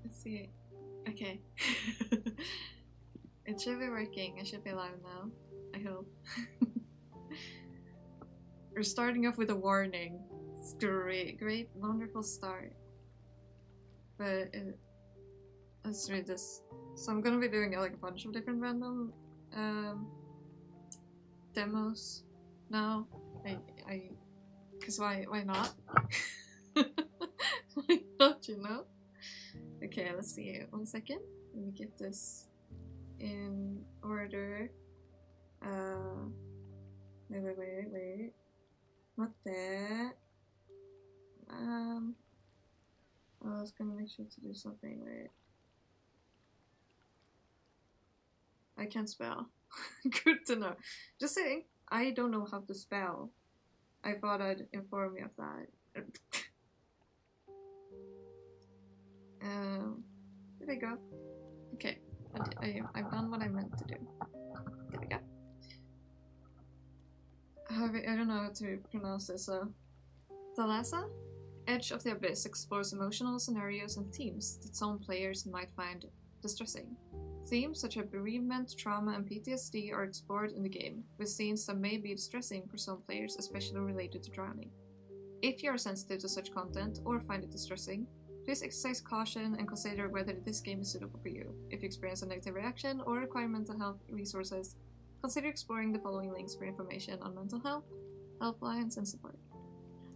Let's see. Okay. It should be working. I should be live now. I hope. We're starting off with a warning. It's great, wonderful start. But let's read this. So I'm gonna be doing like a bunch of different random demos now. Cause why not? Why not, you know? Okay, let's see. 1 second. Let me get this in order. Wait. Not that. I was gonna make sure to do something. Wait. I can't spell. Good to know. Just saying, I don't know how to spell. I thought I'd inform you of that. There we go. Okay, I've done what I meant to do. There we go. I don't know how to pronounce this, so... Thalassa? Edge of the Abyss explores emotional scenarios and themes that some players might find distressing. Themes such as bereavement, trauma, and PTSD are explored in the game, with scenes that may be distressing for some players, especially related to drowning. If you are sensitive to such content or find it distressing, please exercise caution and consider whether this game is suitable for you. If you experience a negative reaction or require mental health resources, consider exploring the following links for information on mental health, helplines, and support.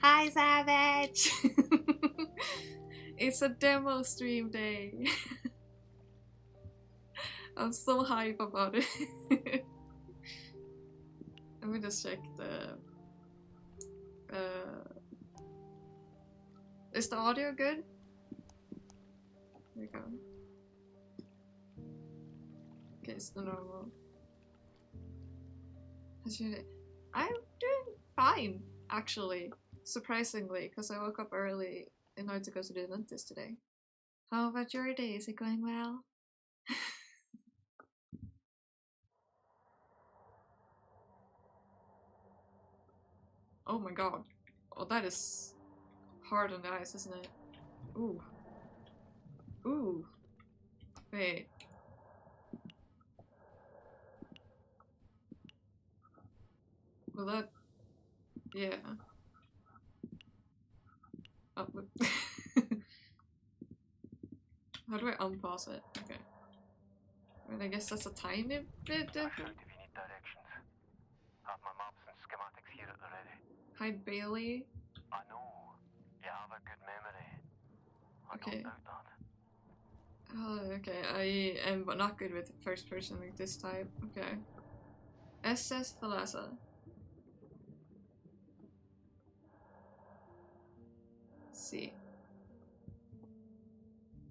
Hi, Savage! It's a demo stream day. I'm so hype about it. Let me just check the... is the audio good? There we go. Okay, it's the normal. I'm doing fine, actually. Surprisingly, because I woke up early in order to go to the dentist today. How about your day? Is it going well? Oh my god. Oh, that is hard on the eyes, isn't it? Ooh. Ooh. Wait. Well, that... yeah. Oh, how do I unpause it? Okay. I mean, I guess that's a tiny bit different. Hi, Bailey. I know. You have a good memory. I Okay. don't doubt that. Oh, okay. I am not good with first person like this type. Okay. SS Thalassa. Let's see.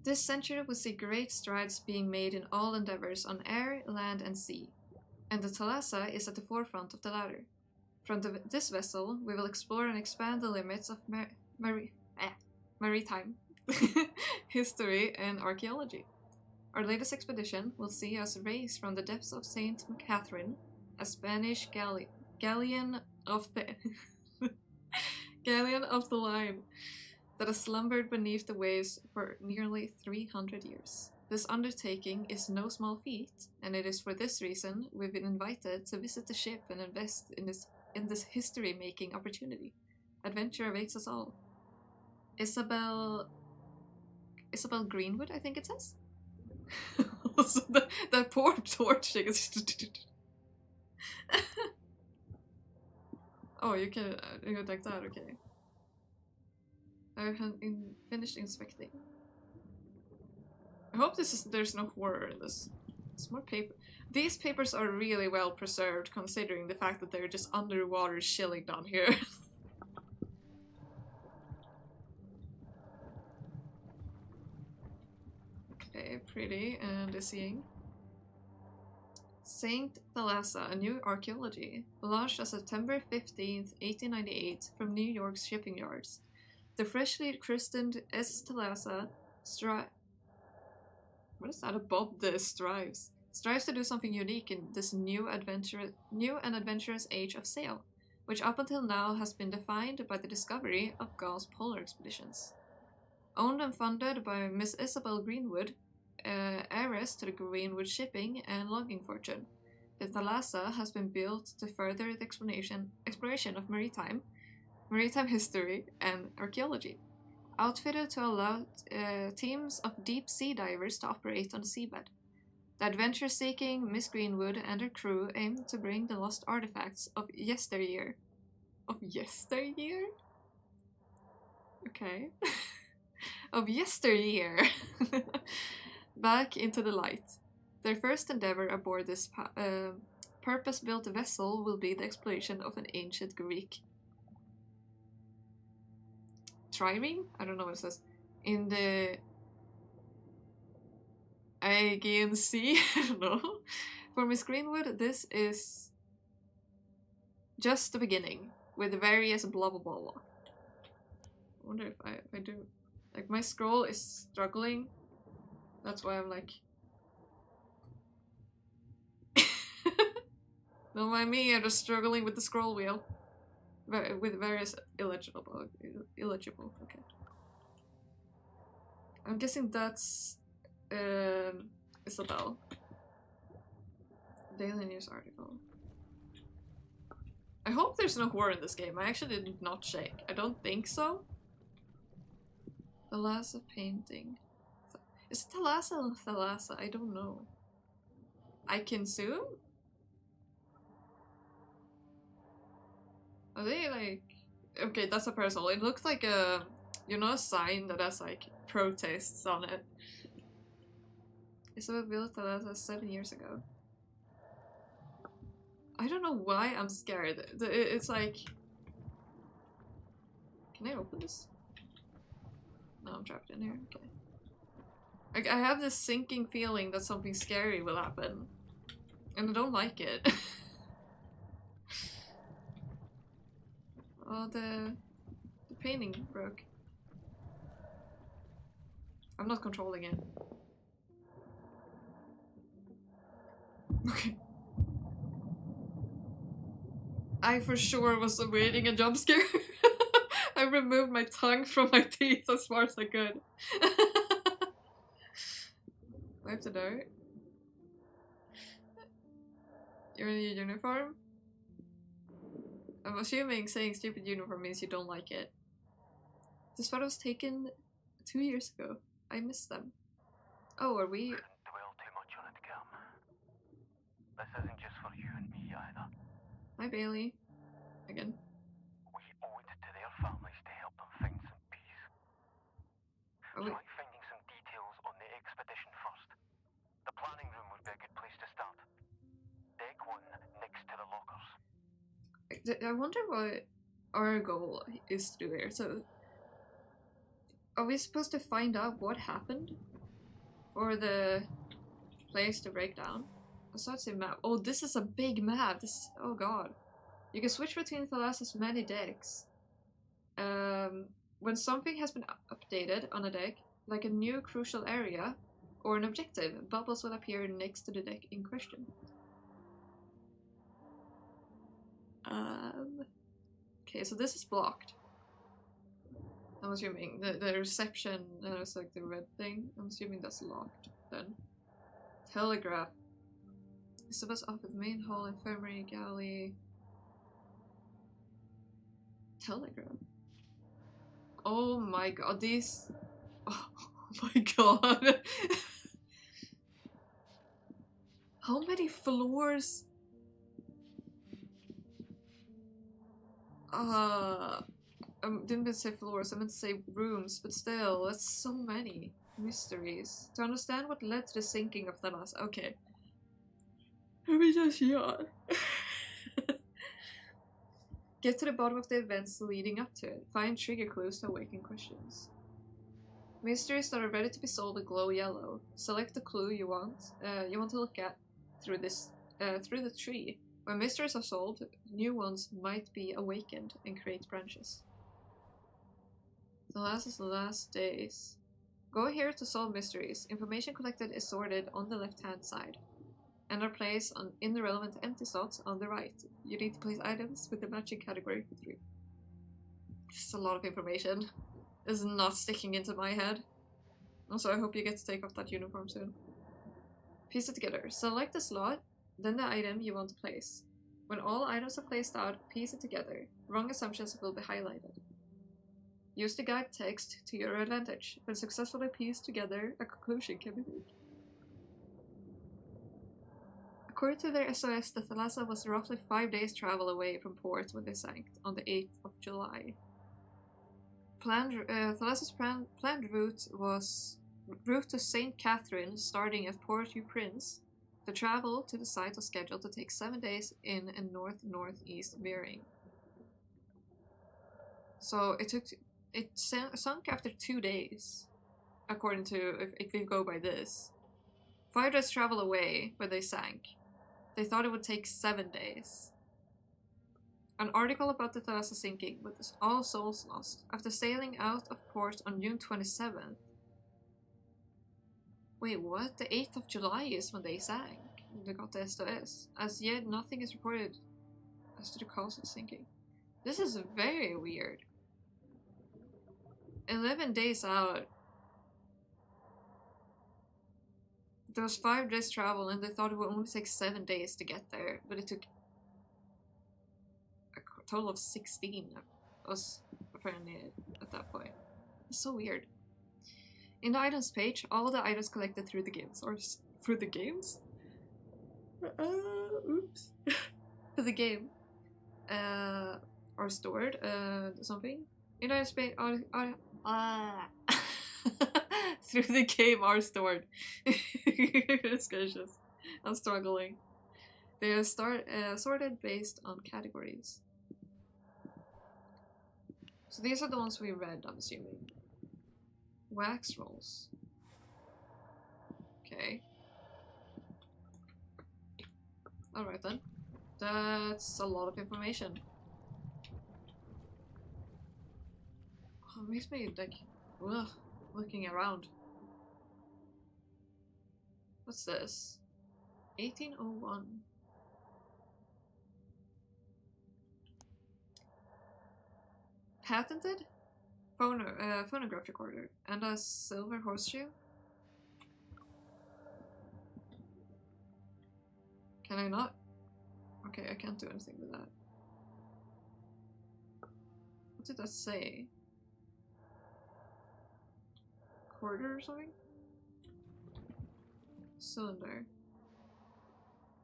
This century will see great strides being made in all endeavors on air, land, and sea, and the Thalassa is at the forefront of the latter. From this vessel, we will explore and expand the limits of maritime history and archaeology. Our latest expedition will see us race from the depths of St. Catherine, a Spanish galleon of the galleon of the line that has slumbered beneath the waves for nearly 300 years. This undertaking is no small feat, and it is for this reason we've been invited to visit the ship and invest in this history-making opportunity. Adventure awaits us all. Isabel Greenwood, I think it says. Also, that poor torch thing is... Oh, you can like that, okay. I have finished inspecting. I hope there's no horror in this. It's more paper. These papers are really well preserved considering the fact that they're just underwater chilling down here. Okay, pretty and dizzying. St. Thalassa, a new archaeology, launched on September 15th, 1898 from New York's shipping yards. The freshly christened S. Thalassa what is that above the strives to do something unique in this new and adventurous age of sail, which up until now has been defined by the discovery of Gauss polar expeditions. Owned and funded by Miss Isabel Greenwood, heiress to the Greenwood shipping and logging fortune. The Thalassa has been built to further the exploration of maritime history and archaeology. Outfitted to allow teams of deep-sea divers to operate on the seabed. The adventure-seeking Miss Greenwood and her crew aim to bring the lost artifacts of yesteryear. Of yesteryear? Okay. Of yesteryear back into the light. Their first endeavor aboard this purpose-built vessel will be the exploration of an ancient Greek trireme? I don't know what it says. In the Aegean Sea? I don't know. For Miss Greenwood, this is just the beginning, with various blah blah blah blah. I wonder if I do. Like, my scroll is struggling. That's why I'm like... Don't mind me, I'm just struggling with the scroll wheel. With various illegible, okay. I'm guessing that's Isabel. Daily News article. I hope there's no horror in this game. I actually did not check. I don't think so. Thalassa painting. Is it Thalassa or Thalassa? I don't know. I can zoom? Are they like... Okay, that's a parasol. It looks like a... You know, a sign that has like protests on it. Isabel built Thalassa 7 years ago. I don't know why I'm scared. It's like... Can I open this? No, I'm trapped in here. Okay. Like, I have this sinking feeling that something scary will happen. And I don't like it. Oh, the painting broke. I'm not controlling it. Okay. I for sure was awaiting a jump scare. I removed my tongue from my teeth as far as I could. Wipe the dirt. You're in your uniform? I'm assuming saying stupid uniform means you don't like it. This photo was taken 2 years ago. I missed them. Oh, are we... Shouldn't dwell too much on it, Cam. This isn't just for you and me either. Hi, Bailey. Again. We owe it to their families to help them find some peace. Are we... Try finding some details on the expedition first. The planning room would be a good place to start. Deck 1 next to the lockers. I wonder what our goal is to do here. So, are we supposed to find out what happened? Or the place to break down? I saw it's a map. Oh, this is a big map. This... Oh god. You can switch between Thalassa's many decks. When something has been updated on a deck, like a new crucial area or an objective, bubbles will appear next to the deck in question. Okay, so this is blocked. I'm assuming the reception, it's like the red thing. I'm assuming that's locked then. Telegraph. Isabel's off at the main hall, infirmary, galley. Telegraph. Oh my god, these... Oh my god. How many floors? I didn't mean to say floors, I meant to say rooms, but still, that's so many mysteries. To understand what led to the sinking of Thalassa. Okay. Let me just yawn. Get to the bottom of the events leading up to it. Find trigger clues to awaken questions. Mysteries that are ready to be solved glow yellow. Select the clue you want to look at through the tree. When mysteries are solved, new ones might be awakened and create branches. The last days. Go here to solve mysteries. Information collected is sorted on the left-hand side and are placed in the relevant empty slots on the right. You need to place items with the matching category for 3. This is a lot of information. is not sticking into my head. Also, I hope you get to take off that uniform soon. Piece it together. Select the slot, then the item you want to place. When all items are placed out, piece it together. Wrong assumptions will be highlighted. Use the guide text to your advantage. When successfully pieced together, a conclusion can be made. According to their SOS, the Thalassa was roughly 5 days travel away from port when they sank on the 8th of July. Thalassa's planned route was route to St. Catherine, starting at Port-au-Prince. The travel to the site was scheduled to take 7 days in a north-northeast bearing. So it sunk after 2 days, according to if we go by this. 5 days travel away when they sank. They thought it would take 7 days. An article about the Thalassa sinking with all souls lost after sailing out of port on June 27th. Wait, what? The 8th of July is when they sank. They got the SOS. As yet, nothing is reported as to the cause of the sinking. This is very weird. 11 days out. There was 5 days travel and they thought it would only take 7 days to get there, but it took a total of 16 was apparently at that point. It's so weird. In the items page, all the items collected through the games, or through the games? Oops. Through the game. Or stored, something. In items page, through the game are stored. Goodness gracious. I'm struggling. They are sorted based on categories. So these are the ones we read, I'm assuming. Wax rolls. Okay. Alright then. That's a lot of information. Oh, it makes me like, ugh, looking around. What's this? 1801. Patented? Phonograph recorder. And a silver horseshoe? Can I not? Okay, I can't do anything with that. What did that say? Quarter or something? Cylinder.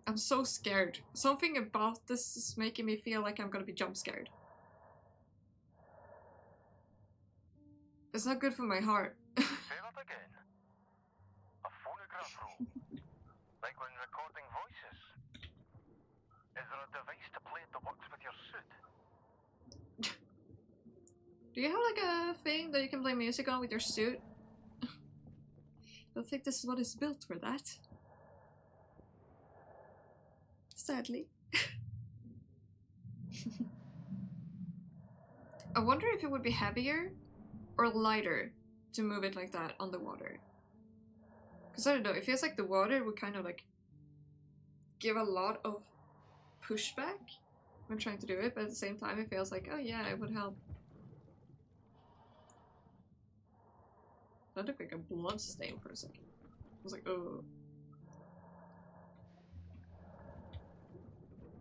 I'm so scared. Something about this is making me feel like I'm gonna be jump scared. It's not good for my heart. Say that again. A phonograph roll. Like when recording voices. Is there a device to play it that works with your suit? Do you have like a thing that you can play music on with your suit? I don't think this is what is built for that. Sadly. I wonder if it would be heavier or lighter to move it like that on the water. Because I don't know, it feels like the water would kind of like give a lot of pushback when trying to do it, but at the same time it feels like, oh yeah, it would help. That looked like a blood stain for a second. I was like, oh.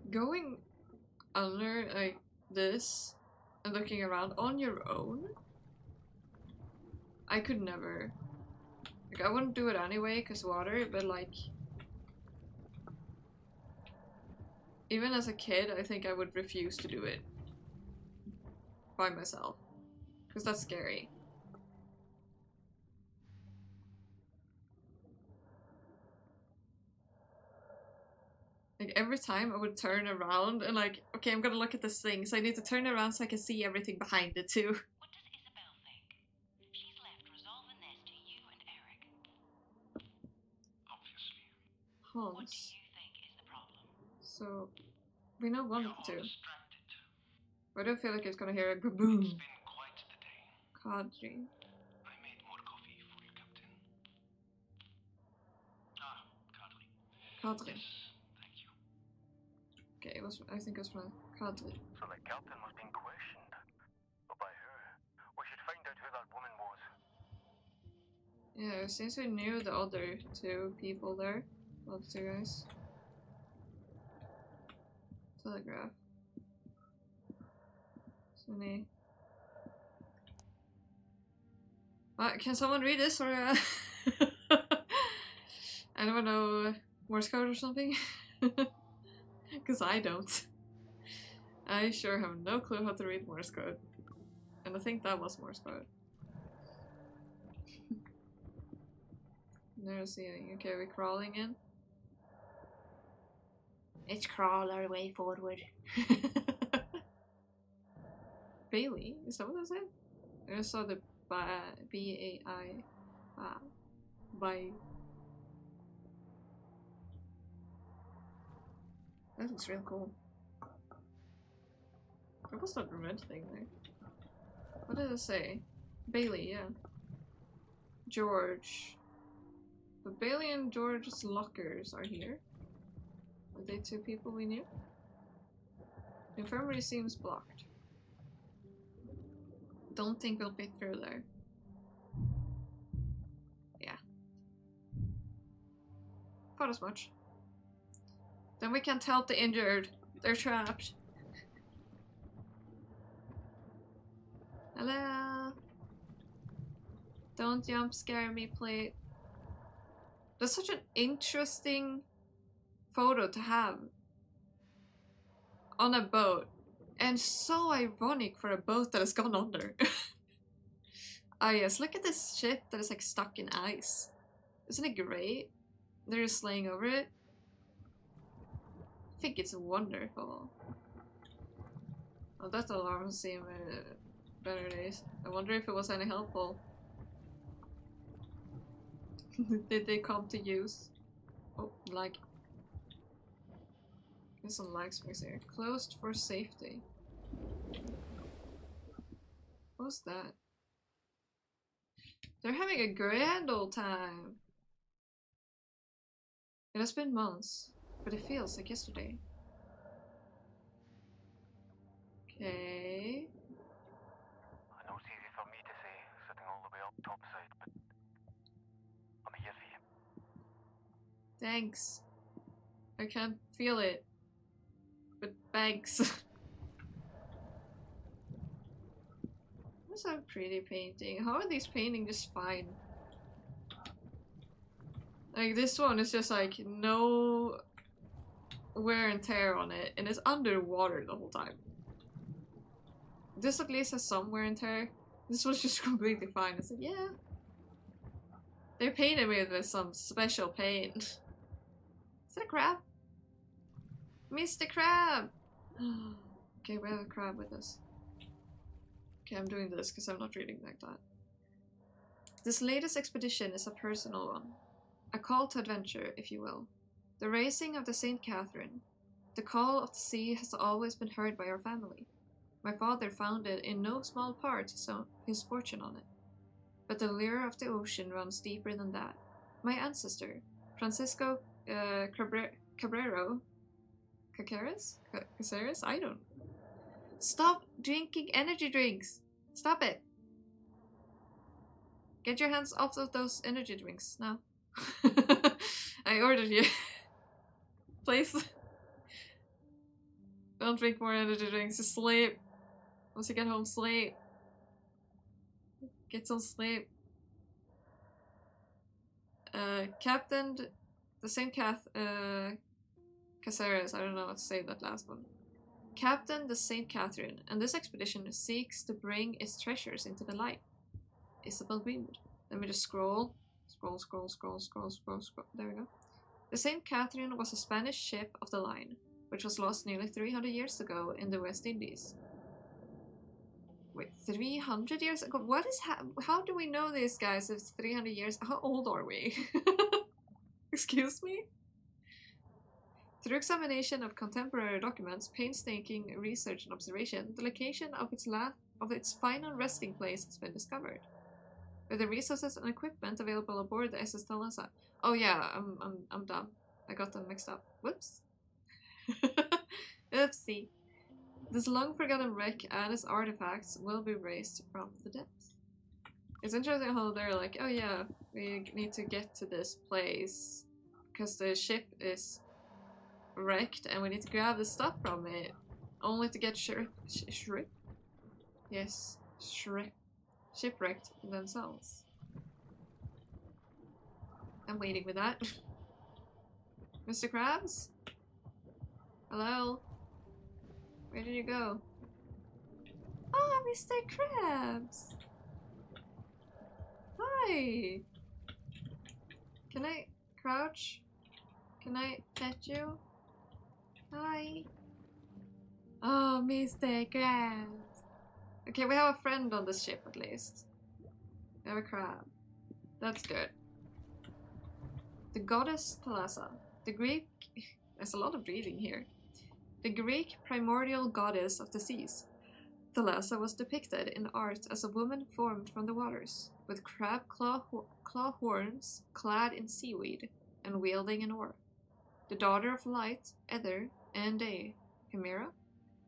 Going under like this and looking around on your own, I could never. Like, I wouldn't do it anyway because water, but like, even as a kid, I think I would refuse to do it by myself because that's scary. Like every time I would turn around and like, okay, I'm gonna look at this thing, so I need to turn around so I can see everything behind it too. What does Isabel think? She's left resolving this to you and Eric. Obviously. What do Hans. you think is the problem? So, we know one of the two. Distracted. I don't feel like it's gonna hear a boom. It's been quite the day. Kadri. I made more coffee for you, Captain. Ah, Kadri. Kadri. Yes, thank you. Okay, I think it was from Kadri. So the captain was being questioned. But by who? We should find out who that Yeah, since we knew the other two people there. Well, the two guys. Telegraph. SWE. Can someone read this or anyone know Morse code or something? Because I don't. I sure have no clue how to read Morse code. And I think that was Morse code. Never see anything. Okay, we're crawling in. Let's crawl our way forward. Bailey? Is that what I said? I saw the B-A-I. By. That looks real cool. What was that red thing there? What did it say? Bailey, yeah. George. But Bailey and George's lockers are here. Are they two people we knew? The infirmary seems blocked. Don't think we'll fit through there. Yeah. Thought as much. Then we can't help the injured. They're trapped. Hello? Don't jump scare me, please. That's such an interesting photo to have on a boat. And so ironic for a boat that has gone under. Ah yes, look at this ship that is like stuck in ice. Isn't it great? They're just laying over it. I think it's wonderful. Oh, that alarm seemed better days. I wonder if it was any helpful. Did they come to use? Oh, lag. There's some lag space here. Closed for safety. What's that? They're having a grand old time. It has been months, but it feels like yesterday. Okay. I know it's easy for me to say, sitting all the way up topside, but I'm here for you. Thanks. I can't feel it. But thanks. That's a pretty painting. How are these painting just fine? Like this one is just like no wear and tear on it, and it's underwater the whole time. This at least has some wear and tear. This was just completely fine. I said, yeah. They painted me with some special paint. Is that a crab? Mr. Crab! Okay, we have a crab with us. Okay, I'm doing this because I'm not reading like that. This latest expedition is a personal one. A call to adventure, if you will. The raising of the St. Catherine. The call of the sea has always been heard by our family. My father founded in no small part his fortune on it. But the lure of the ocean runs deeper than that. My ancestor, Francisco Cabrero Caceres? I don't. Stop drinking energy drinks! Stop it! Get your hands off of those energy drinks now. I ordered you. Please. Don't drink more energy drinks. Just sleep. Once you get home, sleep. Get some sleep. Captain, the same Caceres, I don't know how to say that last one. Captain the St. Catherine, and this expedition seeks to bring its treasures into the light. Isabel Greenwood. Let me just scroll. Scroll. There we go. The St. Catherine was a Spanish ship of the line, which was lost nearly 300 years ago in the West Indies. Wait, 300 years ago? What is how do we know this, guys? If it's 300 years? How old are we? Excuse me? Through examination of contemporary documents, painstaking research and observation, the location of its final resting place has been discovered. With the resources and equipment available aboard the SS Talasa. Oh yeah, I'm dumb. I got them mixed up. Whoops. Oopsie. This long forgotten wreck and its artifacts will be raised from the depths. It's interesting how they're like, oh yeah, we need to get to this place because the ship is wrecked and we need to grab the stuff from it, only to get shipwrecked themselves. I'm waiting with that. Mr. Krabs? Hello? Where did you go? Oh, Mr. Krabs! Hi! Can I crouch? Can I pet you? Hi! Oh, Mr. Krabs! Okay, we have a friend on this ship at least. We have a crab. That's good. The goddess Thalassa. The Greek... There's a lot of reading here. The Greek primordial goddess of the seas. Thalassa was depicted in art as a woman formed from the waters, with crab claw horns clad in seaweed and wielding an oar. The daughter of light, ether, and a chimera,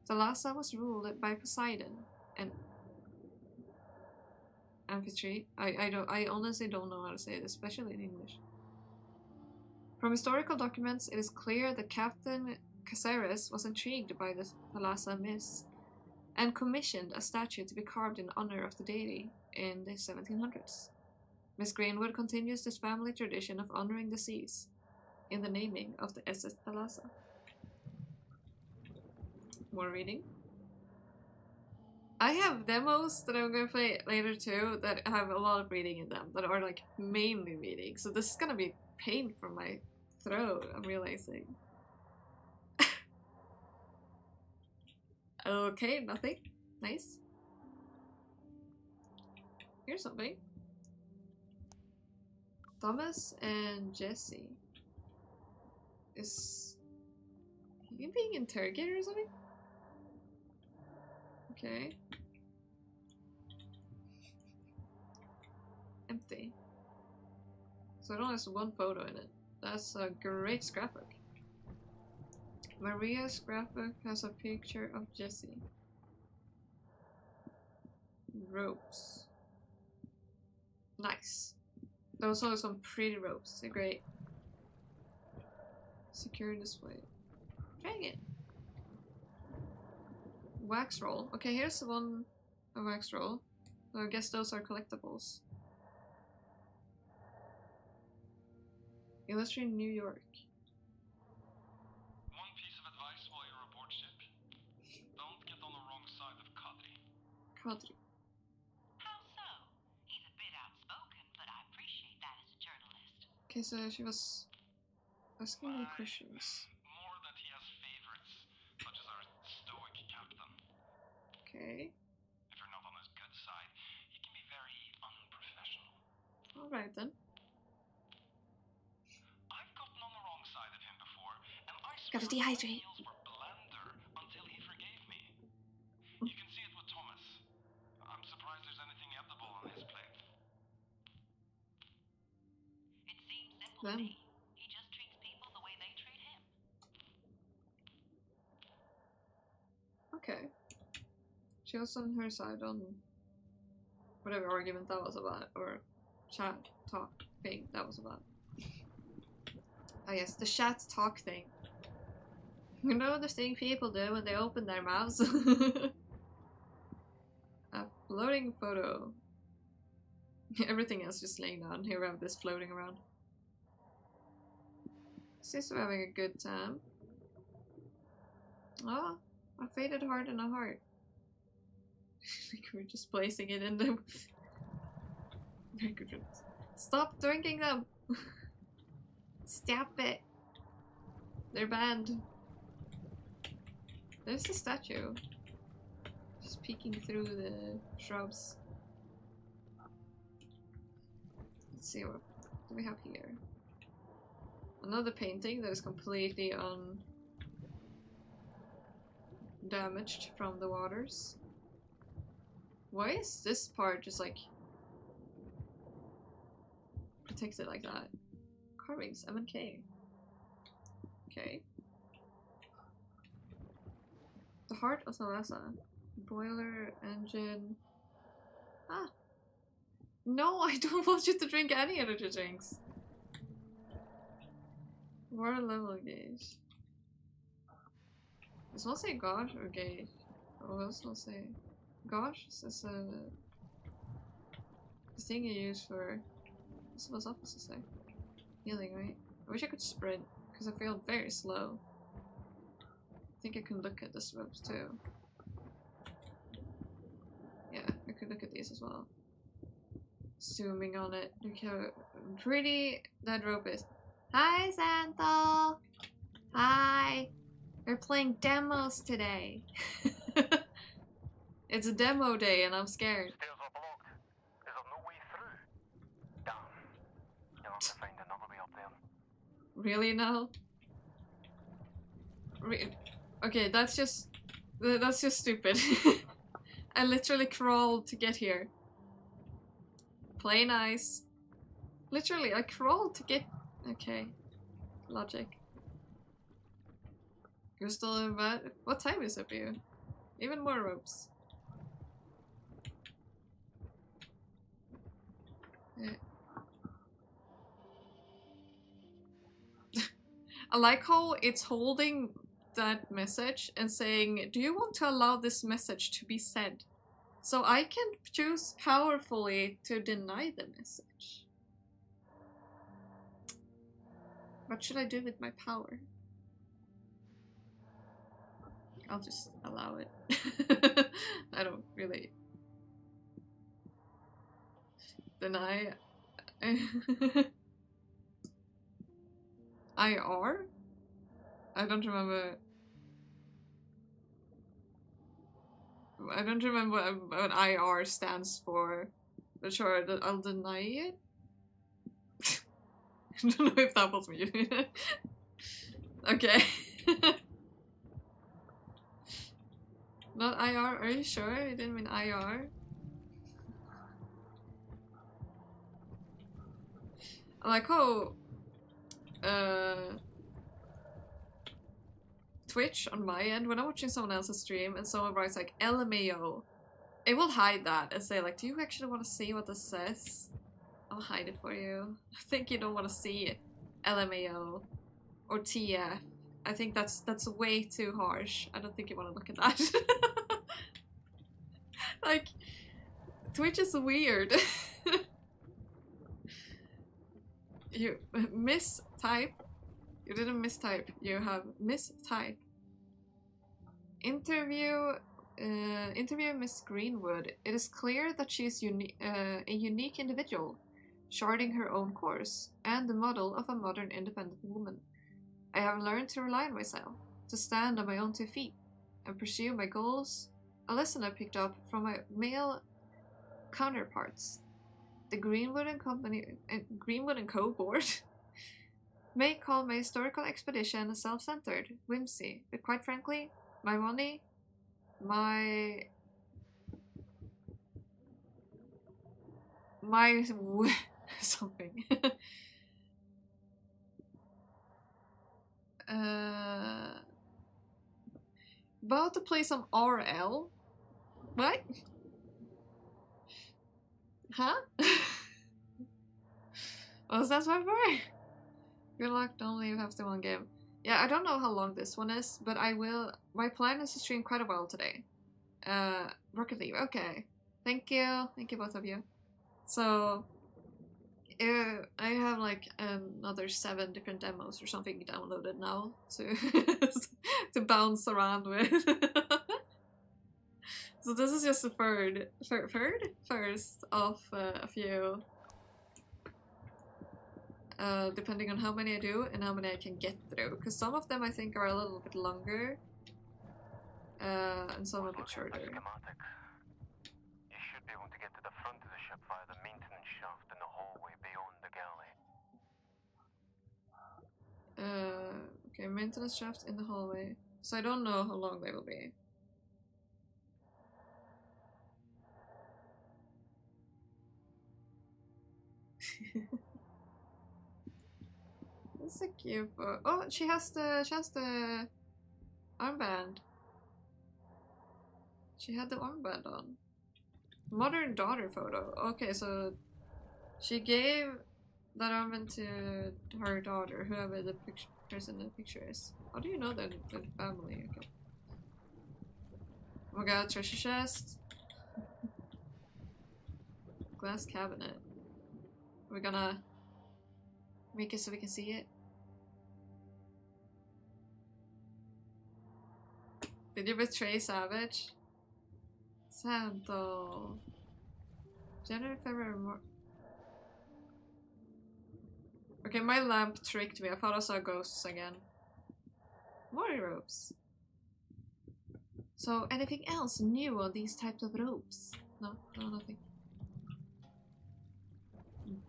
Thalassa was ruled by Poseidon and Amphitrite. I honestly don't know how to say it, especially in English. From historical documents, it is clear that Captain Caceres was intrigued by the Thalassa myths and commissioned a statue to be carved in honor of the deity in the 1700s. Miss Greenwood continues this family tradition of honoring the seas in the naming of the SS Thalassa. More reading. I have demos that I'm going to play later too that have a lot of reading in them, that are like mainly reading, so this is going to be pain from my throat, I'm realizing. Okay, nothing. Nice. Here's something. Thomas and Jesse. Is he being interrogated or something? Okay. Empty. So it only has one photo in it. That's a great scrapbook. Maria's scrapbook has a picture of Jesse. Ropes. Nice. Those are some pretty ropes. They're great. Secure display. Dang it. Wax roll. Okay, here's one a wax roll. So I guess those are collectibles. Illustrated New York. One piece of advice while you're aboard ship. Don't get on the wrong side of Kadri. Kadri. How so? He's a bit outspoken, but I appreciate that as a journalist. Okay, so she was asking me questions. More that he has favorites, such as our stoic captain. Okay. If you're not on his good side, he can be very unprofessional. Alright then. I've gotten on the wrong side of him before, and I Gotta swear my dehydrate. meals were blander until he forgave me. You can see it with Thomas. I'm surprised there's anything edible on his plate. It seems simple Then. to me. He just treats people the way they treat him. Okay. She was on her side on whatever argument that was about, or chat talk thing that was about. I guess the chat talk thing. You know the thing people do when they open their mouths? A floating photo. Everything else just laying down. Here we have this floating around. Seems we're having a good time. Oh, a faded heart and a heart. We're just placing it in the microphones. Stop drinking them! Stop it! They're banned. There's a statue. Just peeking through the shrubs. Let's see what do we have here. Another painting that is completely undamaged from the waters. Why is this part just like protected like that? Carvings, M&K. Okay. The heart of Thalassa. Boiler, engine. Ah! No, I don't want you to drink any energy drinks. Water level gauge. Does one say gawd or gauge? Oh, does one say gawd? Is a thing you use for. What's the supposed to say? Healing, right? I wish I could sprint because I feel very slow. I think I can look at the ropes too. Yeah, I could look at these as well. Zooming on it. Look how pretty that rope is. Hi, Santo! Hi! We're playing demos today. It's a demo day and I'm scared. Stairs are blocked. Is there no way through? Damn. You'll have to find another way up there. Really now? Okay, that's just stupid. I literally crawled to get here. Play nice. Literally, I crawled to get. Okay, logic. You're still in bed? What time is it for you? Even more ropes. Yeah. I like how it's holding that message and saying, do you want to allow this message to be said? So I can choose powerfully to deny the message. What should I do with my power? I'll just allow it. I don't really deny. IR? I don't remember. I don't remember what IR stands for. But sure, I'll deny it. I don't know if that was me. Okay. Not IR, are you sure? I didn't mean IR. I like how Twitch on my end, when I'm watching someone else's stream and someone writes like LMAO, it will hide that and say like, do you actually want to see what this says? I'll hide it for you. I think you don't want to see LMAO or TF. I think that's way too harsh. I don't think you want to look at that. Like, Twitch is weird. You mistype. You didn't mistype. You have mistype. Interview Miss Greenwood. It is clear that she is a unique individual, charting her own course, and the model of a modern independent woman. I have learned to rely on myself, to stand on my own 2 feet, and pursue my goals, a lesson I picked up from my male counterparts. The Greenwood and Co. board may call my historical expedition self-centered, whimsy, but quite frankly, my money, something. About to play some RL? What? Huh? Was that my part? Good luck, only you have to one game. Yeah, I don't know how long this one is, but I will. My plan is to stream quite a while today. Rocket League, okay. Thank you both of you. So, I have like another 7 different demos or something downloaded now to to bounce around with. So this is just the first of a few. Depending on how many I do and how many I can get through, because some of them I think are a little bit longer, and some a bit shorter. You should be able to get to the front of the ship via the maintenance shaft in the hallway beyond the galley. Okay, maintenance shaft in the hallway. So I don't know how long they will be. That's a cute photo. Oh, she has the armband. She had the armband on. Modern daughter photo. Okay, so She gave that oven to her daughter, whoever the person in the picture is. How do you know that the family? Okay. Oh my god, treasure chest. Glass cabinet. We're gonna make it so we can see it. Did you betray Savage? Santo. January, February, March. Okay, my lamp tricked me. I thought I saw ghosts again. More ropes. So, anything else new on these types of ropes? No, nothing.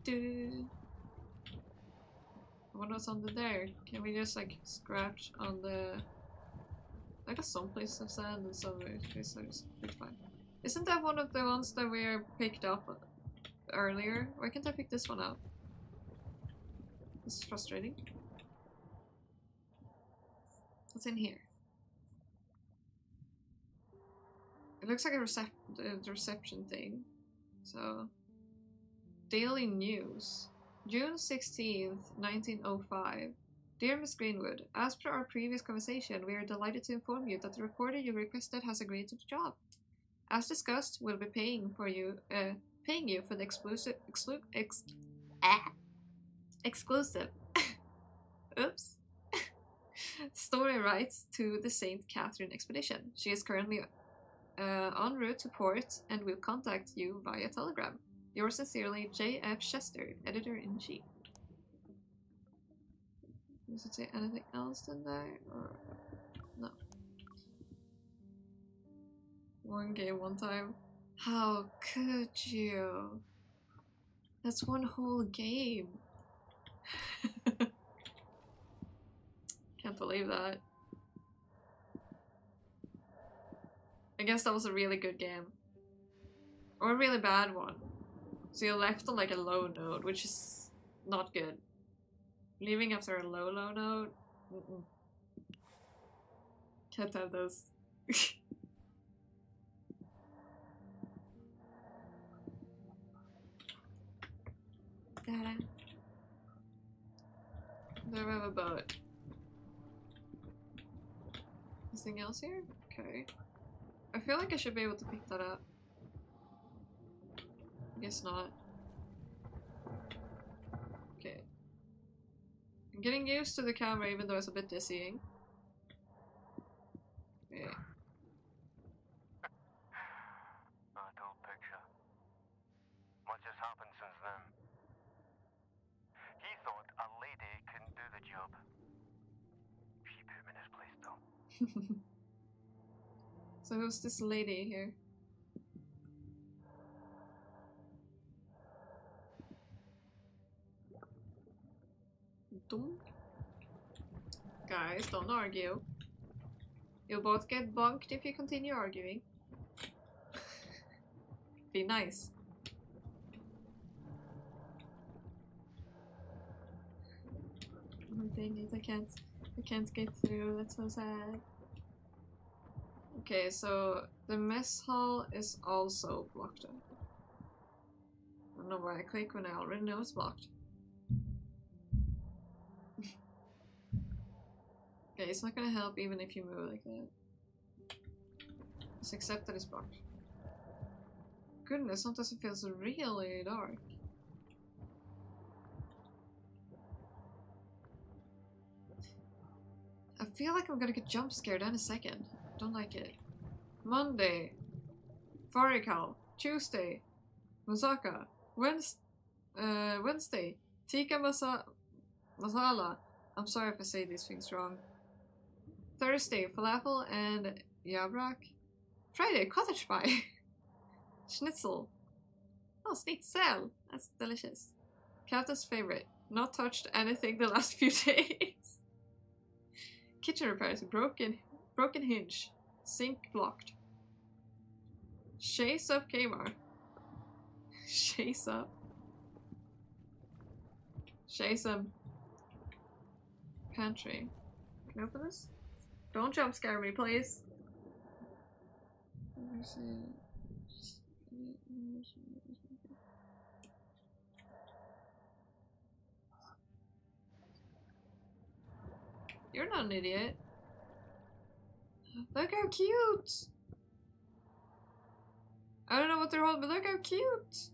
I wonder what's under there. Can we just like scratch on the... I got some places of sand and some places are just fine. Isn't that one of the ones that we picked up earlier? Why can't I pick this one up? This is frustrating. What's in here? It looks like a reception thing. So... Daily News. June 16th, 1905. Dear Miss Greenwood, as per our previous conversation, we are delighted to inform you that the reporter you requested has agreed to the job. As discussed, we'll be paying you for the exclusive oops story rights to the St. Catherine expedition. She is currently en route to port and will contact you via telegram. Yours sincerely, J.F. Chester, Editor-in-Chief. Does it say anything else in there? Or no. One game, one time. How could you? That's one whole game. Can't believe that. I guess that was a really good game. Or a really bad one. So you left on like a low note, which is not good. Leaving after a low note? Can't have those. Da-da. Do I have a boat? Anything else here? Okay. I feel like I should be able to pick that up. I guess not. Okay. I'm getting used to the camera even though it's a bit dizzying. Okay. Adult picture. Much has happened since then. He thought a lady couldn't do the job. She put him in his place though. So who's this lady here? Dumb. Guys, don't argue. You'll both get bonked if you continue arguing. Be nice. Oh, dang it, I can't get through, that's so sad. Okay, so the mess hall is also blocked up. I don't know why I click when I already know it's blocked. Okay, it's not gonna help even if you move like that. Just accept that it's blocked. Goodness, sometimes it feels really dark. I feel like I'm gonna get jump scared any second. Don't like it. Monday. Farikal. Tuesday. Masaka. Wednesday. Tikka masala. I'm sorry if I say these things wrong. Thursday. Falafel and yabrak. Friday. Cottage pie. Schnitzel. Oh, schnitzel. That's delicious. Captain's favorite. Not touched anything the last few days. Kitchen repairs. Broken hinge. Sink blocked. Chase up Kmart. Chase up. Chase him. Pantry. Can I open this? Don't jump scare me, please. You're not an idiot. Look how cute! I don't know what they're holding, but look how cute!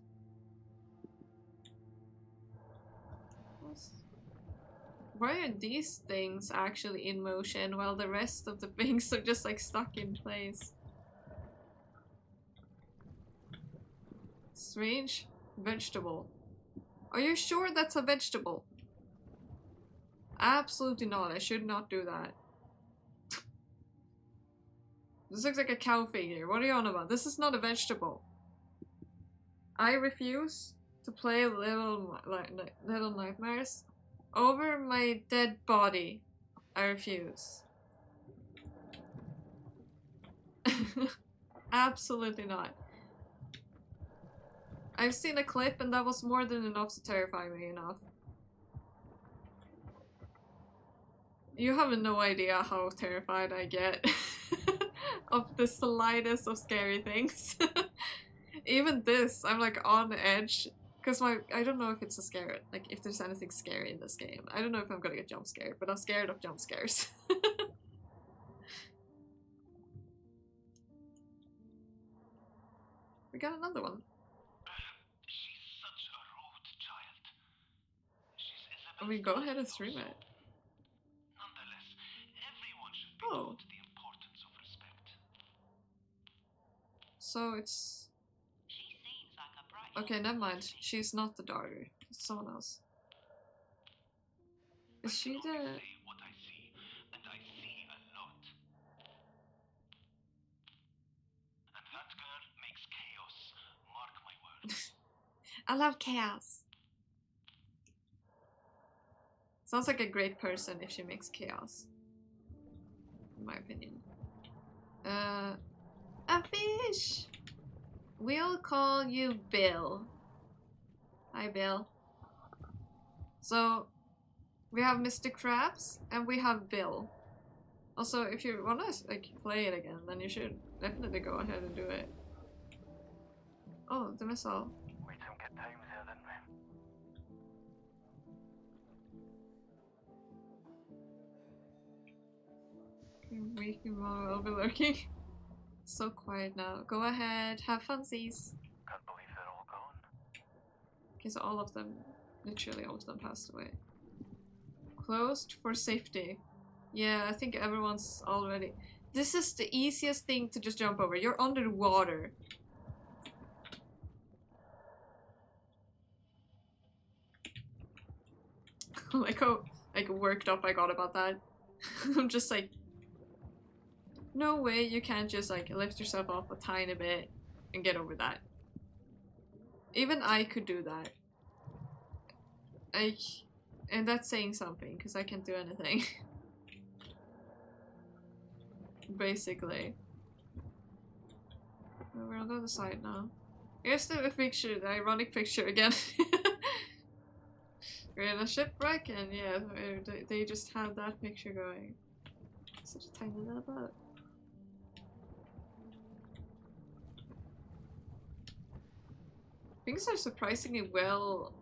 Why are these things actually in motion while the rest of the things are just like stuck in place? Strange vegetable. Are you sure that's a vegetable? Absolutely not. I should not do that. This looks like a cow figure. What are you on about? This is not a vegetable. I refuse to play Little Nightmares over my dead body. I refuse. Absolutely not. I've seen a clip and that was more than enough to terrify me enough. You have no idea how terrified I get of the slightest of scary things. Even this, I'm like on the edge. Because I don't know if it's a scare, like if there's anything scary in this game. I don't know if I'm gonna get jump scared, but I'm scared of jump scares. We got another one. She's such a rude child. She's I mean, go ahead and stream it. Nonetheless, everyone should be Oh. taught the importance of respect. So it's... She seems like a bright Okay, young never woman mind. to me. She's not the daughter. It's someone else. Is she I can only the... say what I see, and I see a lot. And that girl makes chaos. Mark my words. I love chaos. Sounds like a great person if she makes chaos. In my opinion. A fish! We'll call you Bill. Hi, Bill. So, we have Mr. Krabs and we have Bill. Also, if you wanna like play it again, then you should definitely go ahead and do it. Oh, the missile. We had some good times there, didn't we? Weak will be lurking. So quiet now. Go ahead, have funsies. Can't believe they're all gone. Okay, so all of them, literally all of them passed away. Closed for safety. Yeah, I think everyone's already... This is the easiest thing to just jump over. You're under the water. Like how worked up I got about that. I'm just like... No way you can't just like lift yourself off a tiny bit and get over that. Even I could do that. And that's saying something, because I can't do anything. Basically. We're on the other side now. Here's the picture, the ironic picture again. We're in a shipwreck, and yeah, they just had that picture going. Such a tiny little boat. Things are surprisingly well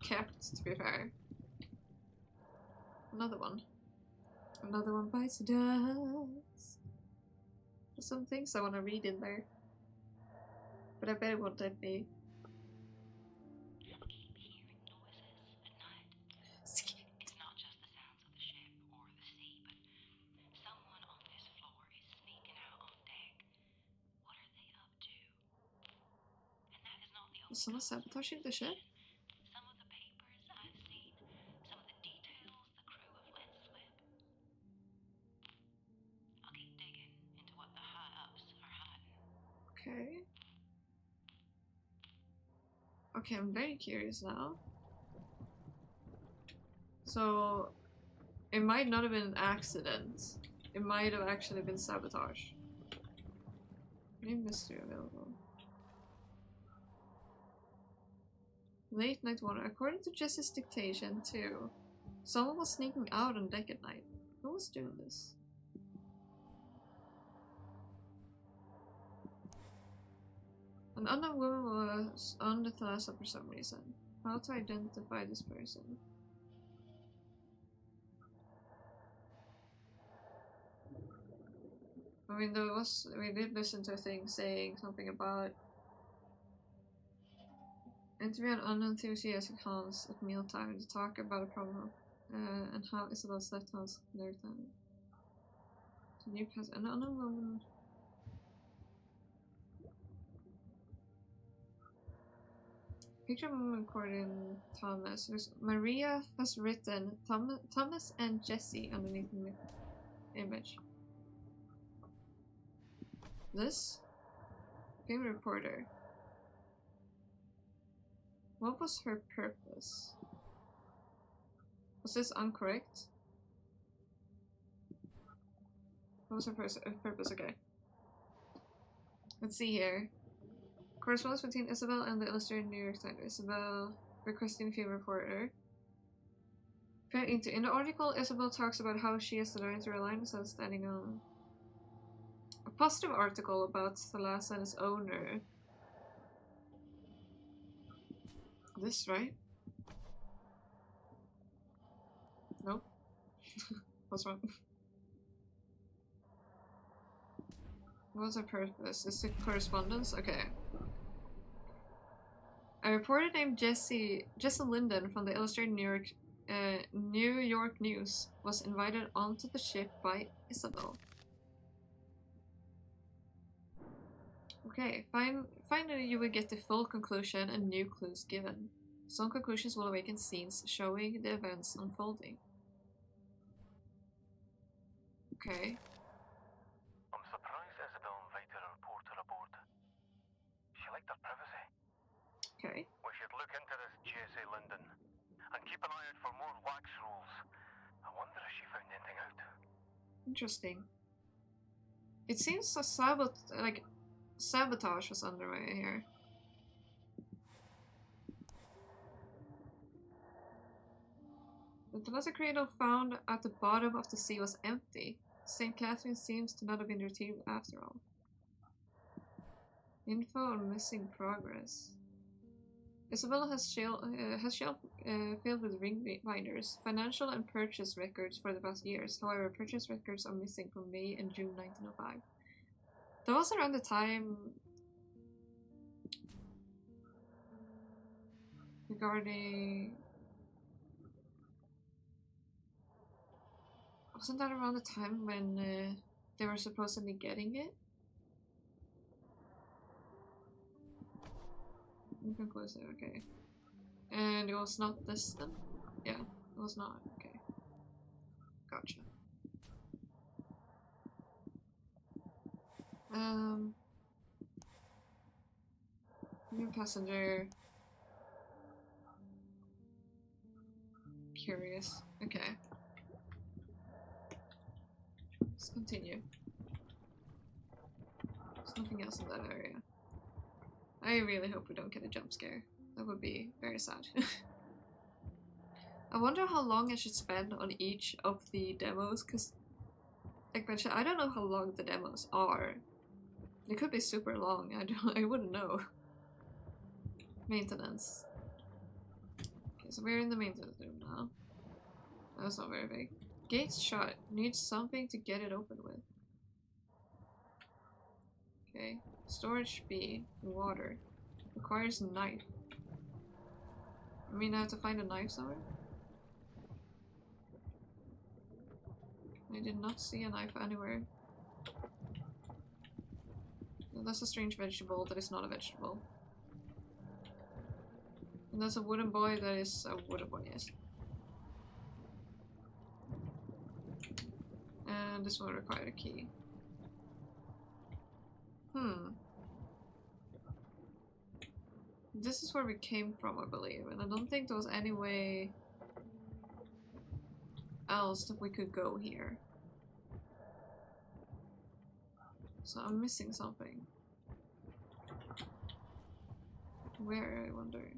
kept, to be fair. Another one. Another one bites the dust. There's some things I want to read in there. But I bet it won't let me. Keep hearing noises at night. It's not just the sounds of the ship or the sea, but someone on this floor is sneaking out on deck. What are they up to? And that is not the only Is someone sabotaging the ship? Some of the papers I've seen, some of the details the crew have let slip. I'll keep digging into what the high-ups are hiding. Okay. Okay, I'm very curious now. So, it might not have been an accident. It might have actually been sabotage. New mystery available. Late night water. According to Jesse's dictation, too, someone was sneaking out on deck at night. Who was doing this? An unknown woman was on the Thalassa for some reason. How to identify this person? I mean, we did listen to a thing saying something about interview an unenthusiastic Hans at mealtime to talk about a problem and how Isabel slept Hans their time. So you pass an unknown. Picture moment recording Thomas. Maria has written Thomas and Jesse underneath the image. This game reporter. What was her purpose? Was this incorrect? What was her purpose? Okay. Let's see here. Correspondence between Isabel and the Illustrated New York Times. Isabel requesting film reporter. In the article, Isabel talks about how she has learned to rely on herself standing on a positive article about Thalassa and its owner. This, right? Nope. What's wrong? What was her purpose? Is it correspondence? Okay. A reporter named Jesse Linden from the Illustrated New York News was invited onto the ship by Isabel. Okay, finally you will get the full conclusion and new clues given. Some conclusions will awaken scenes showing the events unfolding. Okay. I'm surprised Isabel invited a reporter aboard. She liked her privacy. Okay. We should look into this Jesse Linden and keep an eye out for more wax rolls. I wonder if she found anything out. Interesting. It seems a sabotage was underway here. The Thalassa cradle found at the bottom of the sea was empty. St. Catherine seems to not have been retrieved after all. Info on missing progress. Isabella has shelf filled with ring binders, financial and purchase records for the past years. However, purchase records are missing from May and June 1905. That was around the time regarding... Wasn't that around the time when they were supposedly getting it? Inconclusive, okay. And it was not this then? Yeah, it was not, okay. Gotcha. New passenger. Curious. Okay. Let's continue. There's nothing else in that area. I really hope we don't get a jump scare. That would be very sad. I wonder how long I should spend on each of the demos, because like mentioned, I don't know how long the demos are. They could be super long. I wouldn't know. Maintenance. Okay, so we're in the maintenance room now. That's not very big. Gate's shut. Needs something to get it open with. Okay. Storage B. Water. Requires knife. I mean, I have to find a knife somewhere? I did not see a knife anywhere. That's a strange vegetable that is not a vegetable. And that's a wooden boy that is a wooden boy, yes. And this one required a key. This is where we came from, I believe, and I don't think there was any way else that we could go here. So I'm missing something. Where, I wonder?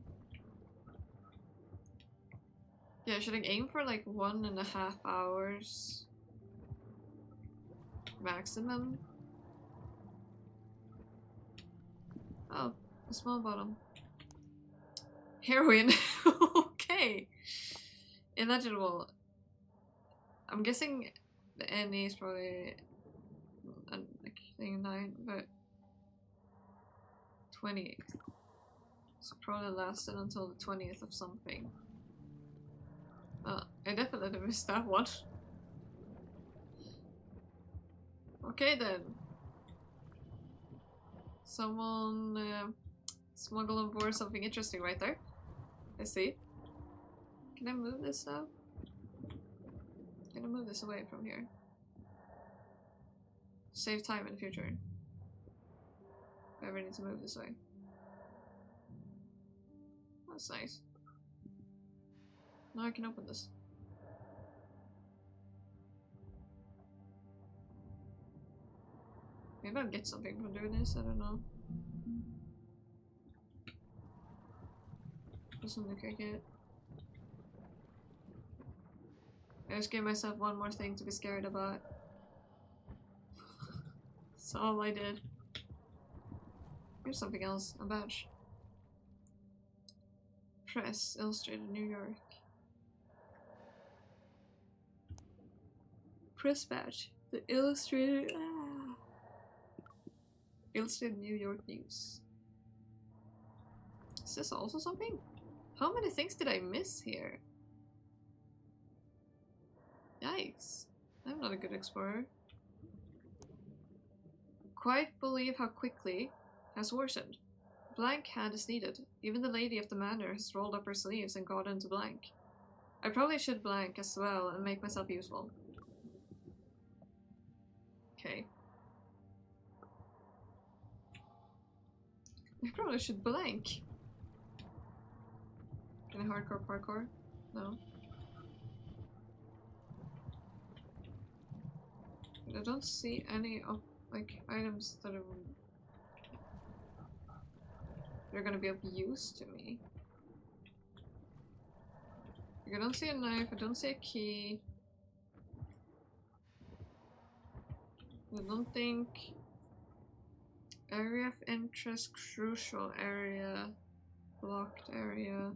Yeah, should I aim for like 1.5 hours maximum? Oh, a small bottle. Heroin. Okay. Illegible. I'm guessing the NE is probably saying 9, but 20th. So probably lasted until the 20th of something. I definitely missed that one. Okay then. Someone smuggled on board something interesting right there. I see. Can I move this now? Can I move this away from here? Save time in the future. If I ever need to move this way. That's nice. Now I can open this. Maybe I'll get something from doing this, I don't know. Doesn't look like it. I just gave myself one more thing to be scared about. That's all I did. Here's something else. A badge. Press. Illustrated New York. Press badge. The Illustrated... Illustrated New York News. Is this also something? How many things did I miss here? Yikes. I'm not a good explorer. Quite believe how quickly has worsened. Blank hand is needed. Even the lady of the manor has rolled up her sleeves and got into blank. I probably should blank as well and make myself useful. Okay. I probably should blank. Can I hardcore parkour? No. But I don't see any of like items that are they're gonna be of use to me. Like, I don't see a knife, I don't see a key. I don't think area of interest, crucial area, blocked area.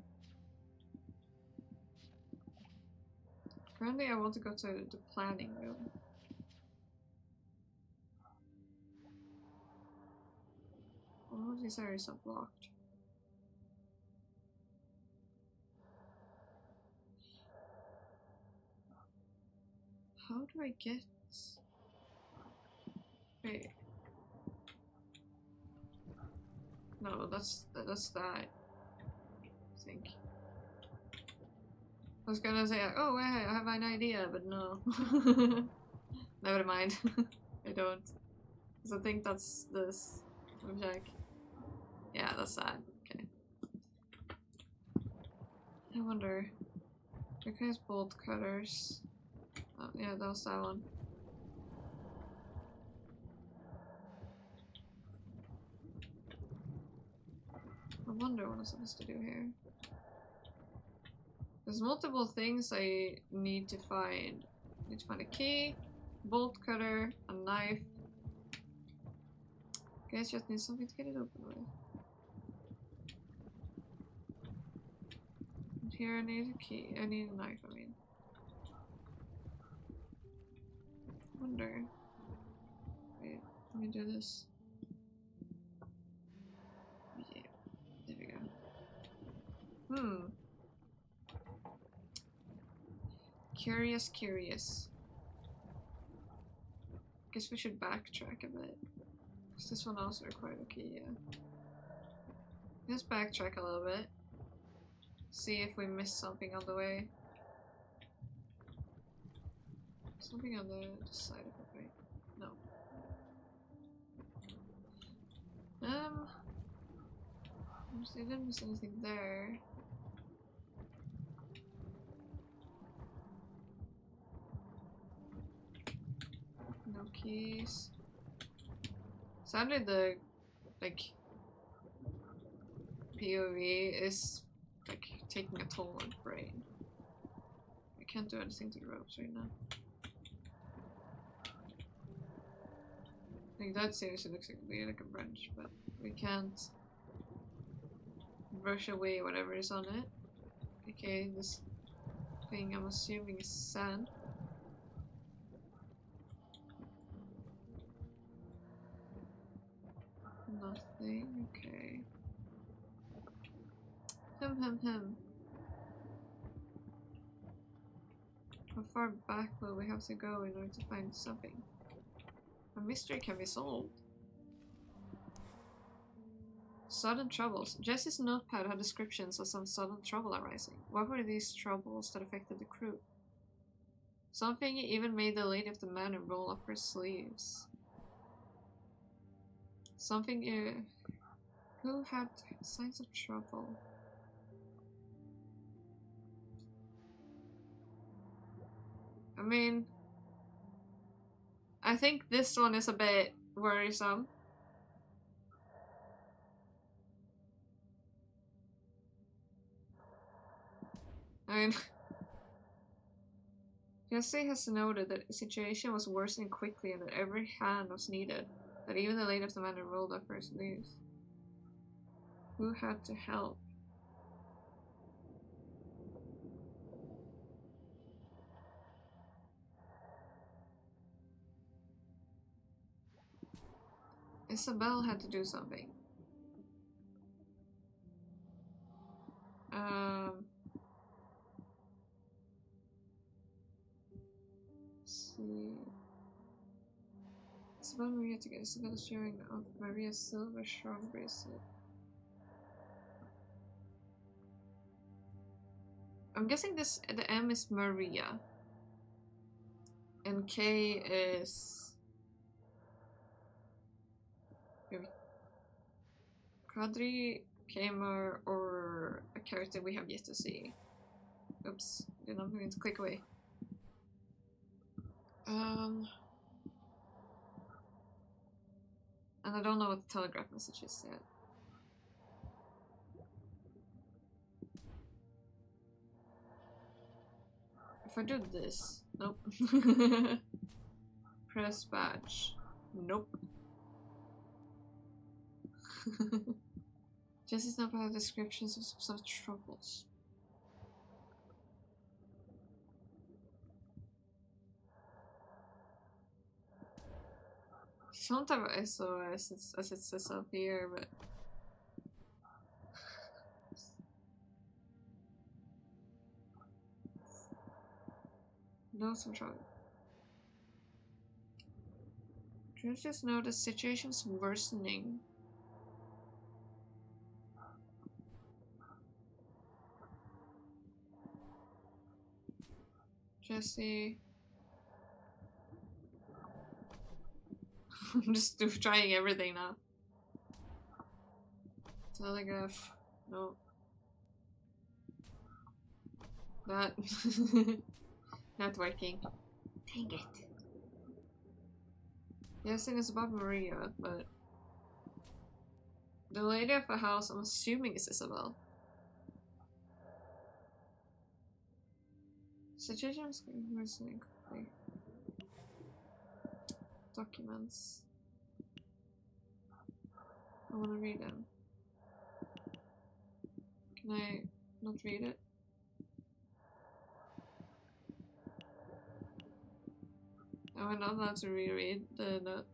Currently I want to go to the planning room. All of these areas are blocked. How do I get... Wait. No, that's that. I think. I was gonna say, oh wait, I have an idea, but no. Never mind. I don't. Because I think that's this. Let me check. Yeah, that's that. Okay. I wonder. Okay, it's bolt cutters. Oh, yeah, that was that one. I wonder what I'm supposed to do here. There's multiple things I need to find. I need to find a key, bolt cutter, a knife. Guess just need something to get it open with. And here I need a key. I need a knife, I mean. Wonder. Wait, let me do this. Yeah, there we go. Curious. Guess we should backtrack a bit. Because this one also required a key, yeah. Let's backtrack a little bit. See if we missed something on the way. Something on the side of it, right? No. I didn't miss anything there. No keys. Sadly, the like POV is like taking a toll on the brain. I can't do anything to the ropes right now. Like that seriously looks like a branch, but we can't brush away whatever is on it. Okay, this thing I'm assuming is sand. Nothing, okay. Him. How far back will we have to go in order to find something? A mystery can be solved. Sudden troubles. Jesse's notepad had descriptions of some sudden trouble arising. What were these troubles that affected the crew? Something even made the lady of the manor roll up her sleeves. Something who had signs of trouble? I mean, I think this one is a bit worrisome. I mean, Jesse has noted that the situation was worsening quickly and that every hand was needed, that even the lady of the manor rolled up her sleeves. Who had to help? Isabel had to do something. Let's see. Isabel and Maria together. Isabel is sharing of Maria's silver shrub bracelet. I'm guessing the M is Maria. And K is Kadri, Kamer, or a character we have yet to see. Oops, did not mean to click away. And I don't know what the telegraph message is yet. If I do this, nope. Press badge, nope. Jesse's not about descriptions of such troubles. Don't have SOS as it says up here, but no some trouble. Just know the situation's worsening. Jesse. I'm just trying everything now. Telegraph. No. That. Not working. Dang it. Yes, it's about Maria, but the lady of the house, I'm assuming is Isabel. Situations worsening quickly. Documents. I want to read them. Can I not read it? Am I not allowed to reread the note?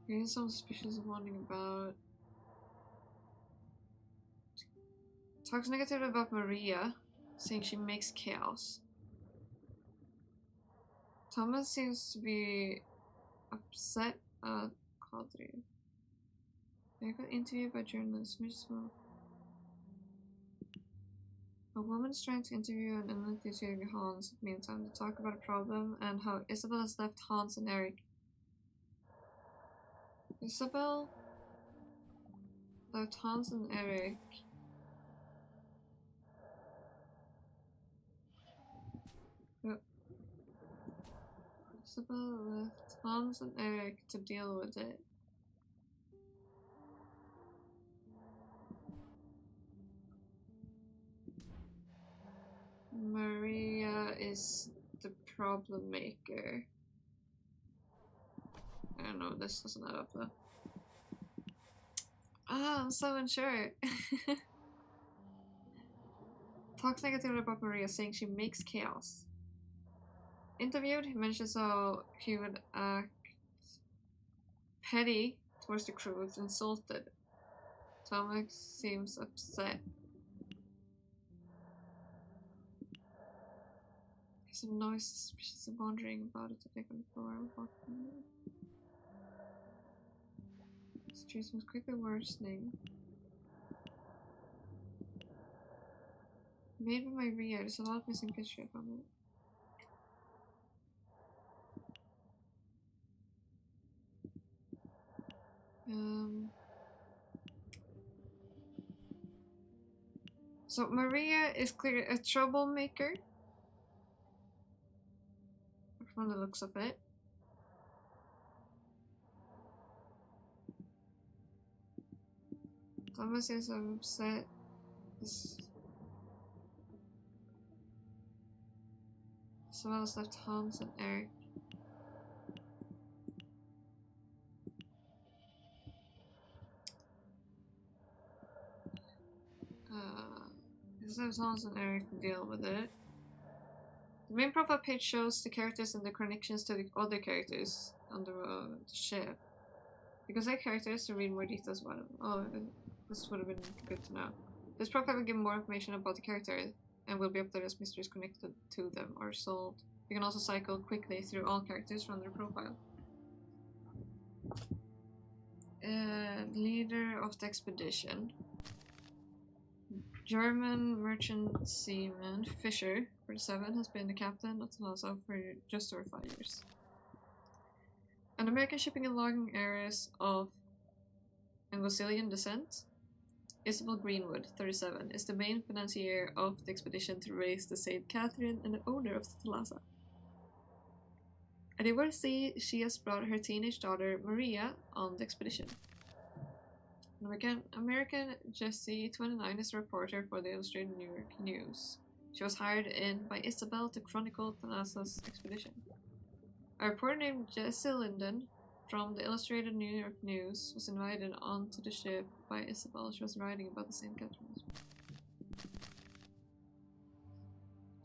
Here's some suspicious warning about. Talks negatively about Maria, saying she makes chaos. Thomas seems to be upset at Kadri. I got interviewed by journalists. A woman is trying to interview an uninitiated Hans, meantime, to talk about a problem and how Isabel has left Hans and Eric. Isabel left Hans and Eric. Isabel left Hans and Eric to deal with it. Maria is the problem maker. I don't know, this doesn't add up though. I'm so unsure. Talks negatively about Maria, saying she makes chaos. interviewed, he mentions how he would act petty towards the crew if insulted. Tomek seems upset. Some noise suspicious of wandering about it to take on the floor. The situation was quickly worsening. Made by my Ria, there's a lot of missing picture from it. So Maria is clearly a troublemaker from the looks of it. Thomas is upset. As well as left Hans and Eric. This left Hans and Eric to deal with it. The main profile page shows the characters and the connections to the other characters on the ship. Because they're characters to read more details about them. Oh, this would have been good to know. This profile will give more information about the character and will be updated as mysteries connected to them are solved. You can also cycle quickly through all characters from their profile. Leader of the expedition. German merchant seaman Fischer, 47, has been the captain of the Lhasa for just over 5 years. An American shipping and logging heiress of Anglo-Sicilian descent, Isabel Greenwood, 37, is the main financier of the expedition to raise the St. Catherine and the owner of the Lhasa. At Ivory Sea, she has brought her teenage daughter Maria on the expedition. American Jessie, 29, is a reporter for the Illustrated New York News. She was hired in by Isabel to chronicle Thalassa's expedition. A reporter named Jessie Linden from the Illustrated New York News was invited onto the ship by Isabel. She was writing about the St. Catherine.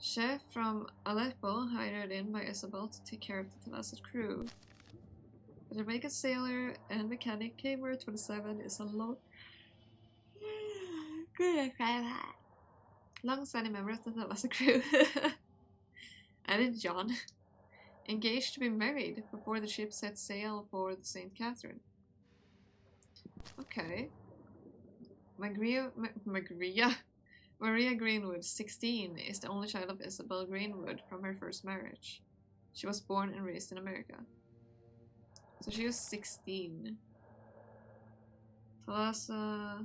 Chef from Aleppo, hired in by Isabel to take care of the Thalassa's crew. The Jamaican sailor and mechanic Kmart 27 is a long-standing member of the Thalassa crew. Added John. Engaged to be married before the ship set sail for the St. Catherine. Okay. Maria Greenwood, 16, is the only child of Isabel Greenwood from her first marriage. She was born and raised in America. So she was 16. Thalassa...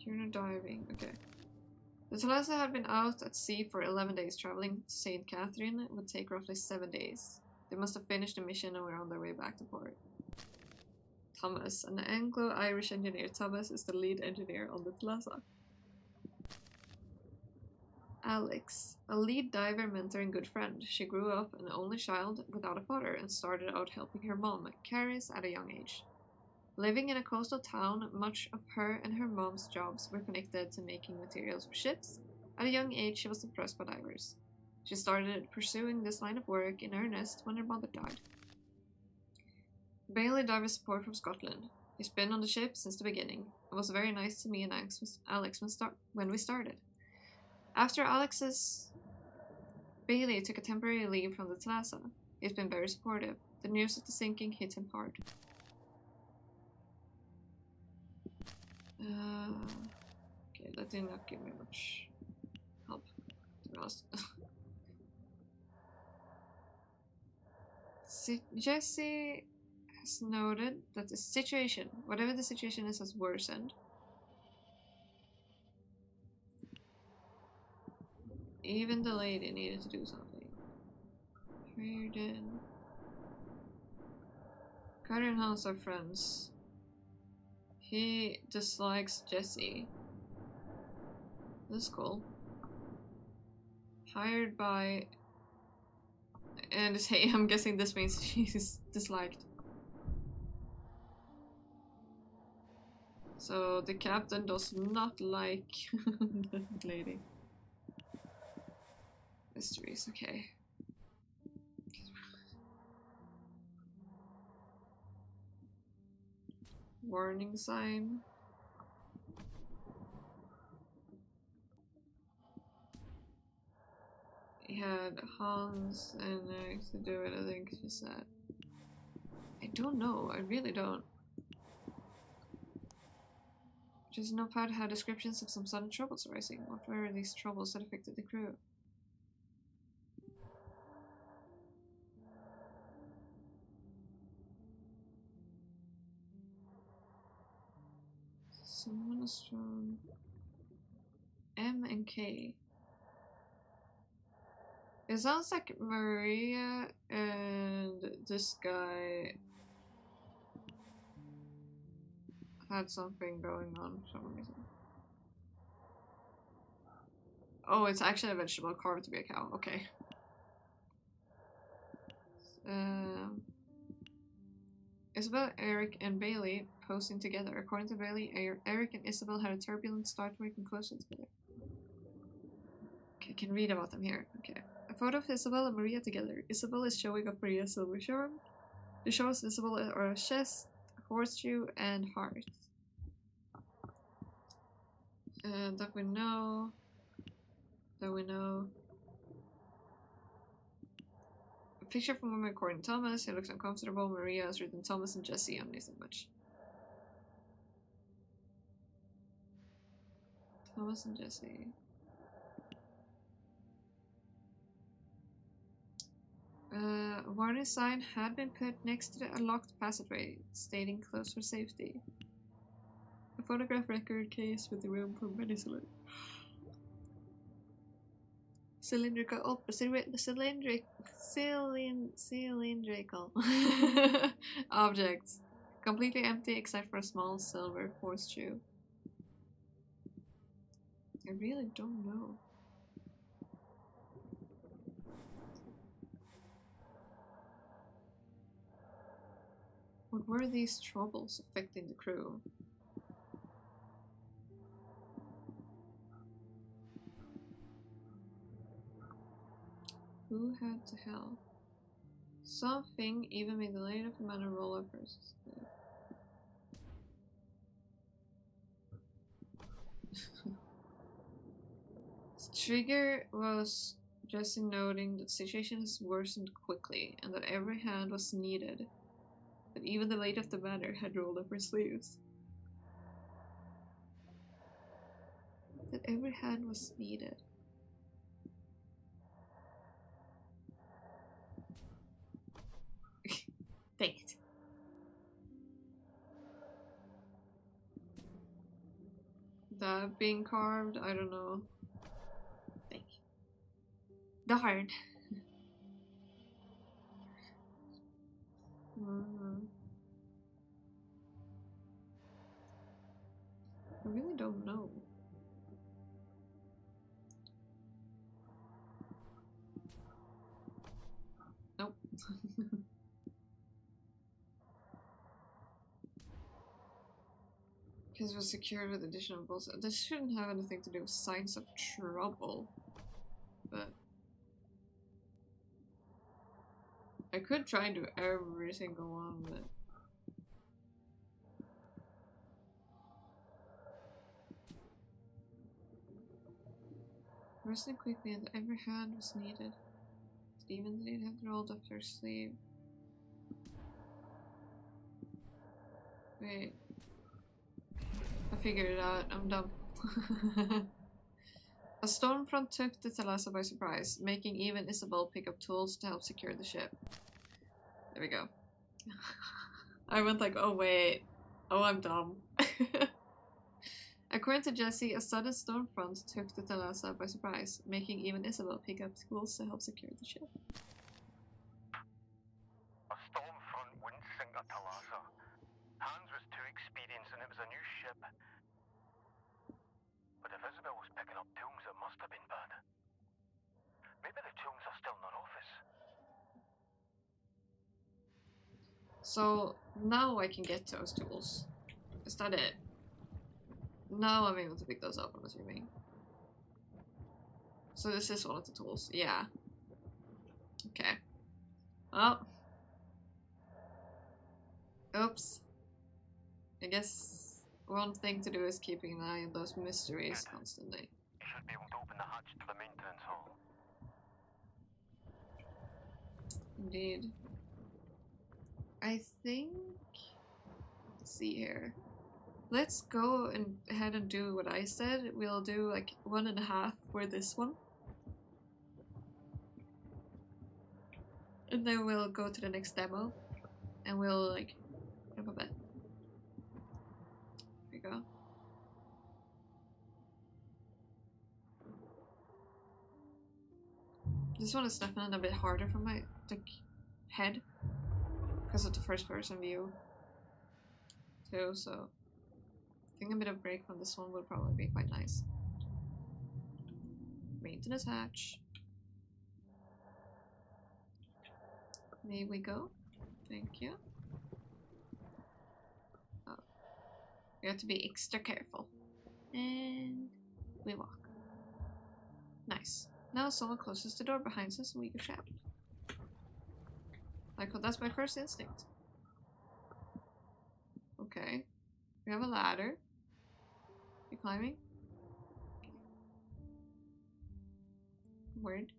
Tuna diving, okay. The Thalassa had been out at sea for 11 days. Traveling to St. Catherine would take roughly 7 days. They must have finished the mission and were on their way back to port. Thomas, an Anglo-Irish engineer. Thomas is the lead engineer on the Thalassa. Alex, a lead diver, mentor, and good friend. She grew up an only child without a father and started out helping her mom, Caris, at a young age. Living in a coastal town, much of her and her mom's jobs were connected to making materials for ships. At a young age, she was impressed by divers. She started pursuing this line of work in earnest when her mother died. Bailey diver support from Scotland. He's been on the ship since the beginning. It was very nice to me and Alex when we started. After Bailey took a temporary leave from the Thalassa. He's been very supportive. The news of the sinking hit him hard. Okay, that did not give me much help, to be honest. Jessie has noted that the situation, whatever the situation is, has worsened. Even the lady needed to do something. Reardon. Carter and Hans are friends. He dislikes Jessie. This is cool. Hired by... And hey, I'm guessing this means she's disliked. So the captain does not like that lady. Mysteries, okay. warning sign. He had Hans and to do it, I think she said. I don't know, I really don't. Just notepad had descriptions of some sudden troubles arising. What were these troubles that affected the crew? Someone is strong. M and K. It sounds like Maria and this guy had something going on for some reason. Oh, it's actually a vegetable carved to be a cow. Okay. Isabel, Eric, and Bailey posing together. According to Bailey, Eric and Isabel had a turbulent start working closely together. Okay, I can read about them here. Okay. A photo of Isabel and Maria together. Isabel is showing off Maria's silver charm. The shows Isabel are a chest, horseshoe, and heart. That we know. That we know. A picture from woman according to Thomas. He looks uncomfortable. Maria has written Thomas and Jesse on this image. Thomas and Jesse. A warning sign had been put next to the locked passageway, stating close for safety. A photograph record case with the room for many cylindrical objects, completely empty except for a small silver horseshoe. I really don't know. What were these troubles affecting the crew? Who had to help? Something even made the light of the manor roll up first. The trigger was Jesse noting that the situation has worsened quickly and that every hand was needed. That even the lady of the manor had rolled up her sleeves. That every hand was needed. Dang it. That being carved, I don't know. Dang. Darn. I really don't know. Nope. Because it was secured with additional bolts. This shouldn't have anything to do with signs of trouble. But I could try and do every single one, but wrestling quickly and every hand was needed. Even they had rolled up their sleeve. Wait. I figured it out. I'm dumb. A storm front took the Thalassa by surprise, making even Isabel pick up tools to help secure the ship. There we go. I went like, oh wait. Oh, I'm dumb. According to Jesse, a sudden storm front took the Thalassa by surprise, making even Isabel pick up tools to help secure the ship. A storm front wouldn't sink a Thalassa. Hans was too experienced and it was a new ship. But if Isabel was picking up tools, it must have been bad. Maybe the tools are still in her office. So now I can get those tools. Is that it? Now I'm able to pick those up, I'm assuming. So this is one of the tools. Yeah. Okay. Oh. Oops. I guess one thing to do is keeping an eye on those mysteries constantly. You should be able to open the hatch to the maintenance hall. Indeed. I think... Let's see here. Let's go ahead and do what I said. We'll do like 1.5 for this one. And then we'll go to the next demo. And we'll like have a bet. There we go. This one is definitely a bit harder for my head. Because of the first person view. Too, so I think a bit of break from this one would probably be quite nice. Maintenance hatch. There we go. Thank you. Oh. We have to be extra careful. And we walk. Nice. Now someone closes the door behind us and we get trapped. Like, well, that's my first instinct. Okay. We have a ladder. You climbing? Word.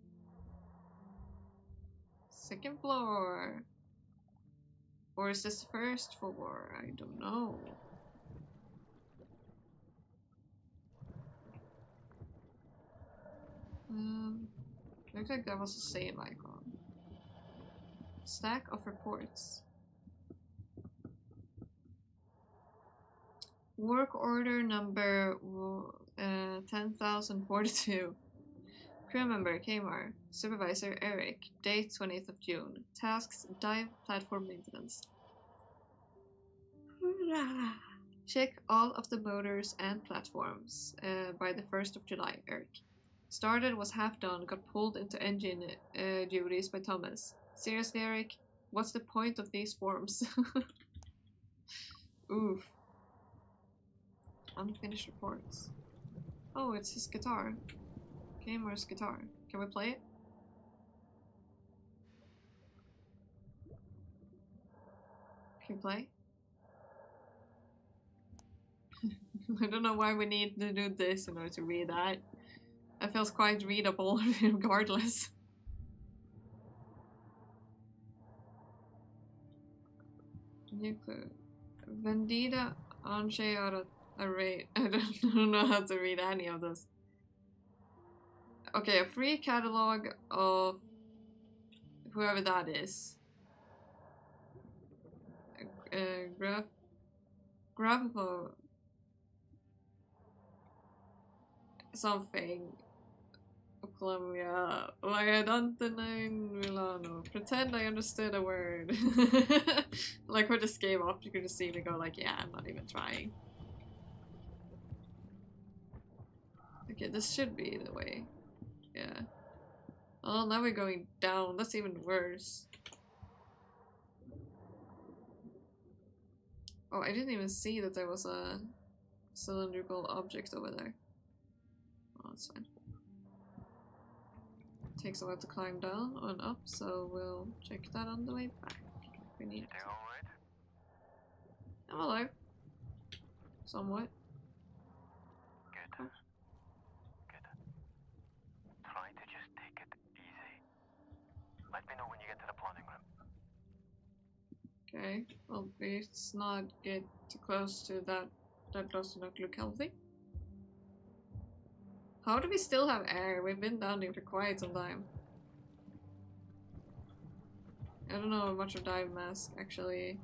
Second floor. Or is this the first floor? I don't know. Looks like that was a save icon. Stack of reports. Work order number 10,042. Crew member Kmar. Supervisor Eric. Date 20th of June. Tasks dive platform maintenance. Check all of the motors and platforms by the 1st of July, Eric. Started, was half done, got pulled into engine duties by Thomas. Seriously, Eric? What's the point of these forms? Oof. Unfinished reports. Oh, it's his guitar. Gamer's guitar. Can we play it? Can you play? I don't know why we need to do this in order to read that. That feels quite readable regardless. New clue. Vendita Anche Array. I don't know how to read any of this. Okay, a free catalog of whoever that is. Graphical something. Columbia. Lagadante Milano. Pretend I understood a word. Like with this game off, you can just see me go like, yeah, I'm not even trying. Okay, this should be the way. Yeah. Oh, now we're going down. That's even worse. Oh, I didn't even see that there was a cylindrical object over there. Oh, that's fine. Takes a while to climb down and up, so we'll check that on the way back. We need it. Still alright? I'm alive. Somewhat. Good. Oh. Good. Try to just take it easy. Let me know when you get to the planning room. Okay. Well, let's not get too close to that. That does not look healthy. How do we still have air? We've been down here for quite some time. I don't know how much a dive mask actually...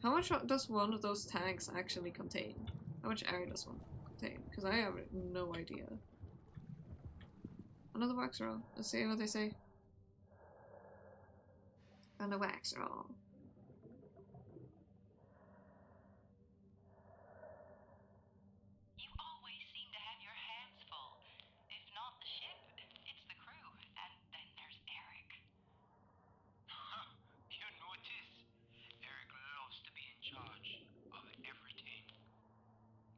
How much does one of those tanks actually contain? How much air does one contain? Because I have no idea. Another wax roll. Let's see what they say. And a wax roll. You always seem to have your hands full. If not the ship, it's the crew. And then there's Eric. You notice? Eric loves to be in charge of everything.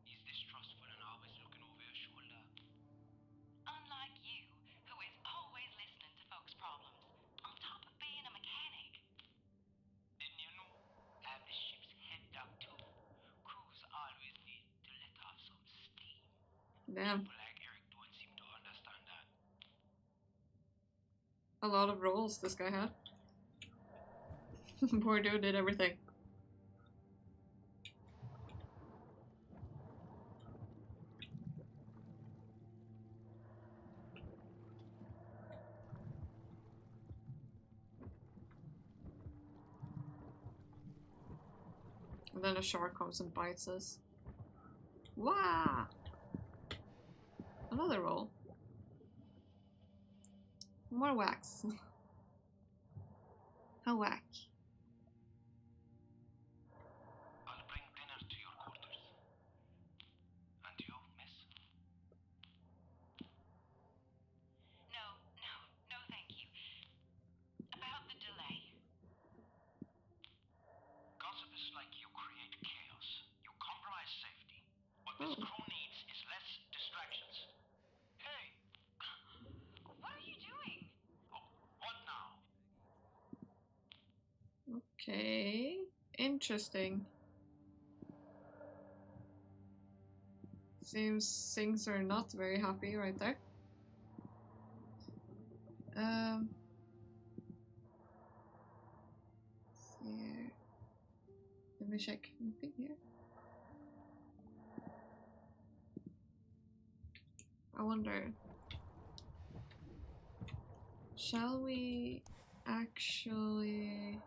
He's distrustful and always looking over your shoulder. Unlike you, who is always listening to folks' problems, on top of being a mechanic. Damn. People like Eric don't seem to understand that. A lot of roles this guy had. Poor dude did everything. And then a shark comes and bites us. Wah! Another roll. More wax. How whack. I'll bring dinner to your quarters. And you, miss? No, no, thank you. About the delay. Gossip is like you create chaos. You compromise safety. What this Oh. crew needs is less distractions. Hey! What are you doing? Oh, what now? Okay. Interesting. Seems things are not very happy right there. Here. Let me check anything here. I wonder. Shall we actually...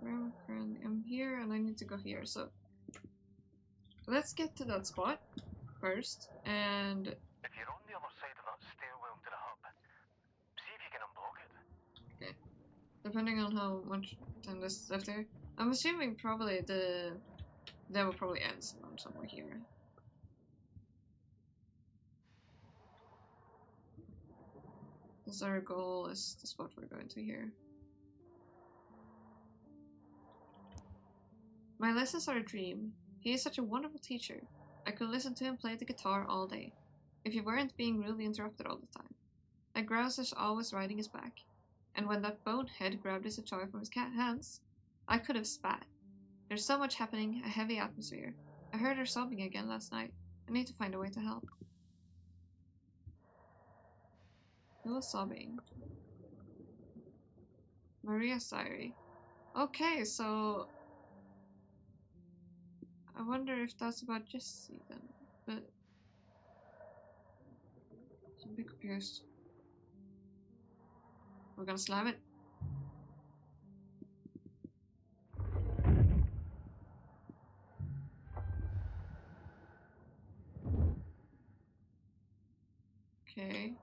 I'm here and I need to go here, so let's get to that spot first, and If you're on the other side of that stairwell to the hub, see if you can unblock it. depending on how much time there's left there, I'm assuming probably the demo probably ends around somewhere here. Because our goal is the spot we're going to here. My lessons are a dream. He is such a wonderful teacher. I could listen to him play the guitar all day, if he weren't being rudely interrupted all the time. A grouse is always riding his back, and when that bonehead grabbed his toy from his hands, I could have spat. There's so much happening, a heavy atmosphere. I heard her sobbing again last night. I need to find a way to help. Who was sobbing? Maria's diary. Okay, so I wonder if that's about Jesse then, but I'm a bit confused. We're gonna slam it. Okay.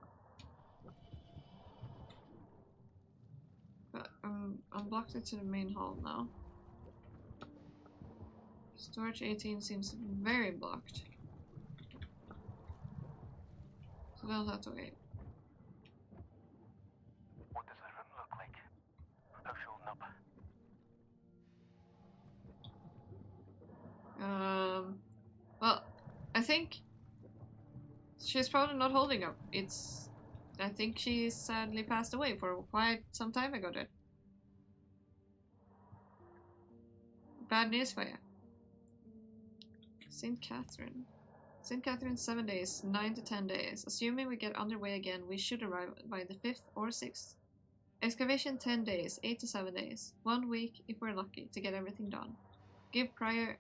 But unblocked it to the main hall now. Storage 18 seems very blocked. So they'll have to wait. What does the room look like? How's she holding up? Well, I think she's probably not holding up. I think she sadly passed away for quite some time ago then. Bad news for you. St. Catherine. St. Catherine 7 days, 9 to 10 days. Assuming we get underway again, we should arrive by the 5th or 6th. Excavation 10 days, 8 to 7 days. 1 week if we're lucky to get everything done. Give prior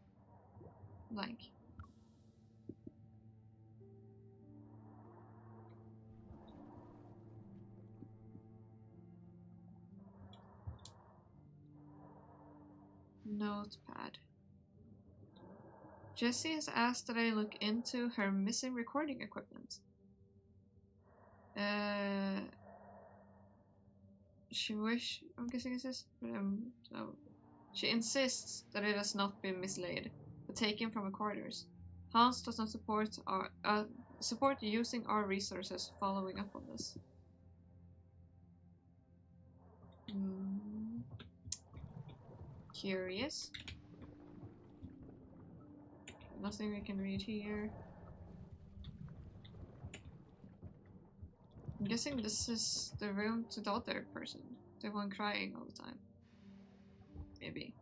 blank. Notepad. Jessie has asked that I look into her missing recording equipment. I'm guessing it says, no. She insists that it has not been mislaid, but taken from her quarters. Hans does not support using our resources following up on this. Curious. Nothing we can read here. I'm guessing this is the room to the other person. The one crying all the time. Maybe.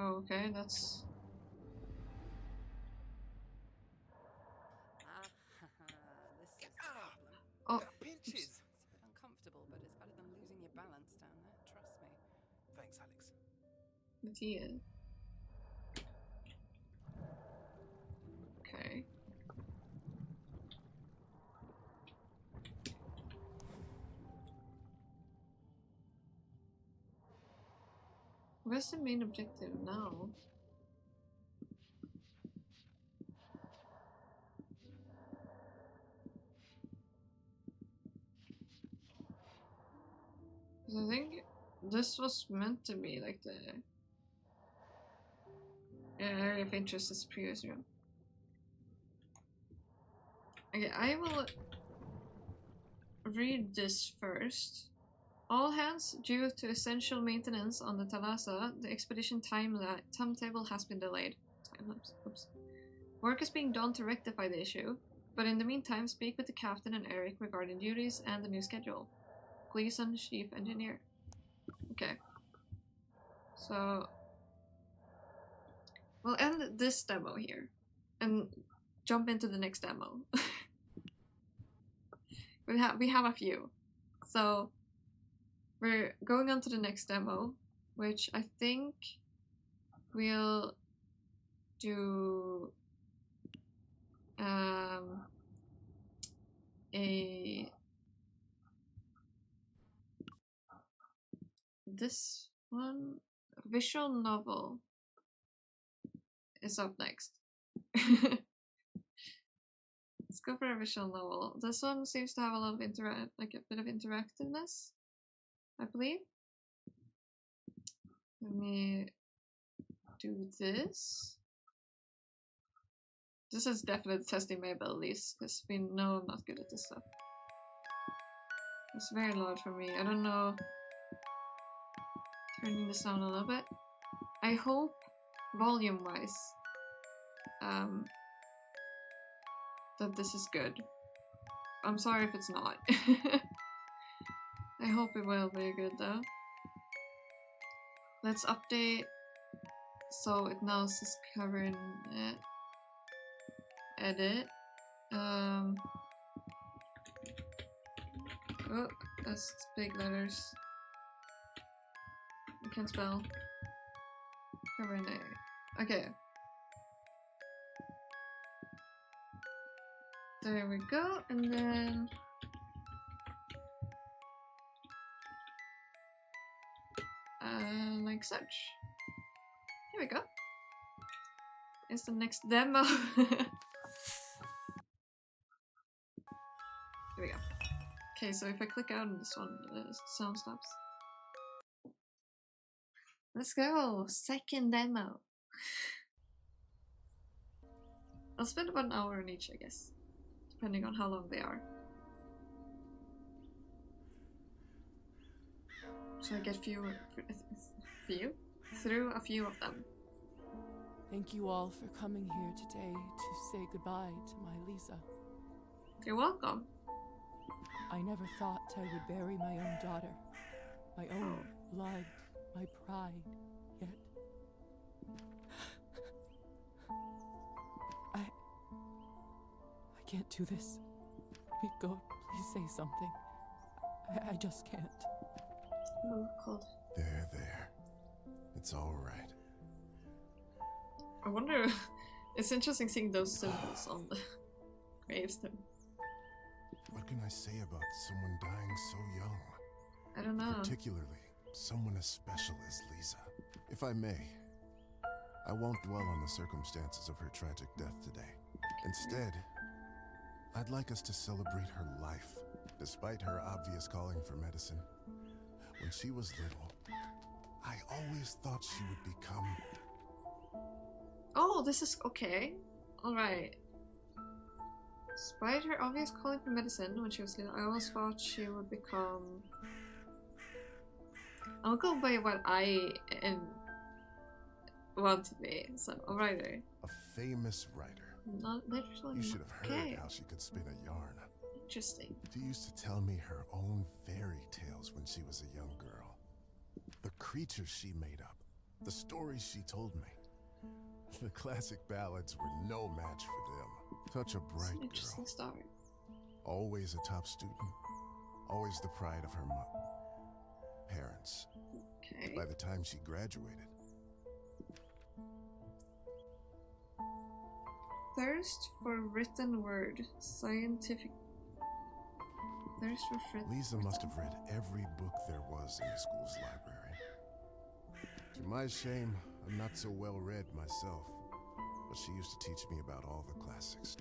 Oh, okay, that's... This is the problem. Oh, Pinches! It's a bit uncomfortable, but it's better than losing your balance down there. Trust me. Thanks, Alex. Mattia. Okay. Where's the main objective now? I think this was meant to be like the area of interest is previous room. Okay, I will read this first. All hands, due to essential maintenance on the Thalassa, the expedition timetable has been delayed. Time-lapse. Oops. Work is being done to rectify the issue, but in the meantime, speak with the captain and Eric regarding duties and the new schedule. Gleason, Chief Engineer. Okay. So, we'll end this demo here and jump into the next demo. we have a few. So, we're going on to the next demo, which I think we'll do this one visual novel is up next. Let's go for a visual novel. This one seems to have a lot of a bit of interactiveness, I believe. Let me do this. This is definitely testing my abilities, because we know I'm not good at this stuff. It's very loud for me. I don't know. Turning this down a little bit. I hope, volume-wise, that this is good. I'm sorry if it's not. I hope it will be good though. Let's update so it now says covering it. Edit. Oh, that's big letters. I can't spell. Covering it. Okay. There we go, and then like such. Here we go. It's the next demo. Here we go. Okay, so if I click out on this one, the sound stops. Let's go! Second demo. I'll spend about an hour on each, I guess. Depending on how long they are. So I get through a few of them. Thank you all for coming here today to say goodbye to my Lisa. You're welcome. I never thought I would bury my own daughter, my own blood, my pride, yet I can't do this. Rico, please say something. I just can't. Oh, cold. There. It's all right. I wonder, it's interesting seeing those symbols on the gravestone. What can I say about someone dying so young? I don't know. Particularly someone as special as Lisa. If I may, I won't dwell on the circumstances of her tragic death today. Instead, I'd like us to celebrate her life, despite her obvious calling for medicine. When she was little, I always thought she would become... Oh, this is okay. Alright. Despite her obvious calling for medicine when she was little, I always thought she would become... I'll go by what I want to be. So, a writer. a famous writer. Not literally. You should have heard Okay. how she could spin a yarn. Interesting. She used to tell me her own fairy tales when she was a young girl. The creatures she made up, The stories she told me. The classic ballads were no match for them. Such a It's bright an interesting girl. story. Always a top student. Always the pride of her parents. Okay. By the time she graduated, Thirst for written word. Scientific. Thirst for Lisa must have read every book there was in the school's library. To my shame, I'm not so well read myself, but she used to teach me about all the classics.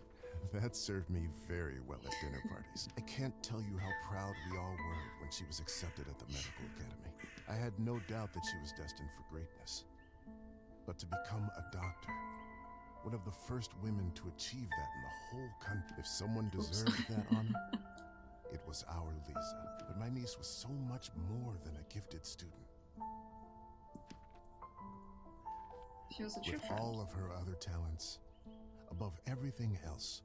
That served me very well at dinner parties. I can't tell you how proud we all were when she was accepted at the medical academy. I had no doubt that she was destined for greatness. But to become a doctor, one of the first women to achieve that in the whole country, if someone deserved that honor, it was our Lisa. But my niece was so much more than a gifted student. She was a true With friend. all of her other talents, above everything else,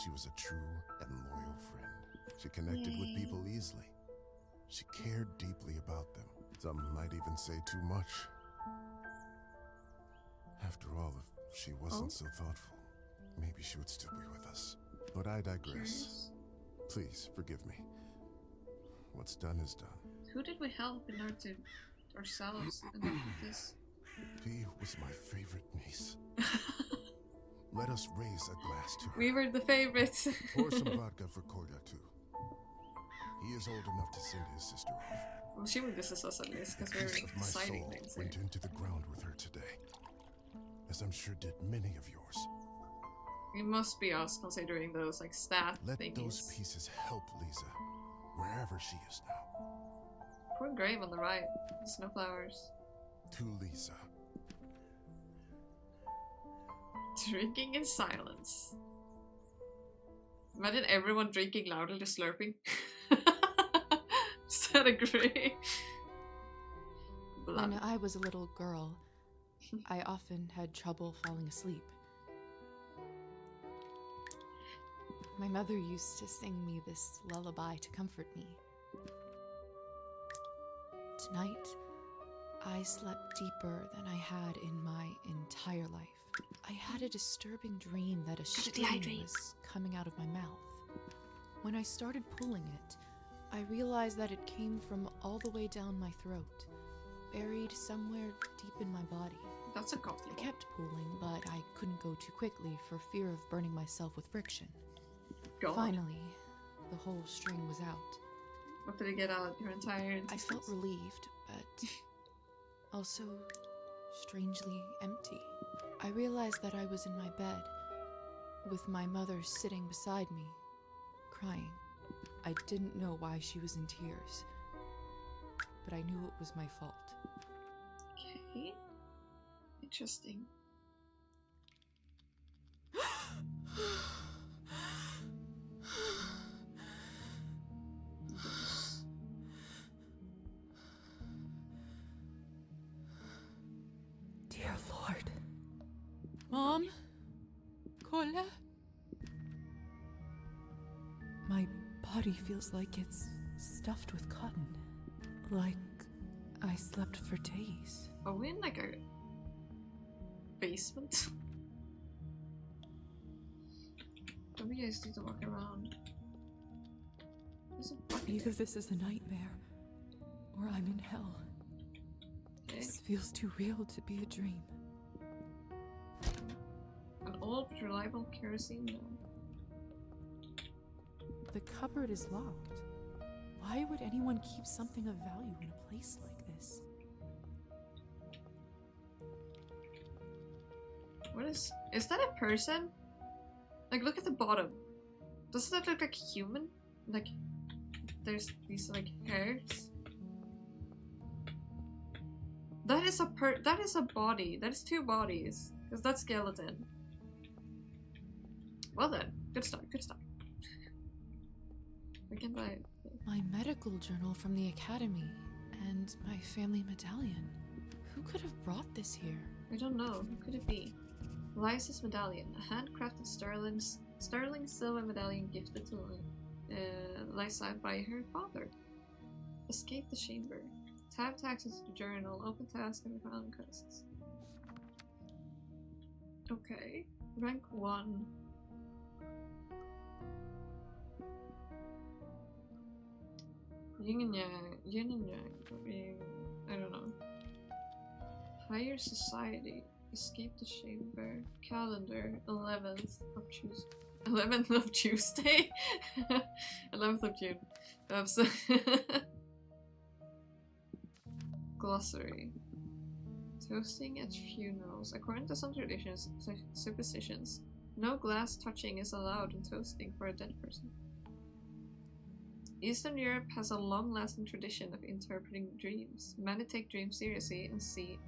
she was a true and loyal friend. She connected with people easily. She cared deeply about them. Some might even say too much. After all, if she wasn't so thoughtful, maybe she would still be with us. But I digress. Curious. Please forgive me. What's done is done. Who did we help in order to ourselves and not this? P was my favorite niece. Let us raise a glass to her. We were the favorites. Pour some vodka for Kolya too. He is old enough to send his sister off. I'm assuming this is us at least, The because we're piece of my deciding soul things here. went into the ground with her today, as I'm sure did many of yours. It must be us, considering those like stat Let thingies. those pieces help Lisa, wherever she is now. Poor grave on the right. There's no flowers. To Lisa. Drinking in silence. Imagine everyone drinking loudly, just slurping. Does that agree? When I was a little girl, I often had trouble falling asleep. My mother used to sing me this lullaby to comfort me. Tonight, I slept deeper than I had in my entire life. I had a disturbing dream that a stream was coming out of my mouth. When I started pulling it, I realized that it came from all the way down my throat, buried somewhere deep in my body. That's a coffee. I kept pulling, but I couldn't go too quickly for fear of burning myself with friction. God. Finally, the whole string was out. What did it get out? Your entire I intestines? felt relieved, but also strangely empty. I realized that I was in my bed, with my mother sitting beside me, crying. I didn't know why she was in tears, but I knew it was my fault. Okay. Interesting. Dear Lord. Mom? Kola? My body feels like it's stuffed with cotton. Like I slept for days. Are we in like a basement? Don't we guys need to walk around? There's a bucket Either this is a nightmare, or I'm in hell. there. This feels too real to be a dream. An old but reliable kerosene lamp. The cupboard is locked. Why would anyone keep something of value in a place like this? What is that a person? Like, look at the bottom. Doesn't that look like a human? Like, there's these like hairs. That is a body. That is two bodies. Because that's skeleton. Well then, good start, good start. We can buy it. My medical journal from the academy, and my family medallion. Who could have brought this here? I don't know. Who could it be? Liza's medallion, a handcrafted sterling silver medallion gifted to Liza by her father. Escape the chamber. Tab taxes to journal. Open task and found quests. Okay. Rank 1. Yin and yang. I don't know. Higher society. Escape the chamber. Calendar. 11th of Tuesday. 11th of Tuesday? 11th of June. Glossary. Toasting at funerals. According to some traditions, superstitions, no glass touching is allowed in toasting for a dead person. Eastern Europe has a long-lasting tradition of interpreting dreams. Many take dreams seriously and see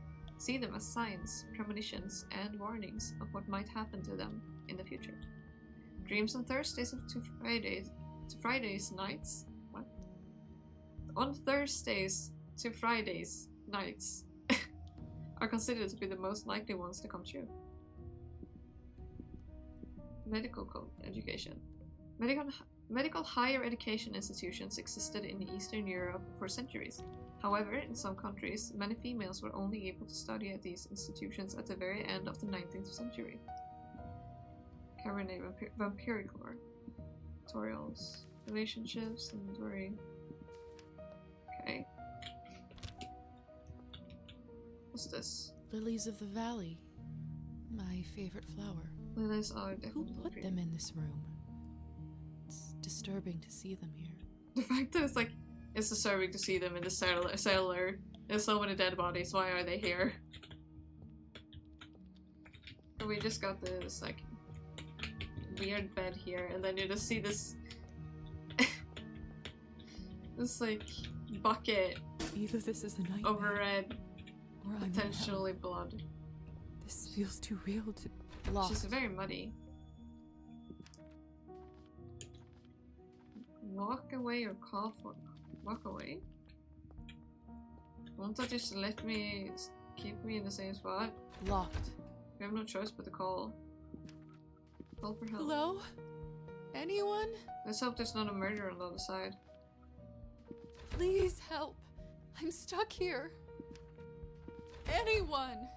them as signs, premonitions, and warnings of what might happen to them in the future. Dreams on Thursdays to Fridays nights. What? On Thursdays to Fridays nights are considered to be the most likely ones to come true. Medical education. Medical higher education institutions existed in Eastern Europe for centuries. However, in some countries, many females were only able to study at these institutions at the very end of the 19th century. Cabernet Vampiric lore. Tutorials. Relationships. Inventory. Okay. What's this? Lilies of the valley. My favorite flower. Lilies are Who definitely put pretty. them in this room? It's disturbing to see them here. The fact that it's disturbing to see them in the cellar. There's so many dead bodies. Why are they here? And we just got this like weird bed here, and then you just see this this like bucket Either this is a nightmare, of red, or I'm in potentially hell. blood. This feels too real to lock. She's very muddy. Walk away or call for walk away? Won't that just let me keep me in the same spot? Locked. We have no choice but to call. Call for help. Hello? Anyone? Let's hope there's not a murder on the other side. Please help. I'm stuck here. Anyone?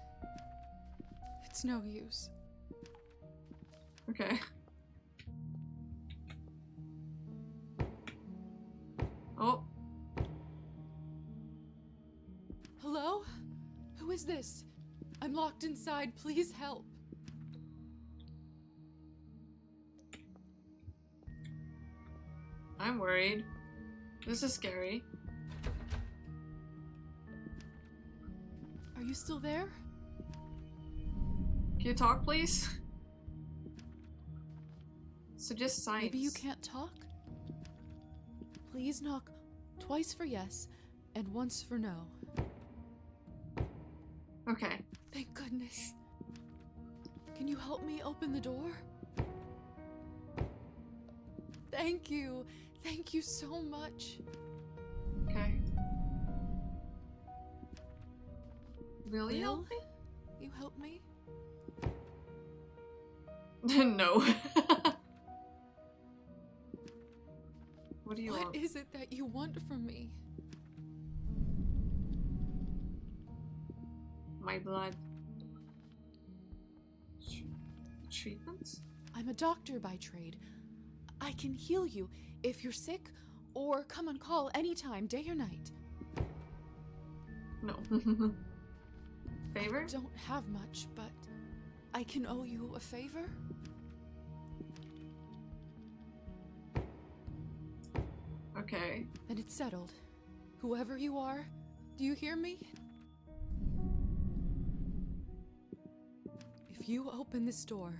It's no use. Okay. Oh. Hello? Who is this? I'm locked inside. Please help. I'm worried. This is scary. Are you still there? Can you talk, please? Suggest signs. Maybe you can't talk? Please knock twice for yes and once for no. Okay. Thank goodness. Can you help me open the door? Thank you. Thank you so much. Okay. Will you help me? You help me? No. What do you What want? is it that you want from me? My blood. Treatments? I'm a doctor by trade. I can heal you if you're sick, or come on call anytime, day or night. No. Favor? I don't have much, but I can owe you a favor? Okay. Then it's settled. Whoever you are, do you hear me? If you open this door,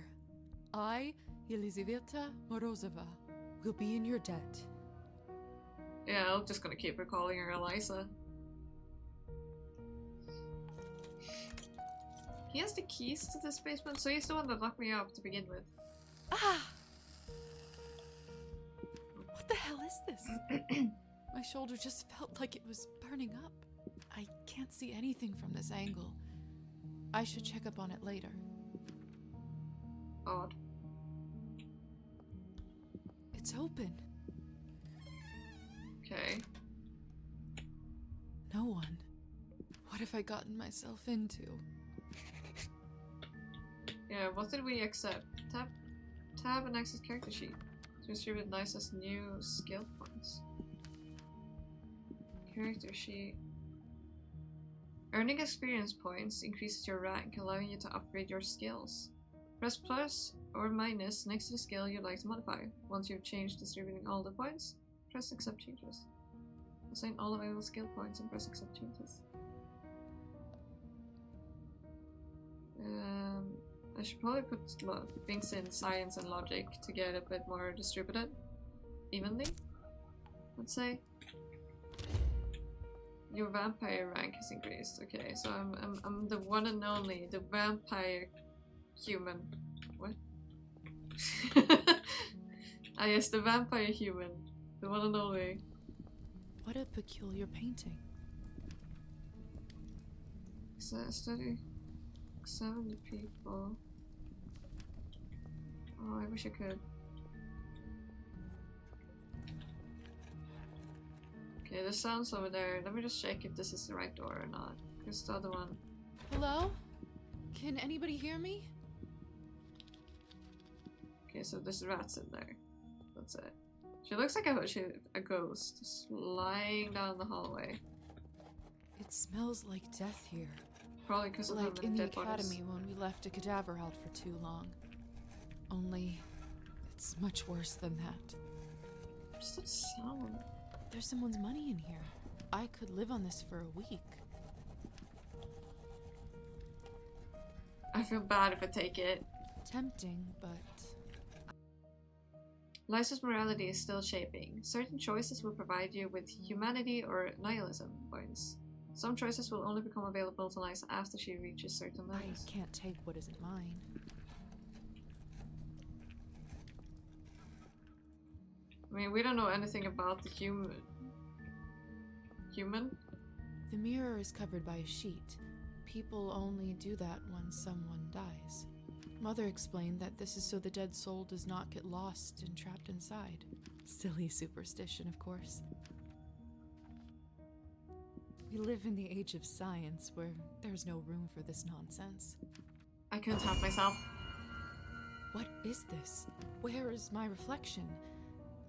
I, Elizaveta Morozova, will be in your debt. Yeah, I'm just gonna keep recalling her Eliza. He has the keys to this basement, so he's the one that locked me up to begin with. Ah! What the hell is this? My shoulder just felt like it was burning up. I can't see anything from this angle. I should check up on it later. Odd. It's open. Okay. No one. What have I gotten myself into? Yeah, what did we accept? Tab and access character sheet. To distribute Liza's new skill points. Character sheet. Earning experience points increases your rank, allowing you to upgrade your skills. Press plus or minus next to the skill you'd like to modify. Once you've changed distributing all the points, press accept changes. Assign all available skill points and press accept changes. I should probably put things in science and logic to get a bit more distributed evenly, let's say. Your vampire rank has increased. Okay, so I'm the one and only, the vampire human. What? Ah yes, the vampire human. The one and only. What a peculiar painting. Study. Examine the people. Oh, I wish I could. Okay, there's sounds over there. Let me just check if this is the right door or not. Because the other one. Hello? Can anybody hear me? Okay, so there's rats in there. That's it. She looks like a ghost just lying down the hallway. It smells like death here. Probably because of like the in the dead bodies. academy when we left a cadaver out for too long. Only it's much worse than that. What's that sound? There's someone's money in here. I could live on this for a week. I feel bad if I take it. Tempting, but Liza's morality is still shaping. Certain choices will provide you with humanity or nihilism points. Some choices will only become available to Liza after she reaches certain levels. I can't take what isn't mine. I mean, we don't know anything about the human. The mirror is covered by a sheet. People only do that when someone dies. Mother explained that this is so the dead soul does not get lost and trapped inside. Silly superstition, of course. We live in the age of science where there's no room for this nonsense. I couldn't help myself. What is this? Where is my reflection?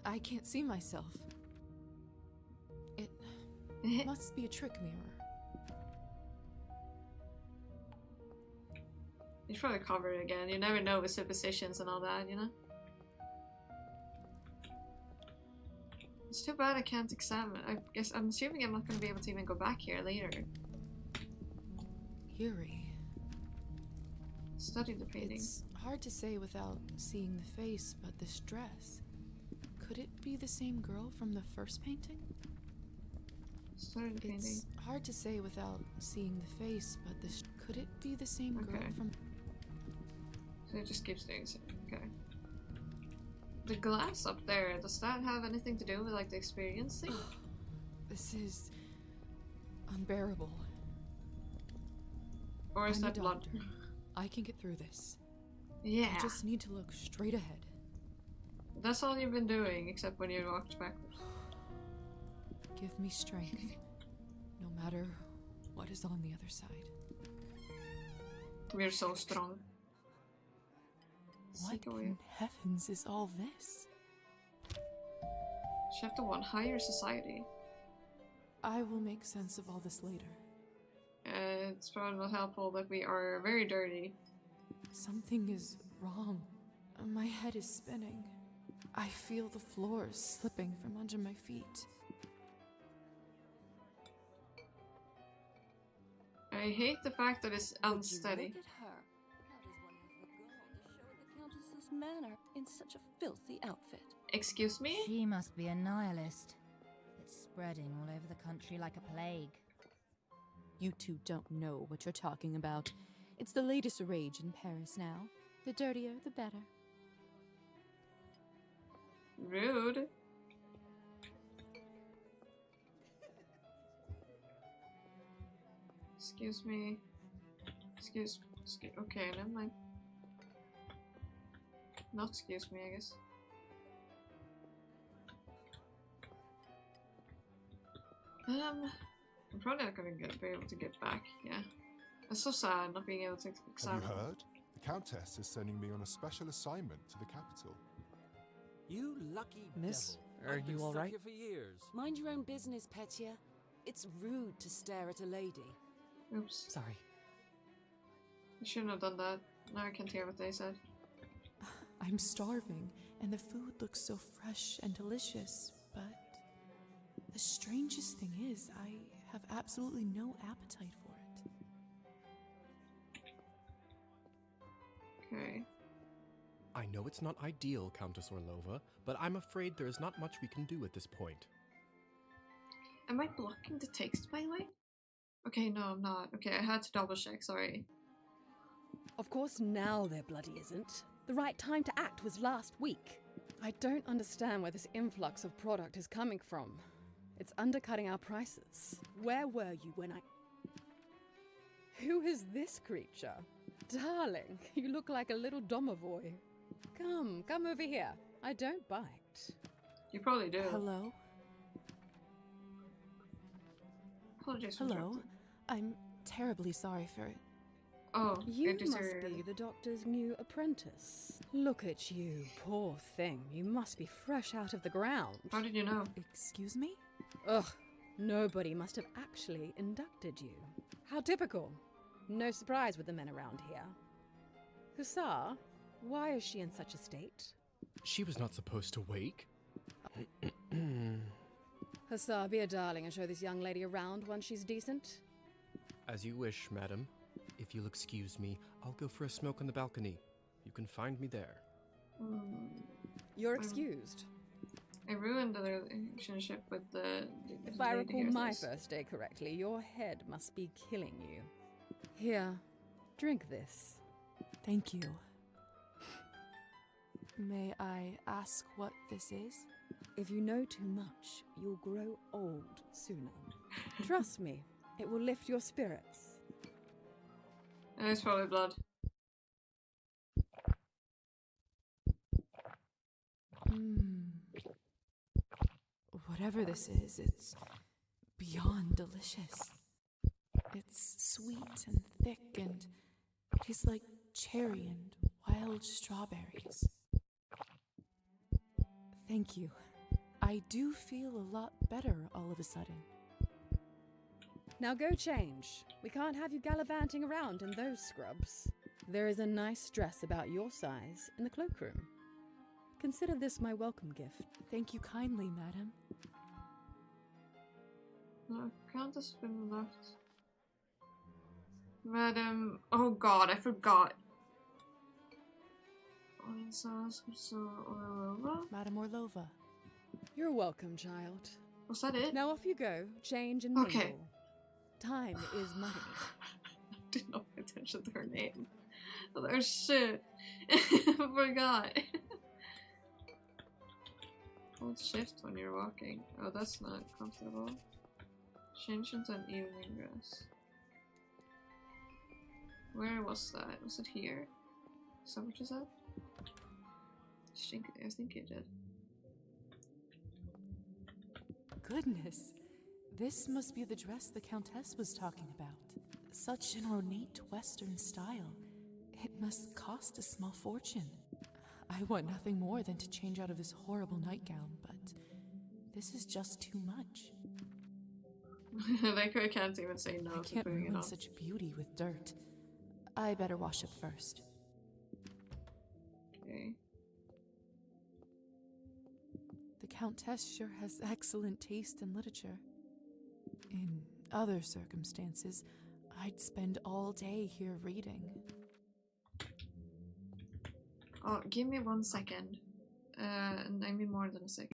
I can't see myself. It must be a trick mirror. You should probably cover it again. You never know with superstitions and all that, you know? It's too bad I can't examine. I guess I'm assuming I'm not going to be able to even go back here later. Eerie. Study the painting. It's hard to say without seeing the face, but this dress. Could it be the same girl from the first painting? Study the painting. It's hard to say without seeing the face, but this. Could it be the same girl from. So it just keeps doing so. Okay. The glass up there, does that have anything to do with like the experience thing? This is unbearable. Or is I'm that a blood? doctor. I can get through this. Yeah. I just need to look straight ahead. That's all you've been doing, except when you walked backwards. Give me strength, no matter what is on the other side. We're so strong. What in heavens is all this? Chapter 1, Higher Society. I will make sense of all this later. It's probably not helpful that we are very dirty. Something is wrong. My head is spinning. I feel the floor slipping from under my feet. I hate the fact that it's unsteady. Look at her. How does one have the gall to show the Countess's manner in such a filthy outfit? Excuse me? She must be a nihilist. It's spreading all over the country like a plague. You two don't know what you're talking about. It's the latest rage in Paris now. The dirtier, the better. Rude. Excuse me. Excuse. Okay, never mind. Not excuse me, I guess. I'm probably not gonna be able to get back. Yeah, it's so sad not being able to Have examine. you heard? The Countess is sending me on a special assignment to the capital. You lucky Miss, devil. are I've been you all stuck right? here for years. Mind your own business, Petya. It's rude to stare at a lady. Oops, Sorry. I shouldn't have done that. Now I can't hear what they said. I'm starving, and the food looks so fresh and delicious, but the strangest thing is, I have absolutely no appetite for it. Okay. I know it's not ideal, Countess Orlova, but I'm afraid there is not much we can do at this point. Am I blocking the text, by the way? Okay, no, I'm not. Okay, I had to double check, sorry. Of course now there bloody isn't. The right time to act was last week. I don't understand where this influx of product is coming from. It's undercutting our prices. Where were you when I... Who is this creature? Darling, you look like a little domovoy. Come over here. I don't bite. You probably do. Hello? Apologies for Hello? interrupting. I'm terribly sorry for it. Oh, You it must deteriorated. be the doctor's new apprentice. Look at you, poor thing. You must be fresh out of the ground. How did you know? Excuse me? Ugh, nobody must have actually inducted you. How typical. No surprise with the men around here. Hussar, why is she in such a state? She was not supposed to wake. Hussar, be a darling and show this young lady around once she's decent. As you wish, madam. If you'll excuse me, I'll go for a smoke on the balcony. You can find me there. You're excused. I ruined the relationship with the If I lady recall my hairdressers. first day correctly, your head must be killing you. Here, drink this. Thank you. May I ask what this is? If you know too much, you'll grow old sooner. Trust me, it will lift your spirits. And it's probably blood. Whatever this is, it's beyond delicious. It's sweet and thick and tastes like cherry and wild strawberries. Thank you. I do feel a lot better all of a sudden. Now go change. We can't have you gallivanting around in those scrubs. There is a nice dress about your size in the cloakroom. Consider this my welcome gift. Thank you kindly, madam. No, count has been left. Madam, oh god, I forgot. Madam Orlova. You're welcome, child. Was that it? Now off you go. Change and mingle. Okay. Time is money. I did not pay attention to her name. Oh shit. I forgot. Hold shift when you're walking. Oh, that's not comfortable. Change into an evening dress. Where was that? Was it here? Is that what you said? I think it did. Goodness, this must be the dress the Countess was talking about. Such an ornate Western style. It must cost a small fortune. I want nothing more than to change out of this horrible nightgown, but this is just too much. Like I can't even say no I to can't putting it ruin on. such beauty with dirt. I better wash up first. Okay. The Countess sure has excellent taste in literature. In other circumstances, I'd spend all day here reading. Oh, give me 1 second. And I mean more than a second.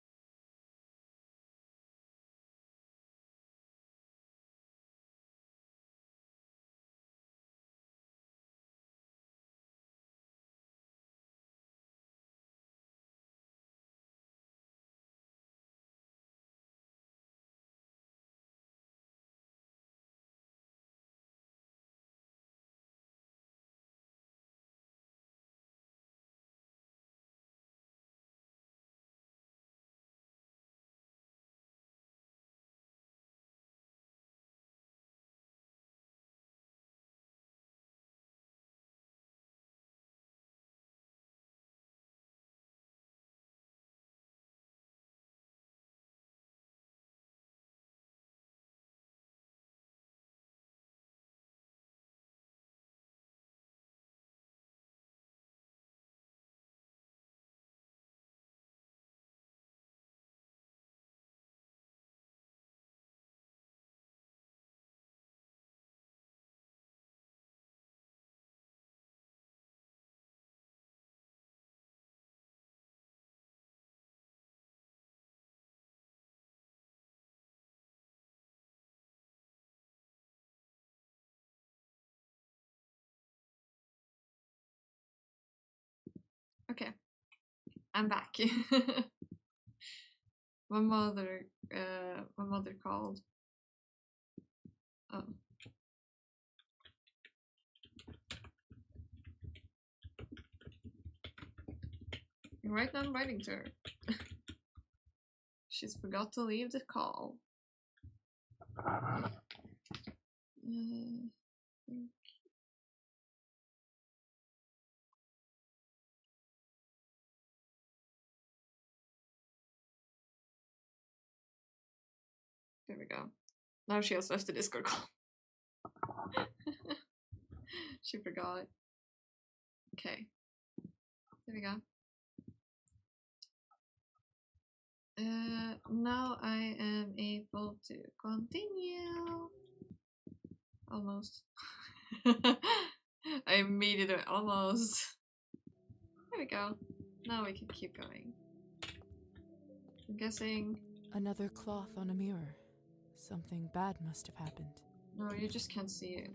Okay, I'm back. my mother called. Oh. Right now I'm writing to her. She's forgot to leave the call. There we go. Now she has left the Discord call. She forgot. Okay. There we go. Now I am able to continue. Almost. I immediately almost. There we go. Now we can keep going. I'm guessing. Another cloth on a mirror. Something bad must have happened. No, you just can't see it.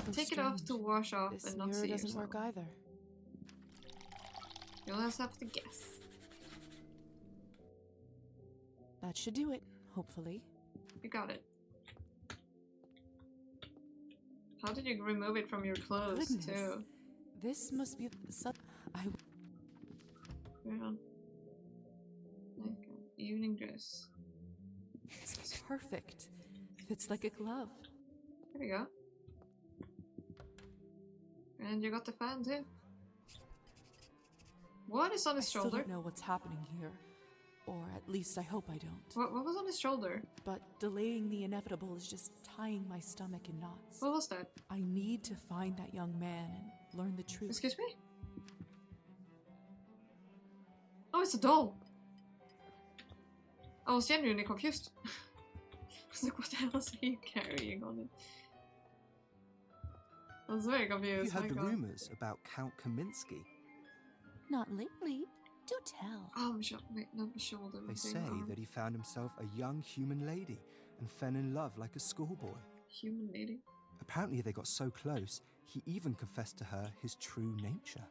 So Take it off to wash off this and not mirror see doesn't yourself. work either. You'll just have to guess. That should do it, hopefully. You got it. How did you remove it from your clothes, Goodness. too? This must be Hold on. Like evening dress. It's perfect. Fits like a glove. There we go. And you got the fan, too. What is on his shoulder? I still don't know what's happening here. Or at least I hope I don't. What was on his shoulder? But delaying the inevitable is just tying my stomach in knots. What was that? I need to find that young man and learn the truth. Excuse me? Oh, it's a doll! I was genuinely confused. I was like, what the hell is he carrying on it? I was very confused. You heard the God. rumors about Count Kaminsky? Not lately. Do tell. Oh, wait, not my shoulder. They say that he found himself a young human lady and fell in love like a schoolboy. Human lady? Apparently they got so close, he even confessed to her his true nature.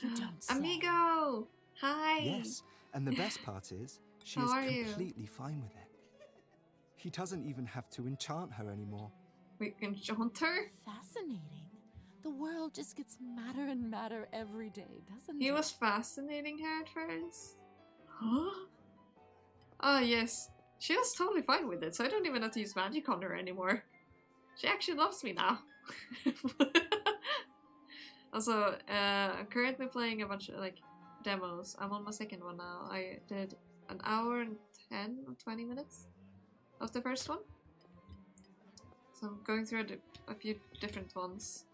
You don't say. Amigo! Hi! Yes, and the best part is, she How is are you? completely fine with it. He doesn't even have to enchant her anymore. We enchant her? Fascinating. The world just gets madder and madder every day, doesn't it? He was fascinating her at first. Huh? Ah, yes. She was totally fine with it, so I don't even have to use magic on her anymore. She actually loves me now. Also, I'm currently playing a bunch of like demos. I'm on my second one now. I did an hour and 10 or 20 minutes of the first one. So I'm going through a few different ones.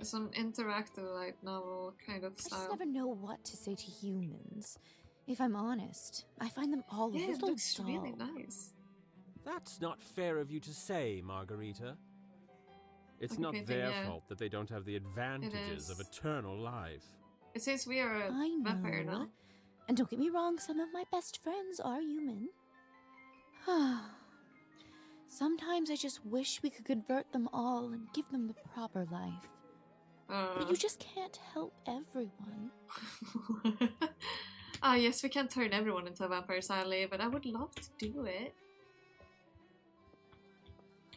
Some interactive light novel kind of I style. just never know what to say to humans. If I'm honest, I find them all a Yeah, it little looks dull. really nice. That's not fair of you to say, Margarita. It's Like a not painting, their yeah. fault that they don't have the advantages of is. eternal life. It says we are a I vampire know. now. And don't get me wrong, some of my best friends are human. Sometimes I just wish we could convert them all and give them the proper life. But you just can't help everyone. Ah, yes, we can't turn everyone into a vampire, sadly, but I would love to do it.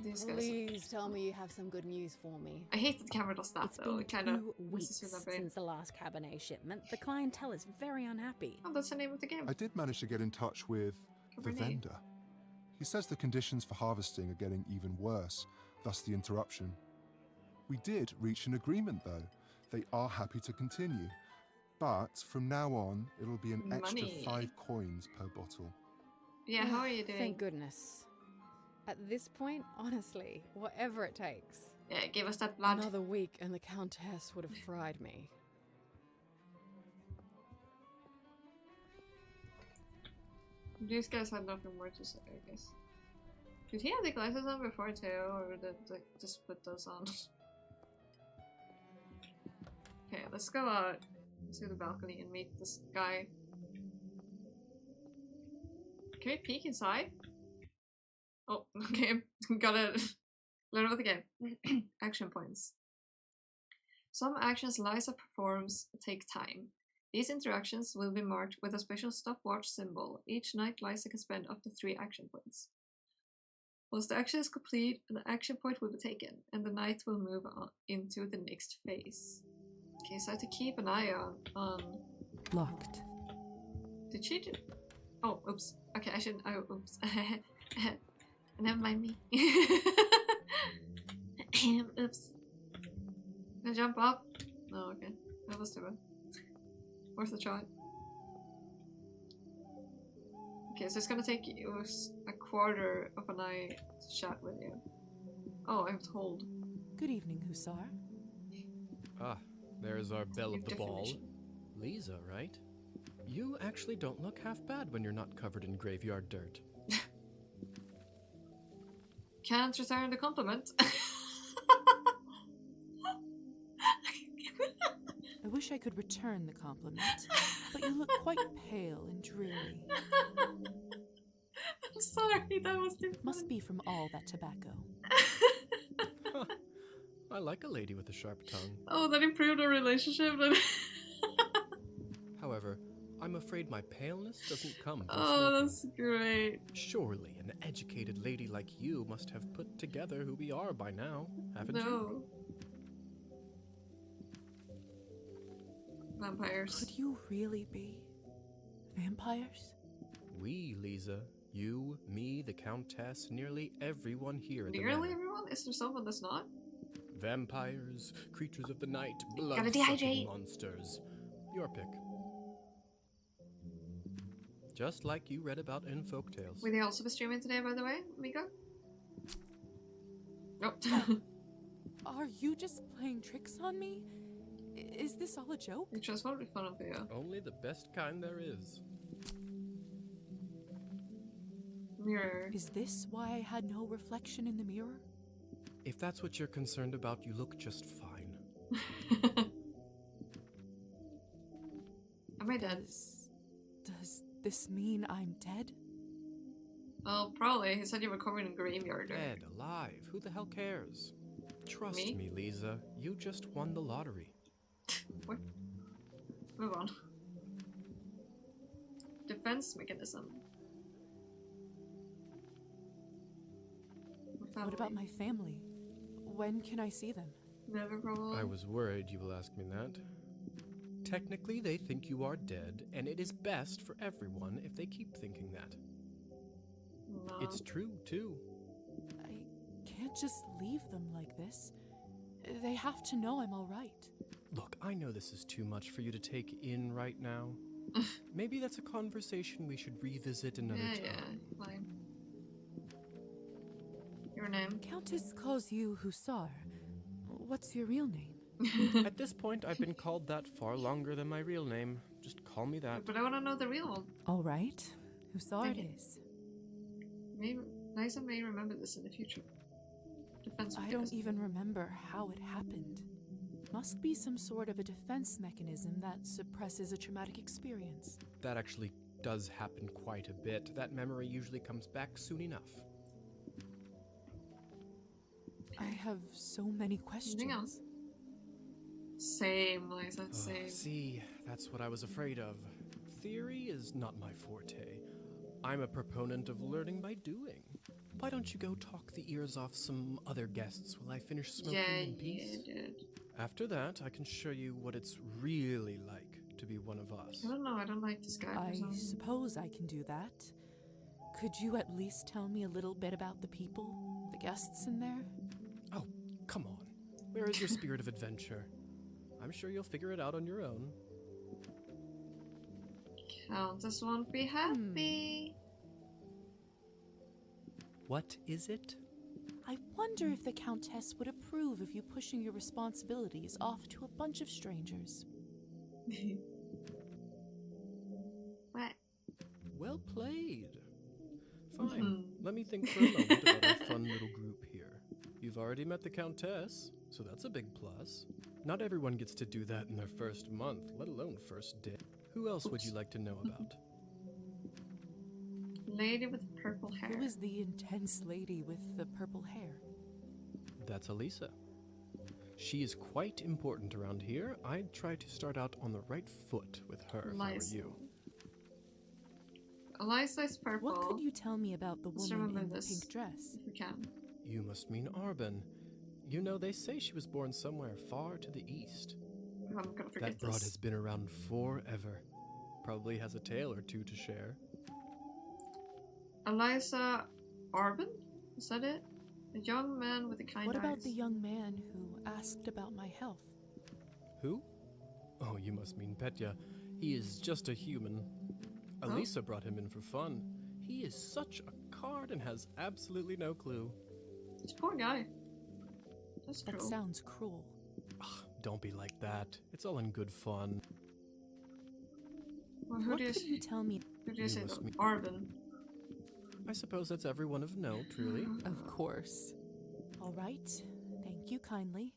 These guys. Please tell me you have some good news for me. I hate that the camera does that, It's though. been It kind of 2 weeks messes with my brain. since the last Cabernet shipment. The clientele is very unhappy. Oh, that's the name of the game. I did manage to get in touch with the Cabernet. vendor. He says the conditions for harvesting are getting even worse, thus the interruption. We did reach an agreement, though. They are happy to continue. But from now on, it'll be an extra Money. 5 coins per bottle. Yeah, how are you doing? Thank goodness. At this point, honestly, whatever it takes. Yeah, give us that blood. Another week and the Countess would have fried me. These guys had nothing more to say, I guess. Did he have the glasses on before too, or did they just put those on? Okay, let's go out to the balcony and meet this guy. Can we peek inside? Oh, okay. Gotta learn about the game. Action points. Some actions Liza performs take time. These interactions will be marked with a special stopwatch symbol. Each night, Liza can spend up to 3 action points. Once the action is complete, an action point will be taken, and the night will move on into the next phase. Okay, so I have to keep an eye on... Locked. Did she do... Oh, oops. Okay, I shouldn't... Oh, oops. Never mind me. Oops. Can I jump up? No, okay. That was too bad. Worth a try. Okay, so it's gonna take you a quarter of an eye to chat with you. Oh, I have to hold. Good evening, Hussar. Ah, there's our belle of the ball. Lisa, right? You actually don't look half bad when you're not covered in graveyard dirt. Can't return the compliment. I wish I could return the compliment, but you look quite pale and dreary. I'm sorry, that was too funny. Must be from all that tobacco. I like a lady with a sharp tongue. Oh, that improved our relationship. However, I'm afraid my paleness doesn't come from Oh, smoking. that's great. Surely an educated lady like you must have put together who we are by now, haven't you? No. Vampires. Could you really be vampires? We, Lisa. You, me, the Countess, nearly everyone here at the Nearly manor. everyone? Is there someone that's not? Vampires, creatures of the night, Gotta blood-sucking dehydrate. monsters. Your pick. Just like you read about in folktales. Will they also be streaming today, by the way, Mika? Nope. Are you just playing tricks on me? Is this all a joke? It just won't be fun of you. Only the best kind there is. Mirror. Is this why I had no reflection in the mirror? If that's what you're concerned about, you look just fine. Am I dead? Does this mean I'm dead? Oh, probably. He said you were covered in graveyard. Dead, alive, who the hell cares? Trust Me? me, Lisa, you just won the lottery. What? Move on. Defense mechanism. What about my family? When can I see them? Never, probably. I was worried you will ask me that. Technically, they think you are dead, and it is best for everyone if they keep thinking that. No. It's true, too. I can't just leave them like this. They have to know I'm all right. Look, I know this is too much for you to take in right now. Maybe that's a conversation we should revisit another time. Yeah, fine. Your name? Countess calls you Hussar. What's your real name? At this point, I've been called that far longer than my real name. Just call me that. But I want to know the real one. All right. Hussar it is. Maybe Liza may remember this in the future. Defense I mechanism. don't even remember how it happened. Must be some sort of a defense mechanism that suppresses a traumatic experience. That actually does happen quite a bit. That memory usually comes back soon enough. I have so many questions. Anything else? Same, Liza, same. See, that's what I was afraid of. Theory is not my forte. I'm a proponent of learning by doing. Why don't you go talk the ears off some other guests while I finish smoking in peace? Yeah, dude. After that, I can show you what it's really like to be one of us. I don't know, I don't like this guy. I suppose I can do that. Could you at least tell me a little bit about the people, the guests in there? Oh, come on. Where is your spirit of adventure? I'm sure you'll figure it out on your own. Countess won't be happy. What is it? I wonder if the Countess would approve of you pushing your responsibilities off to a bunch of strangers. What? Well played. Fine. Let me think for a moment about our fun little group here. You've already met the Countess, so that's a big plus. Not everyone gets to do that in their first month, let alone first day. Who else would you like to know about? Lady with purple hair. Who is the intense lady with the purple hair? That's Elisa. She is quite important around here. I'd try to start out on the right foot with her if I were you. Eliza is purple. What could you tell me about the Let's woman remember in the this, pink dress? if we can. You must mean Arben. You know, they say she was born somewhere far to the east. I'm gonna forget That broad this. has been around forever. Probably has a tale or two to share. Eliza Arben? Is that it? A young man with a kind What about eyes. the young man who asked about my health? Who? Oh, you must mean Petya. He is just a human. Elisa brought him in for fun. He is such a card and has absolutely no clue. This poor guy. That's That cruel. sounds cruel. Ugh, don't be like that. It's all in good fun. Well, who What do you could you tell me? Who do you You say must though? mean- Arben. I suppose that's everyone of note, really. Of course. All right. Thank you kindly.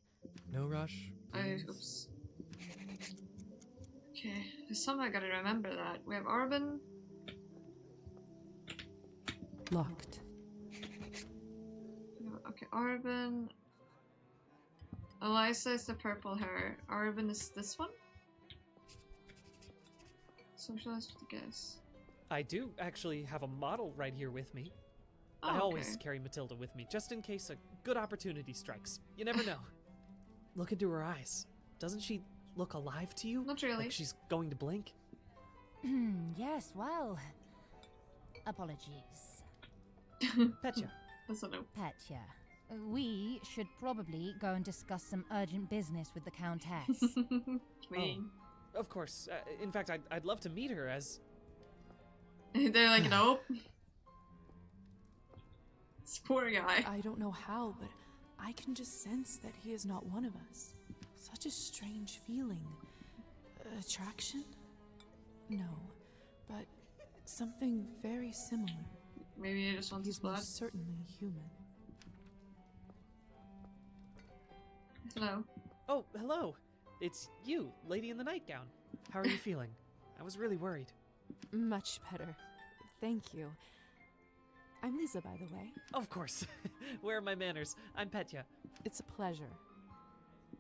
No rush. Oops. Okay, somehow I gotta remember that. We have Arben. Locked. Okay, Arben. Eliza is the purple hair. Arben is this one? Socialist with a guess. I do actually have a model right here with me. Oh, I always okay. carry Matilda with me, just in case a good opportunity strikes. You never know. Look into her eyes. Doesn't she look alive to you? Not really. Like she's going to blink? Yes, well. Apologies. Petya. That's a no. Petya. We should probably go and discuss some urgent business with the Countess. Queen. Oh, of course. In fact, I'd love to meet her as... They're like, nope. This poor guy. I don't know how, but I can just sense that he is not one of us. Such a strange feeling. Attraction? No, but something very similar. Maybe he just wants his He's blood. most certainly human. Hello. Oh, hello. It's you, lady in the nightgown. How are you feeling? I was really worried. Much better. Thank you. I'm Lisa, by the way. Of course. Where are my manners? I'm Petya. It's a pleasure.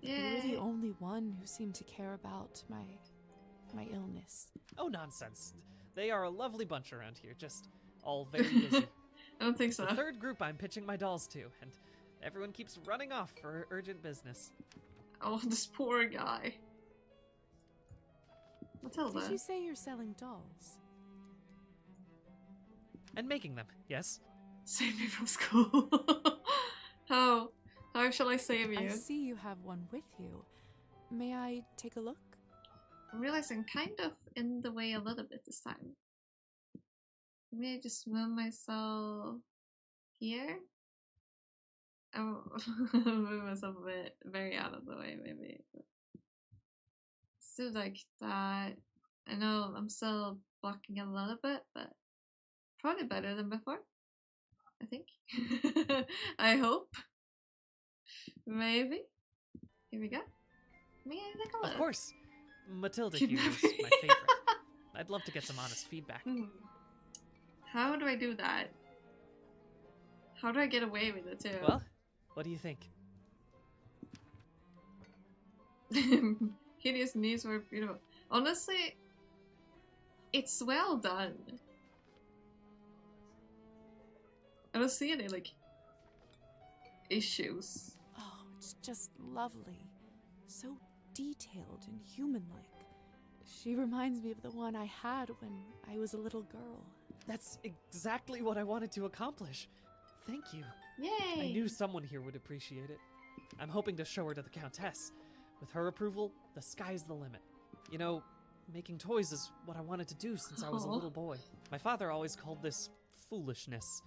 Yay. You're the only one who seemed to care about my illness. Oh, nonsense. They are a lovely bunch around here, just all very busy. I don't think so. The third group I'm pitching my dolls to, and everyone keeps running off for urgent business. Oh, this poor guy. Matilda. Did you say you're selling dolls? And making them, yes. Save me from school. How shall I save you? I see you have one with you. May I take a look? I'm realizing I'm kind of in the way a little bit this time. Maybe I just move myself here? I'll move myself a bit very out of the way, maybe. Let's do like that. I know I'm still blocking a little bit, but probably better than before. I think. I hope. Maybe. Here we go. May I take a look? Of course. Matilda here is my favorite. I'd love to get some honest feedback. How do I do that? How do I get away with it too? Well, what do you think? Hideous knees were beautiful. Honestly, it's well done. I don't see any like issues. Oh, it's just lovely. So detailed and human-like. She reminds me of the one I had when I was a little girl. That's exactly what I wanted to accomplish. Thank you. Yay! I knew someone here would appreciate it. I'm hoping to show her to the Countess. With her approval, the sky's the limit. You know, making toys is what I wanted to do since I was a little boy. My father always called this foolishness,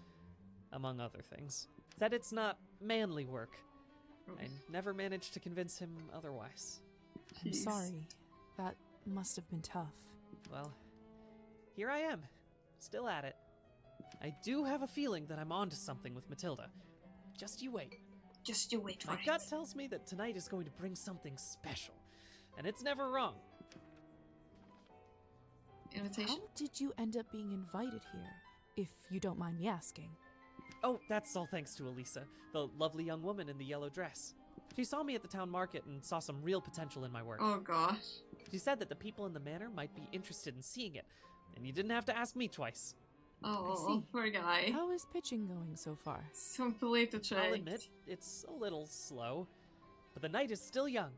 among other things. Said it's not manly work. I never managed to convince him otherwise. I'm sorry. That must have been tough. Well, here I am, still at it. I do have a feeling that I'm onto something with Matilda. Just you wait. Just you wait for My gut tells me that tonight is going to bring something special, and it's never wrong. Invitation? How did you end up being invited here, if you don't mind me asking? Oh, that's all thanks to Elisa, the lovely young woman in the yellow dress. She saw me at the town market and saw some real potential in my work. Oh gosh. She said that the people in the manor might be interested in seeing it, and you didn't have to ask me twice. Oh, poor guy. How is pitching going so far? Simply to check. I'll admit, it's a little slow, but the night is still young.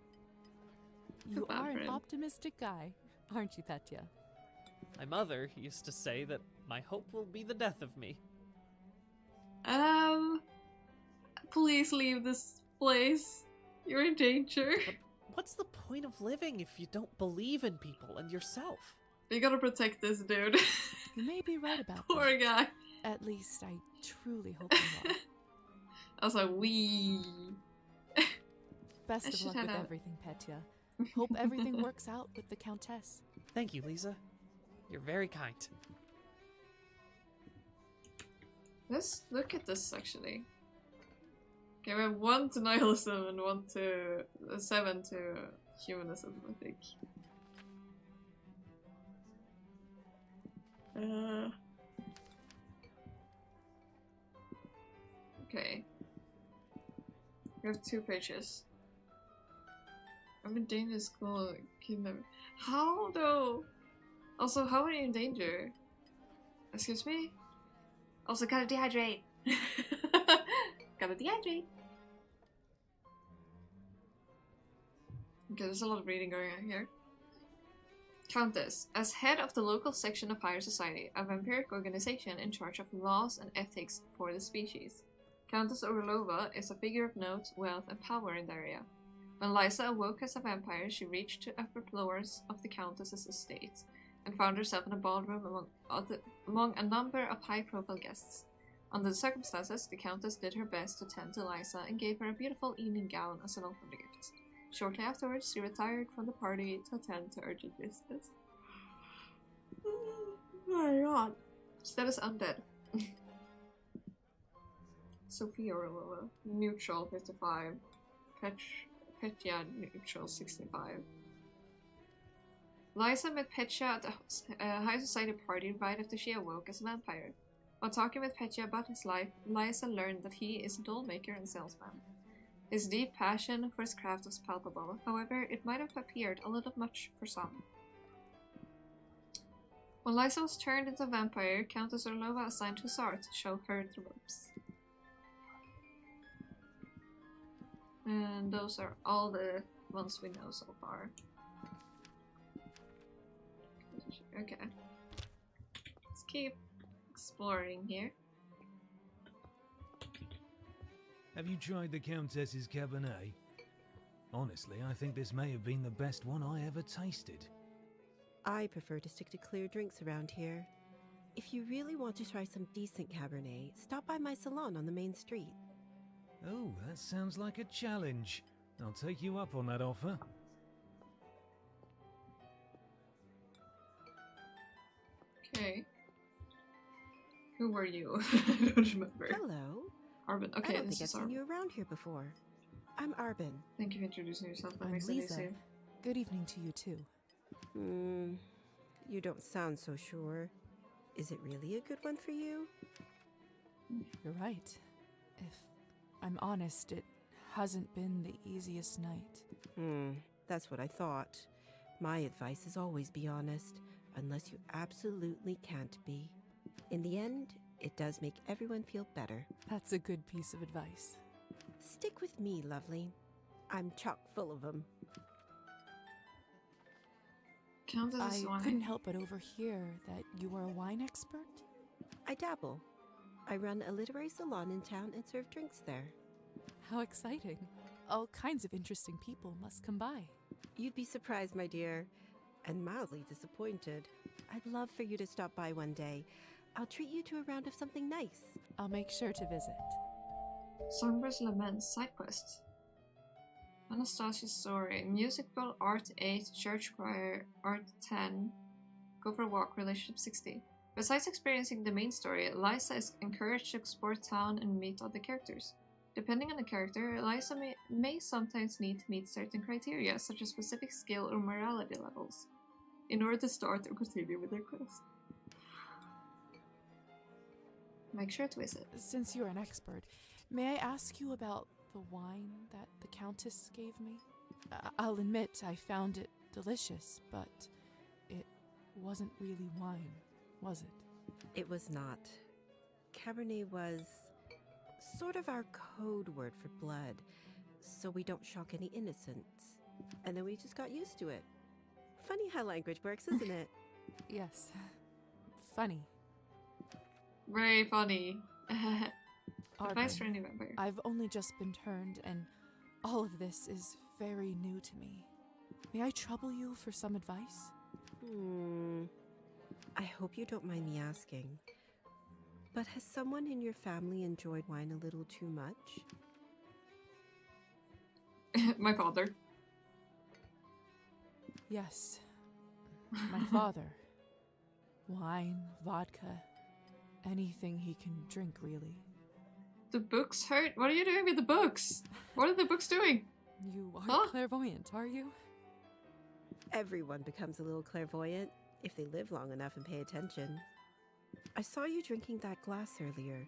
You are an optimistic guy, aren't you, Petya? My mother used to say that my hope will be the death of me. Please leave this place. You're in danger. But what's the point of living if you don't believe in people and yourself? You gotta protect this dude. You may be right about Poor that. guy. At least I truly hope you are. I was like, wee. Best of luck with everything, Petya. Hope everything works out with the Countess. Thank you, Lisa. You're very kind. Let's look at this actually. Okay, we have 1 to nihilism and 1 to 7 to humanism, I think. Okay. We have 2 pages. I'm in danger school. Kingdom. How though? Also, how are you in danger? Excuse me? Also, gotta dehydrate. Gotta dehydrate. Okay, there's a lot of reading going on here. Countess. As head of the local section of Higher Society, a vampiric organization in charge of laws and ethics for the species. Countess Orlova is a figure of note, wealth, and power in the area. When Liza awoke as a vampire, she reached to upper floors of the Countess's estate and found herself in a ballroom among a number of high-profile guests. Under the circumstances, the Countess did her best to tend to Liza and gave her a beautiful evening gown as an welcome gift. Shortly afterwards, she retired from the party to attend to urgent business. Oh my god. Status undead. Sophia Orlova. Neutral 55. Petya neutral 65. Liza met Petya at a high society party right after she awoke as a vampire. While talking with Petya about his life, Liza learned that he is a doll maker and salesman. His deep passion for his craft was palpable, however, it might have appeared a little much for some. When Liza was turned into a vampire, Countess Orlova assigned Hussar to show her the ropes. And those are all the ones we know so far. Okay. Let's keep exploring here. Have you tried the Countess's Cabernet? Honestly, I think this may have been the best one I ever tasted. I prefer to stick to clear drinks around here. If you really want to try some decent Cabernet, stop by my salon on the main street. Oh, that sounds like a challenge. I'll take you up on that offer. Okay. Who were you? I don't remember. Hello. Arbin. Okay, I don't this think is I've Arbin. seen you around here before. I'm Arbin. Thank you for introducing yourself. That I'm makes it Lisa. easy. Good evening to you too. You don't sound so sure. Is it really a good one for you? You're right. If I'm honest, it hasn't been the easiest night. That's what I thought. My advice is always be honest, unless you absolutely can't be. In the end, it does make everyone feel better. That's a good piece of advice. Stick with me, lovely. I'm chock full of them. I couldn't help but overhear that you are a wine expert? I dabble. I run a literary salon in town and serve drinks there. How exciting. All kinds of interesting people must come by. You'd be surprised, my dear, and mildly disappointed. I'd love for you to stop by one day. I'll treat you to a round of something nice. I'll make sure to visit. Songbirds Lament side quest. Anastasia's story. Musical Art 8, Church Choir Art 10, Go for a Walk Relationship 60. Besides experiencing the main story, Liza is encouraged to explore town and meet other characters. Depending on the character, Liza may sometimes need to meet certain criteria, such as specific skill or morality levels, in order to start or continue with their quest. Make sure to visit. Since you're an expert, may I ask you about the wine that the Countess gave me. I'll admit I found it delicious, but it wasn't really wine, was it? It was not. Cabernet was sort of our code word for blood, so we don't shock any innocents. And then we just got used to it. Funny how language works, isn't it? Yes. Funny. Very funny. Advice Arben, for any member. I've only just been turned, and all of this is very new to me. May I trouble you for some advice? I hope you don't mind me asking, but has someone in your family enjoyed wine a little too much? My father. Yes. My father. Wine, vodka, anything he can drink, really. The books hurt? What are you doing with the books? What are the books doing? You aren't clairvoyant, are you? Everyone becomes a little clairvoyant if they live long enough and pay attention. I saw you drinking that glass earlier,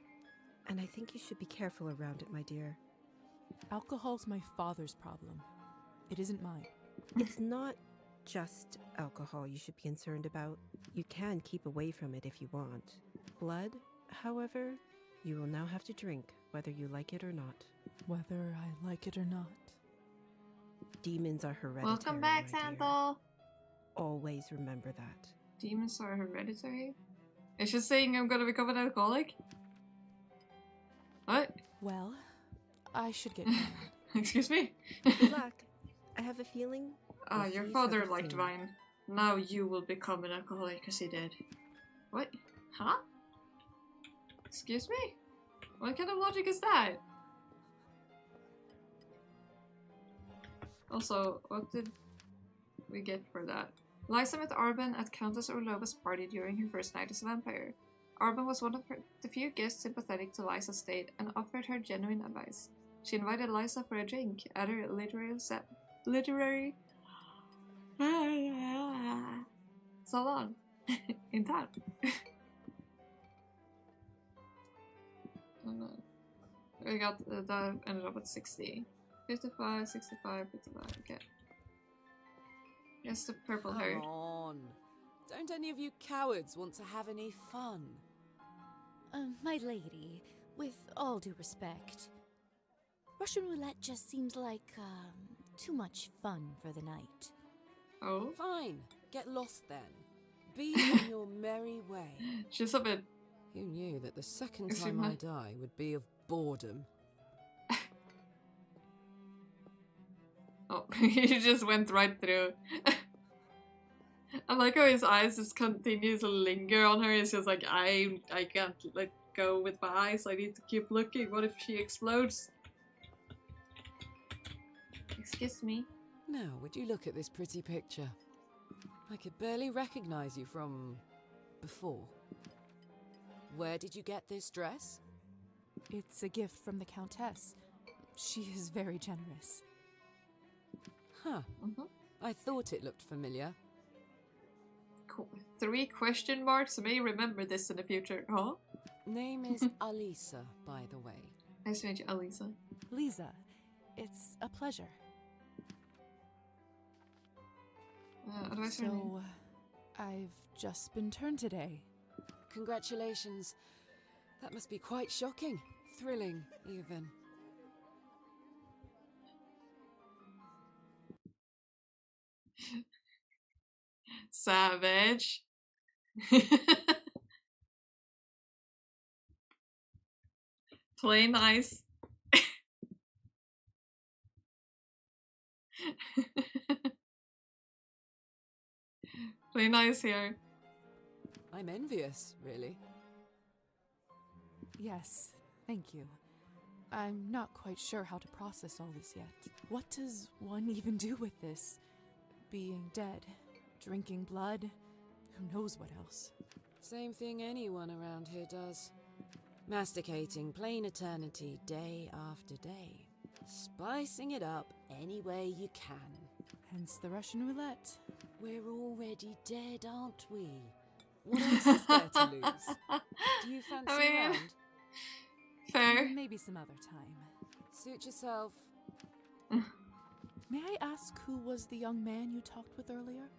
and I think you should be careful around it, my dear. Alcohol's my father's problem. It isn't mine. It's not just alcohol you should be concerned about. You can keep away from it if you want. Blood, however, you will now have to drink, whether you like it or not. Whether I like it or not. Demons are hereditary. Welcome back, Santhal. Always remember that. Demons are hereditary? Is she saying I'm gonna become an alcoholic? What? Well, I should get going. Excuse me? Good luck. I have a feeling... Your father liked wine. Now you will become an alcoholic because he did. What? Huh? Excuse me? What kind of logic is that? Also, what did we get for that? Liza met Arben at Countess Orlova's party during her first night as a vampire. Arben was one of the few guests sympathetic to Liza's state and offered her genuine advice. She invited Liza for a drink at her literary salon in town. We got that ended up at 60. 55, 65, 55, okay. Yes, the purple hair. Come on. Don't any of you cowards want to have any fun? My lady, with all due respect, Russian roulette just seems like, too much fun for the night. Oh? Fine. Get lost then. Be on your merry way. She's a bit... Who knew that the second time I die would be of boredom? Oh, he just went right through. I like how his eyes just continue to linger on her. It's just like, I can't let go with my eyes. I need to keep looking. What if she explodes? Excuse me. Now, would you look at this pretty picture? I could barely recognize you from... before. Where did you get this dress? It's a gift from the Countess. She is very generous. Huh. I thought it looked familiar. Cool. 3 question marks. I may remember this in the future. Huh? Name is Alisa, by the way. Nice to meet you, Alisa. Lisa, it's a pleasure. So, I've just been turned today. Congratulations. That must be quite shocking. Thrilling, even. Savage. Play nice. Play nice here. I'm envious, really. Yes, thank you. I'm not quite sure how to process all this yet. What does one even do with this? Being dead, drinking blood, who knows what else? Same thing anyone around here does. Masticating plain eternity day after day. Spicing it up any way you can. Hence the Russian roulette. We're already dead, aren't we? What else is there to lose? Do you fancy a round? Fair. Maybe some other time. Suit yourself. May I ask who was the young man you talked with earlier?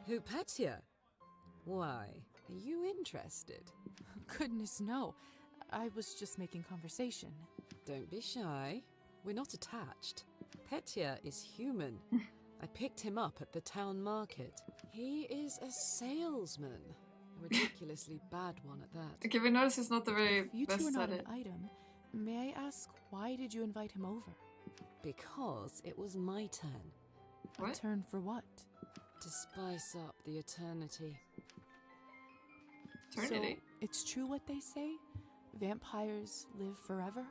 Who, Petya? Why, are you interested? Goodness, no. I was just making conversation. Don't be shy. We're not attached. Petya is human. I picked him up at the town market. He is a salesman. A ridiculously bad one at that. Okay, we notice he's not the very If you best two are not at an it. item, may I ask why did you invite him over? Because it was my turn. A turn for what? To spice up the eternity. Eternity? So, it's true what they say? Vampires live forever?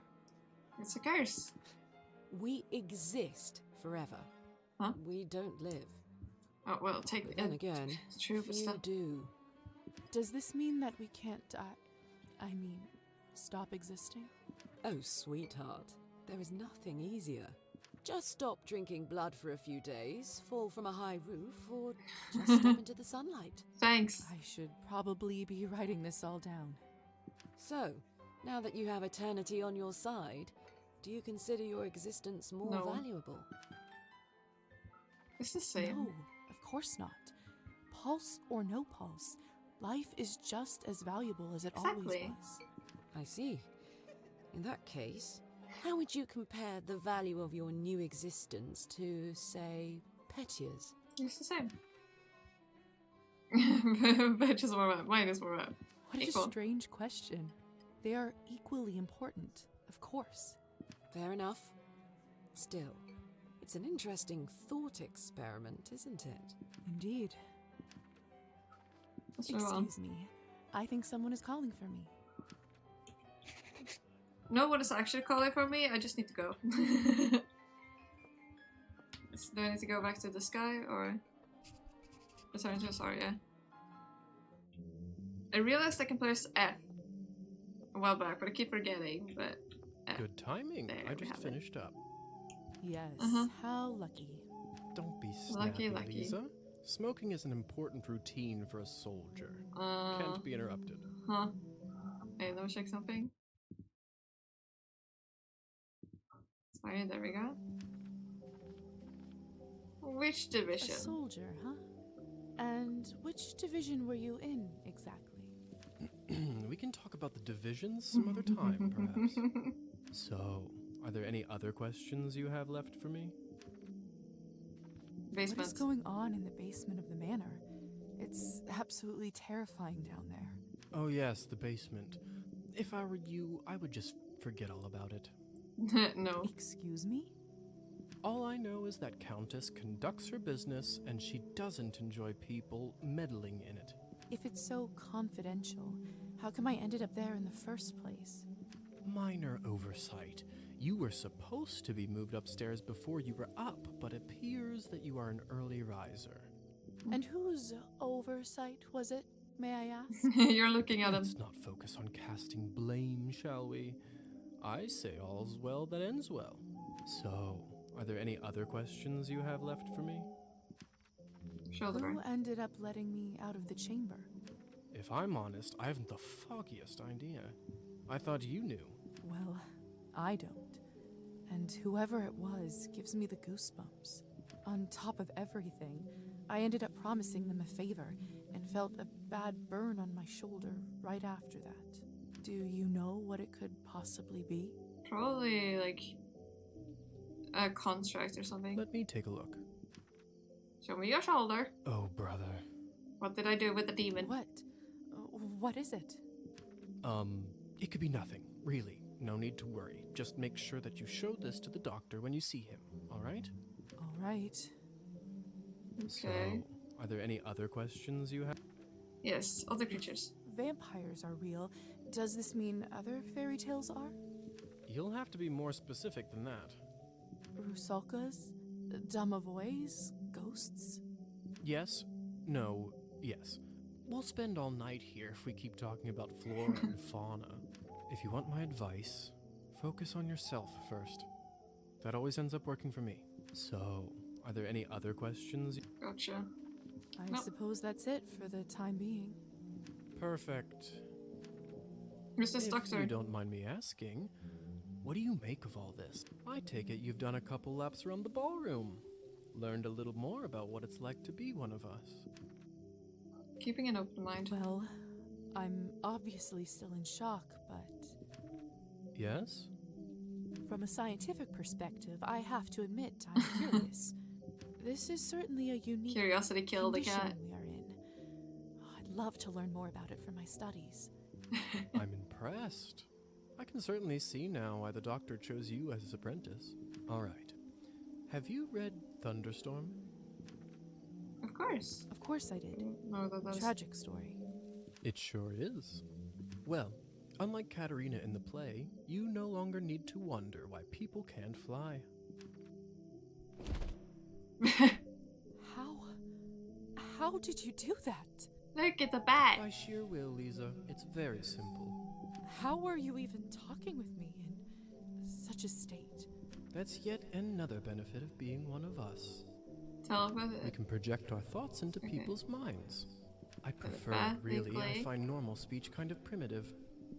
It's a curse. We exist forever. Huh? We don't live. Oh, well, take But then again, it's true, but few still. do. Does this mean that we can't stop existing? Oh, sweetheart, there is nothing easier. Just stop drinking blood for a few days, fall from a high roof, or just step into the sunlight. Thanks. I should probably be writing this all down. So, now that you have eternity on your side, do you consider your existence more No. valuable? It's the same. No, of course not. Pulse or no pulse, life is just as valuable as it always Exactly. was. I see. In that case, how would you compare the value of your new existence to, say, Petya's? It's the same. Bitch is more bad. Mine is more bad. What Equal. a strange question. They are equally important, of course. Fair enough. Still, it's an interesting thought experiment, isn't it? Indeed. Let's move on. Excuse me. I think someone is calling for me. No one is actually calling for me, I just need to go. Do I need to go back to the sky or return to Asaria? I realized I can press F a while back, but I keep forgetting, but F. Good timing. There I we just have it. finished up. Yes, how lucky. Don't be Lucky, snappy, lucky. Lisa. Smoking is an important routine for a soldier. Can't be interrupted. Huh. Hey, let me check something. Sorry, there we go. Which A division? soldier, huh? And which division were you in, exactly? We can talk about the divisions some other time, perhaps. So, are there any other questions you have left for me? What is Basement. going on in the basement of the manor? It's absolutely terrifying down there. Oh yes, the basement. If I were you, I would just forget all about it. No. Excuse me? All I know is that Countess conducts her business and she doesn't enjoy people meddling in it. If it's so confidential, how come I ended up there in the first place? Minor oversight. You were supposed to be moved upstairs before you were up, but appears that you are an early riser. And whose oversight was it, may I ask? You're looking at him. Let's not focus on casting blame, shall we? I say all's well that ends well. So, are there any other questions you have left for me? Shoulder burn. Who ended up letting me out of the chamber? If I'm honest, I haven't the foggiest idea. I thought you knew. Well, I don't. And whoever it was gives me the goosebumps. On top of everything, I ended up promising them a favor and felt a bad burn on my shoulder right after that. Do you know what it could possibly be? Probably like a contract or something. Let me take a look. Show me your shoulder. Oh, brother. What did I do with the demon? What? What is it? It could be nothing, really. No need to worry. Just make sure that you show this to the doctor when you see him, all right? All right. Okay. So, are there any other questions you have? Yes, other creatures. Vampires are real. Does this mean other fairy tales are? You'll have to be more specific than that. Rusalkas? Domovoys? Ghosts? Yes, no, yes. We'll spend all night here if we keep talking about flora and fauna. If you want my advice, focus on yourself first. That always ends up working for me. So, are there any other questions? Gotcha. I suppose that's it for the time being. Perfect. Who's this If doctor? you don't mind me asking, What do you make of all this? I take it you've done a couple laps around the ballroom. Learned a little more about what it's like to be one of us. Keeping an open mind. Well, I'm obviously still in shock, but Yes? from a scientific perspective, I have to admit I'm curious. This is certainly a unique Curiosity killed the condition cat. we are in. I'd love to learn more about it for my studies. I'm impressed. I can certainly see now why the doctor chose you as his apprentice. All right. Have you read Thunderstorm? Of course. Of course I did. No, that's Tragic story. It sure is. Well, unlike Katerina in the play, you no longer need to wonder why people can't fly. How did you do that? Look at the bat. By sheer will, Lisa. It's very simple. How were you even talking with me in such a state? That's yet another benefit of being one of us. Telepathy. We can project our thoughts into people's minds. I prefer it, really. I find normal speech kind of primitive.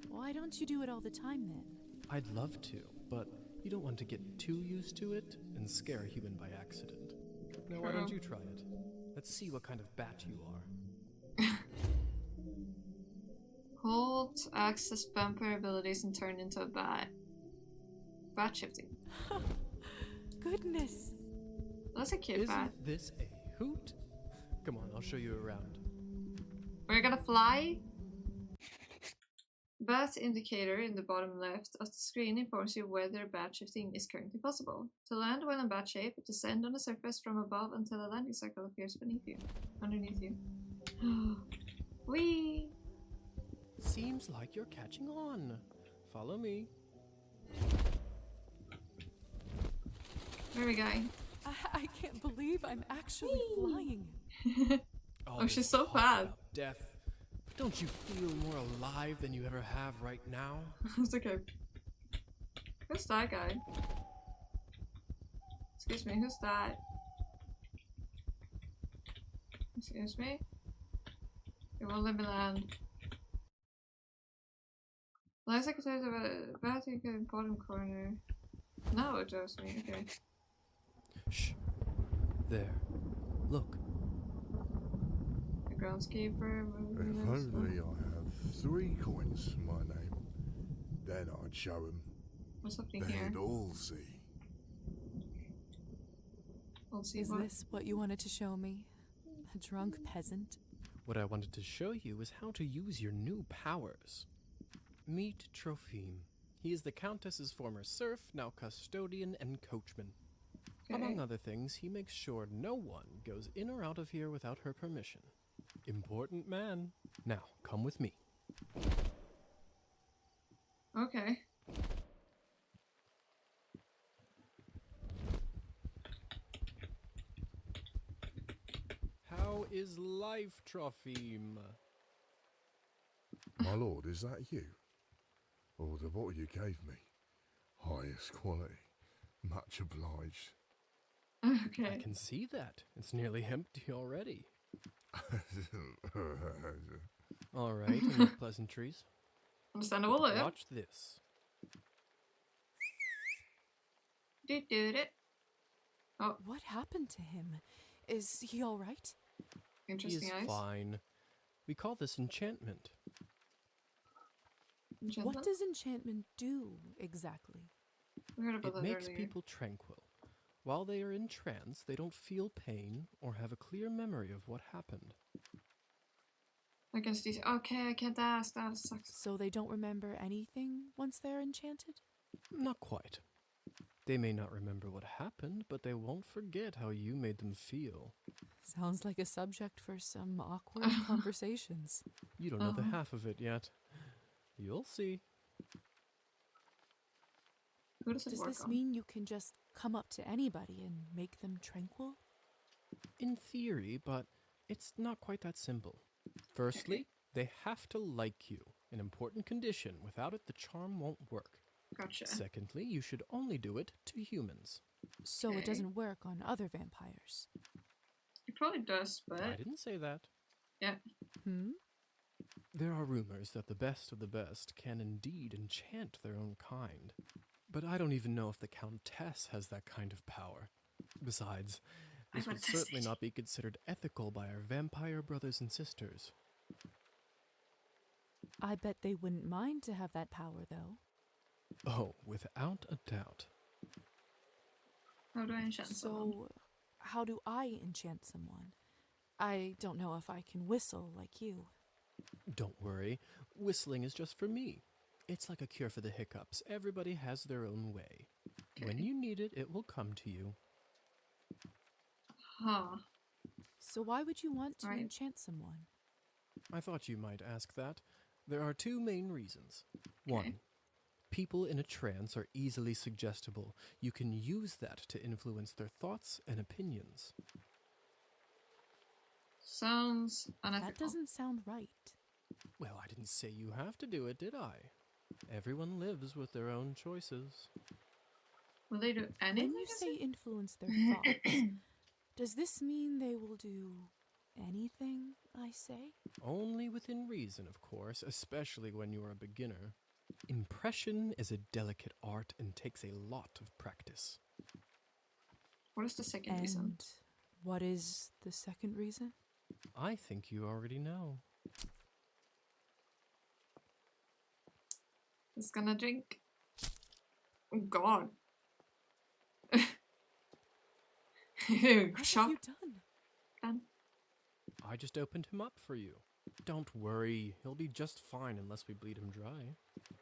Why don't you do it all the time then? I'd love to, but you don't want to get too used to it and scare a human by accident. Now, why don't you try it? Let's see what kind of bat you are. Hold to access bumper abilities and turn into a bat. Bat shifting. Goodness. That's a cute bat. Isn't this a hoot? Come on, I'll show you around. We're gonna fly. Bat indicator in the bottom left of the screen informs you whether bat shifting is currently possible. To land when in bat shape, descend on a surface from above until a landing circle appears beneath you. Underneath you. Whee! Seems like you're catching on. Follow me. Where are we going? I can't believe I'm actually flying. Oh, she's so talk bad. about death. Don't you feel more alive than you ever have right now? It's okay. Who's that guy? Excuse me, who's that? Excuse me? It won't let me land. Life secretary of a batting in the bottom corner. No, it does me, okay. Shh. There. Look. The groundskeeper. If only I have 3 coins to my name, then I'd show them. What's happening They'd here? all see. We'll see Is what. this what you wanted to show me? A drunk peasant? What I wanted to show you is how to use your new powers. Meet Trophime. He is the Countess's former serf, now custodian and coachman. Okay. Among other things, he makes sure no one goes in or out of here without her permission. Important man. Now, come with me. Okay. How is life, Trophime? My lord, is that you? Oh, the bottle you gave me. Highest quality. Much obliged. Okay. I can see that. It's nearly empty already. All right, enough pleasantries. Understandable, yeah. Watch this. Oh. What happened to him? Is he all right? Interesting He is eyes. fine. We call this enchantment. What does enchantment do exactly? We heard about It that makes earlier. people tranquil. While they are in trance, they don't feel pain or have a clear memory of what happened. Against these. Okay, I can't ask. That sucks. So they don't remember anything once they're enchanted? Not quite. They may not remember what happened, but they won't forget how you made them feel. Sounds like a subject for some awkward conversations. You don't know the half of it yet. You'll see. Who does it Does work this on? mean you can just come up to anybody and make them tranquil? In theory, but it's not quite that simple. Firstly, they have to like you, an important condition. Without it, the charm won't work. Gotcha. Secondly, you should only do it to humans. So it doesn't work on other vampires? It probably does, but... I didn't say that. Yeah. There are rumors that the best of the best can indeed enchant their own kind. But I don't even know if the Countess has that kind of power. Besides, this wanna would test certainly it. not be considered ethical by our vampire brothers and sisters. I bet they wouldn't mind to have that power, though. Oh, without a doubt. How do I enchant someone? So, how do I enchant someone? I don't know if I can whistle like you. Don't worry, whistling is just for me. It's like a cure for the hiccups. Everybody has their own way. When you need it, it will come to you. Huh. So why would you want to Right. enchant someone? I thought you might ask that. There are two main reasons. One, people in a trance are easily suggestible. You can use that to influence their thoughts and opinions. Sounds unethical. That doesn't sound right. Well, I didn't say you have to do it, did I? Everyone lives with their own choices. Will they do anything? When you say influence their thoughts, does this mean they will do anything I say? Only within reason, of course, especially when you are a beginner. Impression is a delicate art and takes a lot of practice. What is the second reason? And what is the second reason? I think you already know. Just gonna drink. Oh god. What Chop. have you done? Done. I just opened him up for you. Don't worry, he'll be just fine unless we bleed him dry.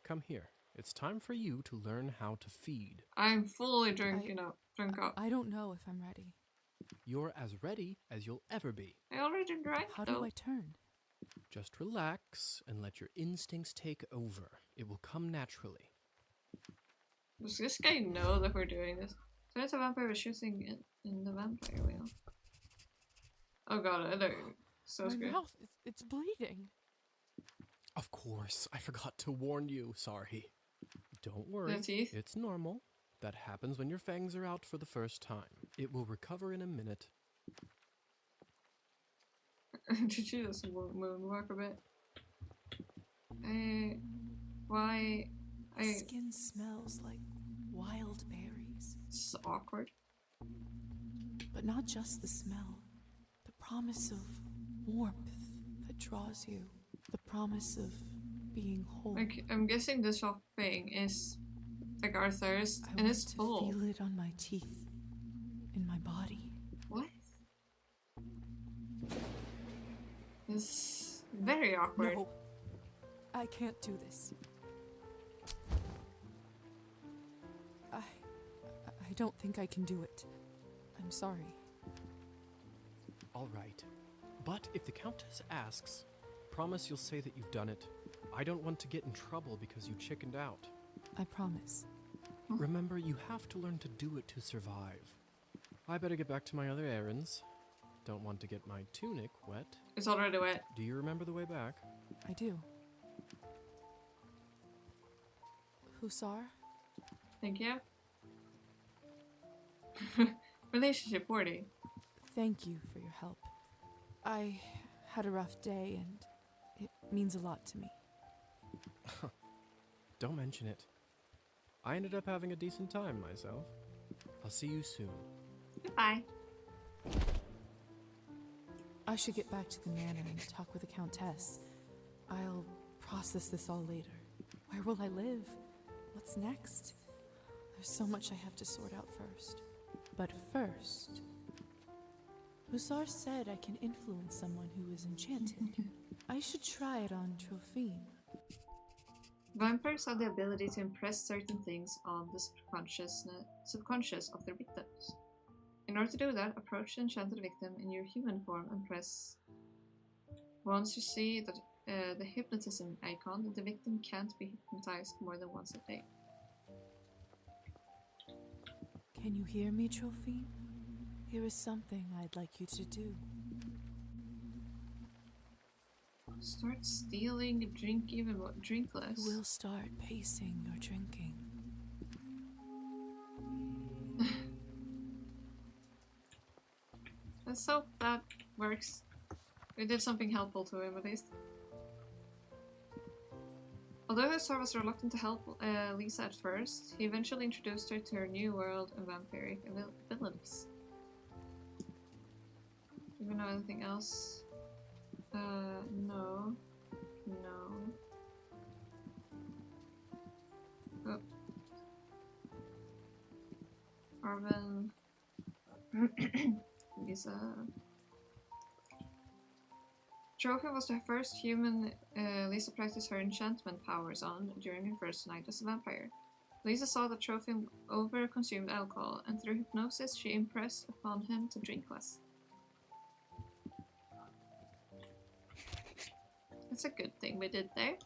Come here. It's time for you to learn how to feed. I'm fully drunk up. I don't know if I'm ready. You're as ready as you'll ever be. I already drank How though. do I turn? Just relax and let your instincts take over. It will come naturally. Does this guy know that we're doing this? So it's a vampire shooting in the vampire wheel. Oh god, I don't. So My screwed. mouth, it's bleeding. Of course, I forgot to warn you. Sorry. Don't worry. The teeth? It's normal. That happens when your fangs are out for the first time. It will recover in a minute. Did you just moonwalk a bit? Why? My skin smells like wild berries. It's awkward. But not just the smell. The promise of warmth that draws you. The promise of being whole. Like, I'm guessing the shock thing is like our thirst, I and want it's to full. feel it on my teeth, in my body. What? It's very awkward. No, I can't do this. I don't think I can do it. I'm sorry. All right. But if the Countess asks, promise you'll say that you've done it. I don't want to get in trouble because you chickened out. I promise. Remember, you have to learn to do it to survive. I better get back to my other errands. Don't want to get my tunic wet. It's already wet. Do you remember the way back? I do. Hussar? Thank you. Relationship worthy. Thank you for your help. I had a rough day and it means a lot to me. Don't mention it. I ended up having a decent time myself. I'll see you soon. Goodbye. I should get back to the manor and talk with the Countess. I'll process this all later. Where will I live? What's next? There's so much I have to sort out first. But first, Hussar said I can influence someone who is enchanted. I should try it on Trophime. Vampires have the ability to impress certain things on the subconscious of their victims. In order to do that, approach the enchanted victim in your human form and press. Once you see the hypnotism icon, the victim can't be hypnotized more than once a day. Can you hear me, Trophime? Here is something I'd like you to do. Start stealing, drink even more, drink less. You will start pacing your drinking. Let's hope that works. We did something helpful to him at least. Although Hussar was reluctant to help Lisa at first, he eventually introduced her to her new world and vampiric abilities. Do we know anything else? No. No. Oh. Arvin. Lisa. Trophy was the first human Lisa practiced her enchantment powers on during her first night as a vampire. Lisa saw that Trophy over-consumed alcohol, and through hypnosis she impressed upon him to drink less. That's a good thing we did there.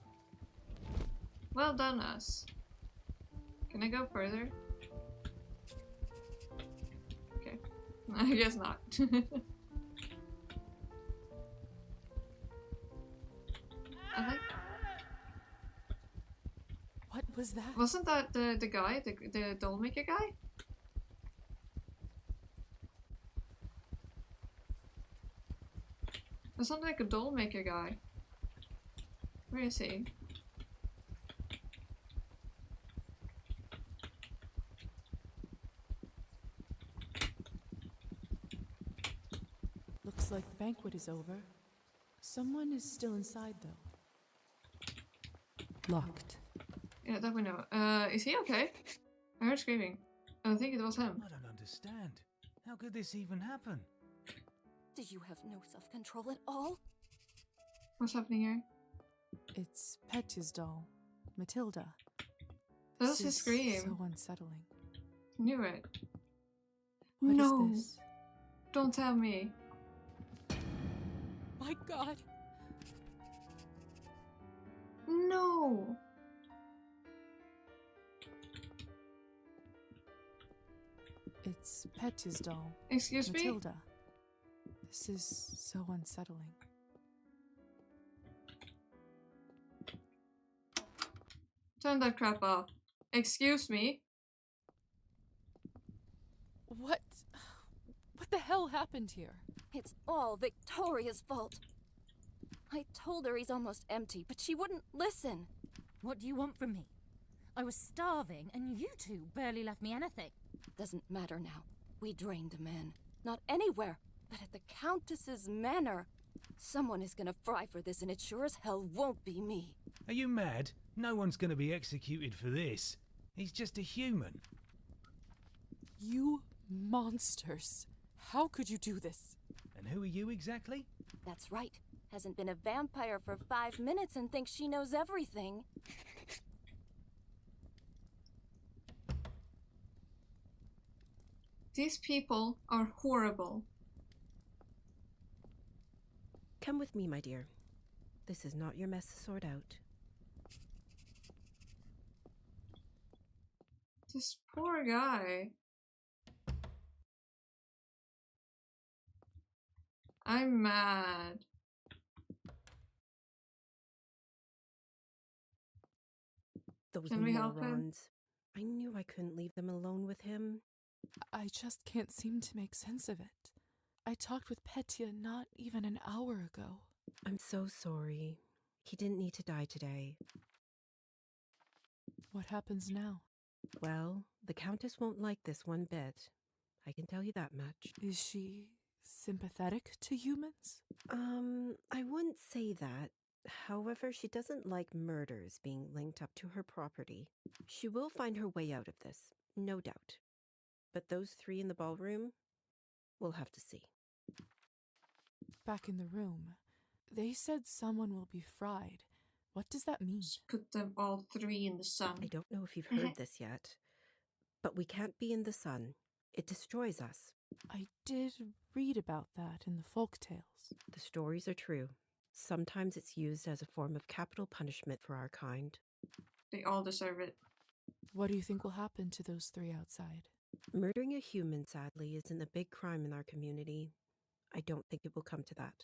Well done, us. Can I go further? Okay. I guess not. I think... What was that? Wasn't that the guy? The doll maker guy? That sounded like a doll maker guy. Where is he? Looks like the banquet is over. Someone is still inside, though. Locked. Yeah, that we know. Is he okay? I heard screaming. I think it was him. I don't understand. How could this even happen? Do you have no self-control at all? What's happening here? It's Petya's doll, Matilda. That's his This is scream. so unsettling. Knew it. What No. is this? Don't tell me. My God. No. It's Petya's doll. Excuse me? Matilda. This is so unsettling. Turn that crap off. Excuse me? What the hell happened here? It's all Victoria's fault. I told her he's almost empty, but she wouldn't listen. What do you want from me? I was starving, and you two barely left me anything. Doesn't matter now. We drained the man. Not anywhere, but at the Countess's manor. Someone is gonna fry for this, and it sure as hell won't be me. Are you mad? No one's going to be executed for this. He's just a human. You monsters. How could you do this? And who are you exactly? That's right. Hasn't been a vampire for 5 minutes and thinks she knows everything. These people are horrible. Come with me, my dear. This is not your mess to sort out. This poor guy. I'm mad. Those Can we help him? morons. I knew I couldn't leave them alone with him. I just can't seem to make sense of it. I talked with Petya not even an hour ago. I'm so sorry. He didn't need to die today. What happens now? Well, the Countess won't like this one bit. I can tell you that much. Is she sympathetic to humans? I wouldn't say that. However, she doesn't like murders being linked up to her property. She will find her way out of this, no doubt. But those three in the ballroom, we'll have to see. Back in the room, they said someone will be fried. What does that mean? Just put them all three in the sun. I don't know if you've heard this yet, but we can't be in the sun. It destroys us. I did read about that in the folk tales. The stories are true. Sometimes it's used as a form of capital punishment for our kind. They all deserve it. What do you think will happen to those three outside? Murdering a human, sadly, isn't a big crime in our community. I don't think it will come to that.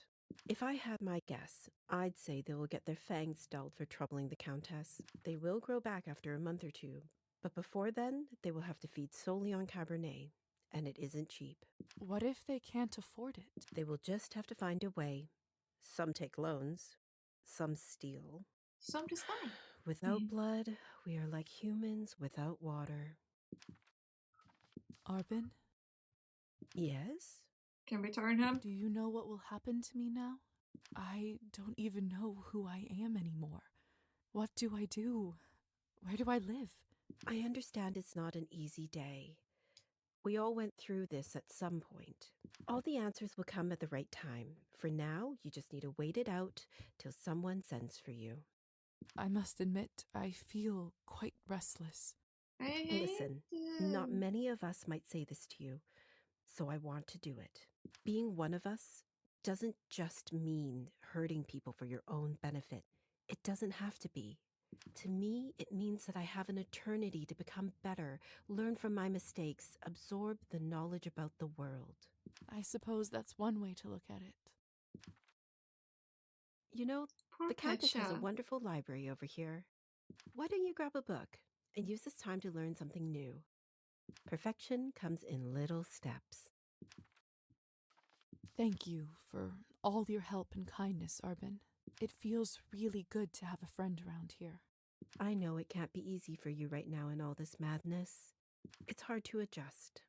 If I had my guess, I'd say they will get their fangs dulled for troubling the Countess. They will grow back after a month or two, but before then, they will have to feed solely on Cabernet, and it isn't cheap. What if they can't afford it? They will just have to find a way. Some take loans, some steal. Some just die. Without blood, we are like humans without water. Arbin? Yes? Can we turn him? Do you know what will happen to me now? I don't even know who I am anymore. What do I do? Where do I live? I understand it's not an easy day. We all went through this at some point. All the answers will come at the right time. For now, you just need to wait it out till someone sends for you. I must admit, I feel quite restless. Listen, not many of us might say this to you, so I want to do it. Being one of us doesn't just mean hurting people for your own benefit. It doesn't have to be. To me, it means that I have an eternity to become better, learn from my mistakes, absorb the knowledge about the world. I suppose that's one way to look at it. You know, the campus has a wonderful library over here. Why don't you grab a book and use this time to learn something new? Perfection comes in little steps. Thank you for all your help and kindness, Arbin. It feels really good to have a friend around here. I know it can't be easy for you right now in all this madness. It's hard to adjust.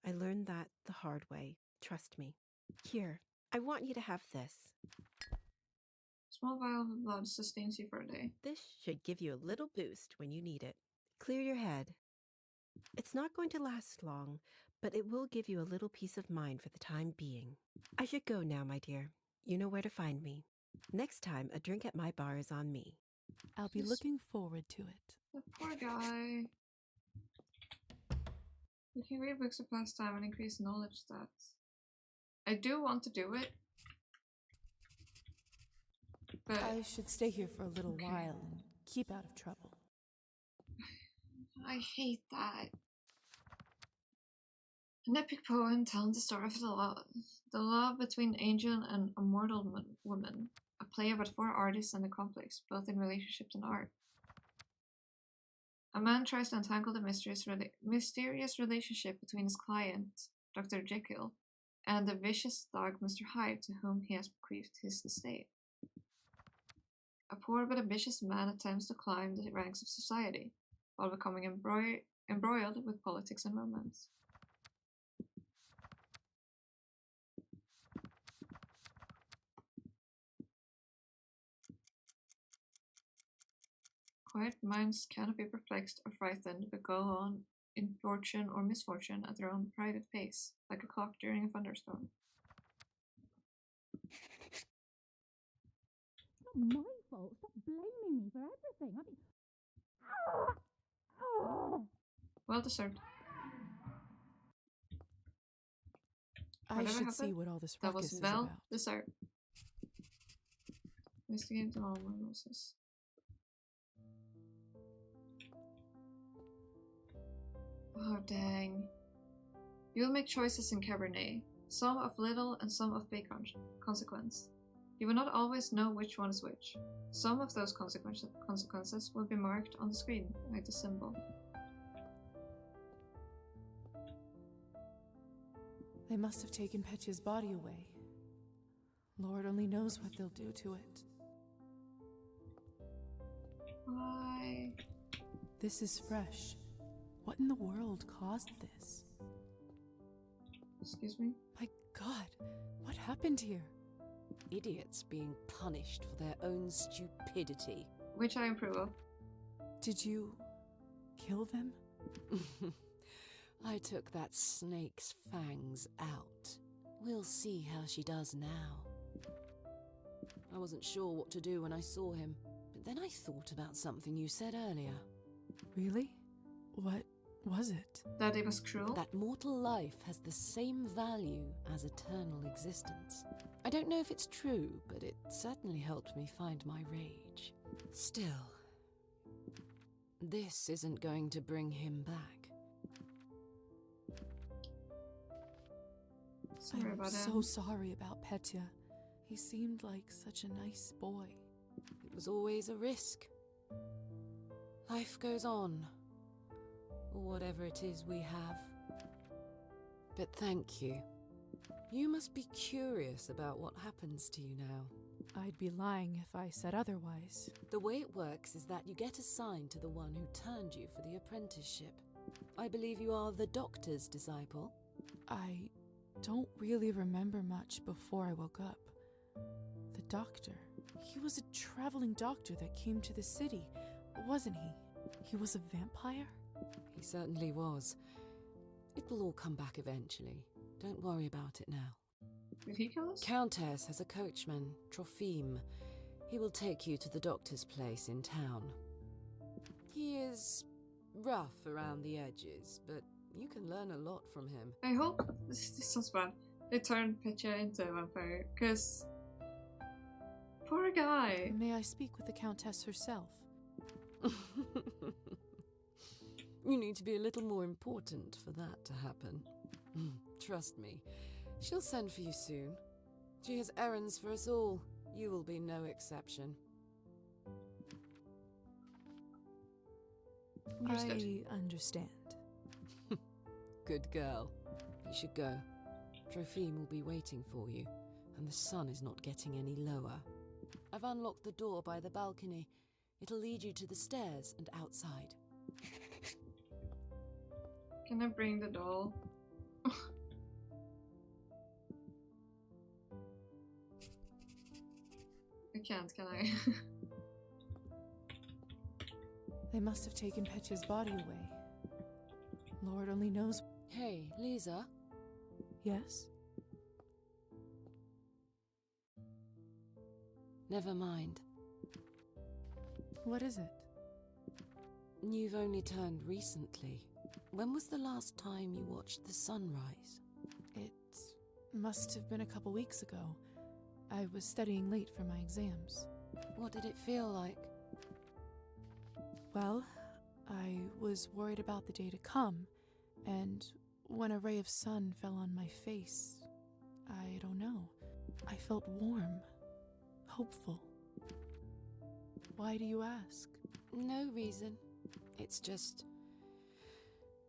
I learned that the hard way. Trust me. Here, I want you to have this. Small vial of blood sustains you for a day. This should give you a little boost when you need it. Clear your head. It's not going to last long, but it will give you a little peace of mind for the time being. I should go now, my dear. You know where to find me. Next time, a drink at my bar is on me. I'll be looking forward to it. The poor guy. You can read books of pastime and increase knowledge stats. I do want to do it. But I should stay here for a little while and keep out of trouble. I hate that. An epic poem telling the story of the love between angel and a mortal woman. A play about 4 artists and a complex, both in relationships and art. A man tries to untangle the mysterious relationship between his client, Dr. Jekyll, and the vicious dog, Mr. Hyde, to whom he has bequeathed his estate. A poor but ambitious man attempts to climb the ranks of society, while becoming embroiled with politics and romance. Quiet minds cannot be perplexed or frightened, but go on in fortune or misfortune at their own private pace, like a clock during a thunderstorm. It's not my fault. Stop blaming me for everything. Well deserved. I should see what all this ruckus is about. That was well deserved. Investigate the normal process. Oh dang. You will make choices in Cabernet, some of little and some of big consequence. You will not always know which one is which. Some of those consequences will be marked on the screen, like the symbol. They must have taken Petya's body away. Lord only knows what they'll do to it. Why? This is fresh. What in the world caused this? Excuse me? My God, what happened here? Idiots being punished for their own stupidity. Which I approve of. Did you kill them? I took that snake's fangs out. We'll see how she does now. I wasn't sure what to do when I saw him, but then I thought about something you said earlier. Really? What was it? That it was cruel? That mortal life has the same value as eternal existence. I don't know if it's true, but it certainly helped me find my rage. Still, this isn't going to bring him back. I'm so sorry about Petya. He seemed like such a nice boy. It was always a risk. Life goes on. Or whatever it is we have. But thank you. You must be curious about what happens to you now. I'd be lying if I said otherwise. The way it works is that you get assigned to the one who turned you for the apprenticeship. I believe you are the doctor's disciple. I don't really remember much before I woke up. The doctor. He was a traveling doctor that came to the city, wasn't he? He was a vampire? He certainly was. It will all come back eventually. Don't worry about it now. Did he kill us? Countess has a coachman, Trophime. He will take you to the doctor's place in town. He is rough around the edges, but you can learn a lot from him. I hope this sounds bad. They turned Petya into a vampire, because poor guy. May I speak with the Countess herself? You need to be a little more important for that to happen. Trust me, she'll send for you soon. She has errands for us all. You will be no exception. I understand. Good girl. You should go. Trophime will be waiting for you, and the sun is not getting any lower. I've unlocked the door by the balcony. It'll lead you to the stairs and outside. Can I bring the doll? I can't, can I? They must have taken Petya's body away. Lord only knows. Hey, Lisa? Yes? Never mind. What is it? You've only turned recently. When was the last time you watched the sunrise? It must have been a couple weeks ago. I was studying late for my exams. What did it feel like? Well, I was worried about the day to come, and when a ray of sun fell on my face, I don't know. I felt warm, hopeful. Why do you ask? No reason. It's just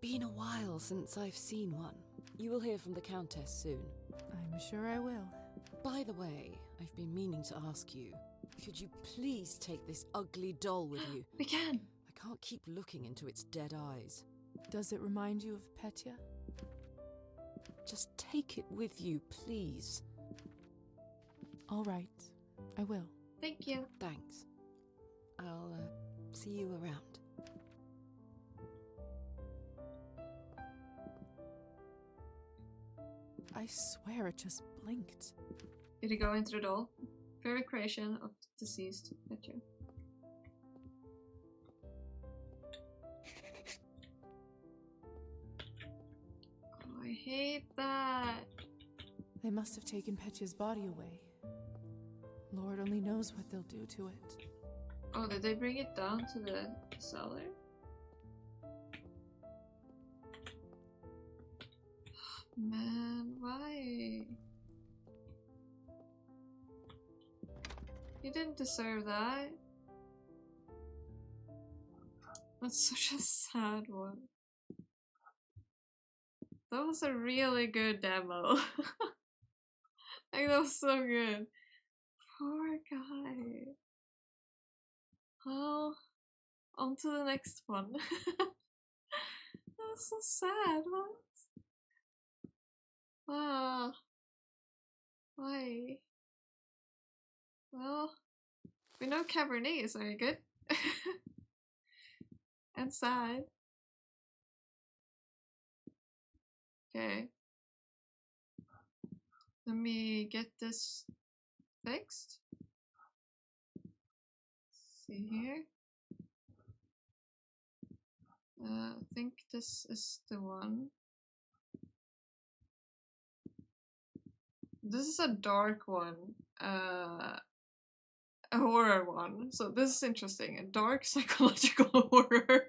been a while since I've seen one. You will hear from the Countess soon. I'm sure I will. By the way, I've been meaning to ask you, could you please take this ugly doll with you? We can! I can't keep looking into its dead eyes. Does it remind you of Petya? Just take it with you, please. All right, I will. Thank you. Thanks. I'll see you around. I swear it just blinked. Did he go into the doll? Fairy creation of deceased Petya. Oh, I hate that. They must have taken Petya's body away. Lord only knows what they'll do to it. Oh, did they bring it down to the cellar? Man, why? You didn't deserve that. That's such a sad one. That was a really good demo. Like, that was so good. Poor guy. Oh, on to the next one. That was so sad. What? Ah, why? Well, we know Cabernet is very good. And sad. Okay. Let me get this fixed. See here. I think this is the one. This is a dark one, a horror one. So this is interesting. A dark psychological horror.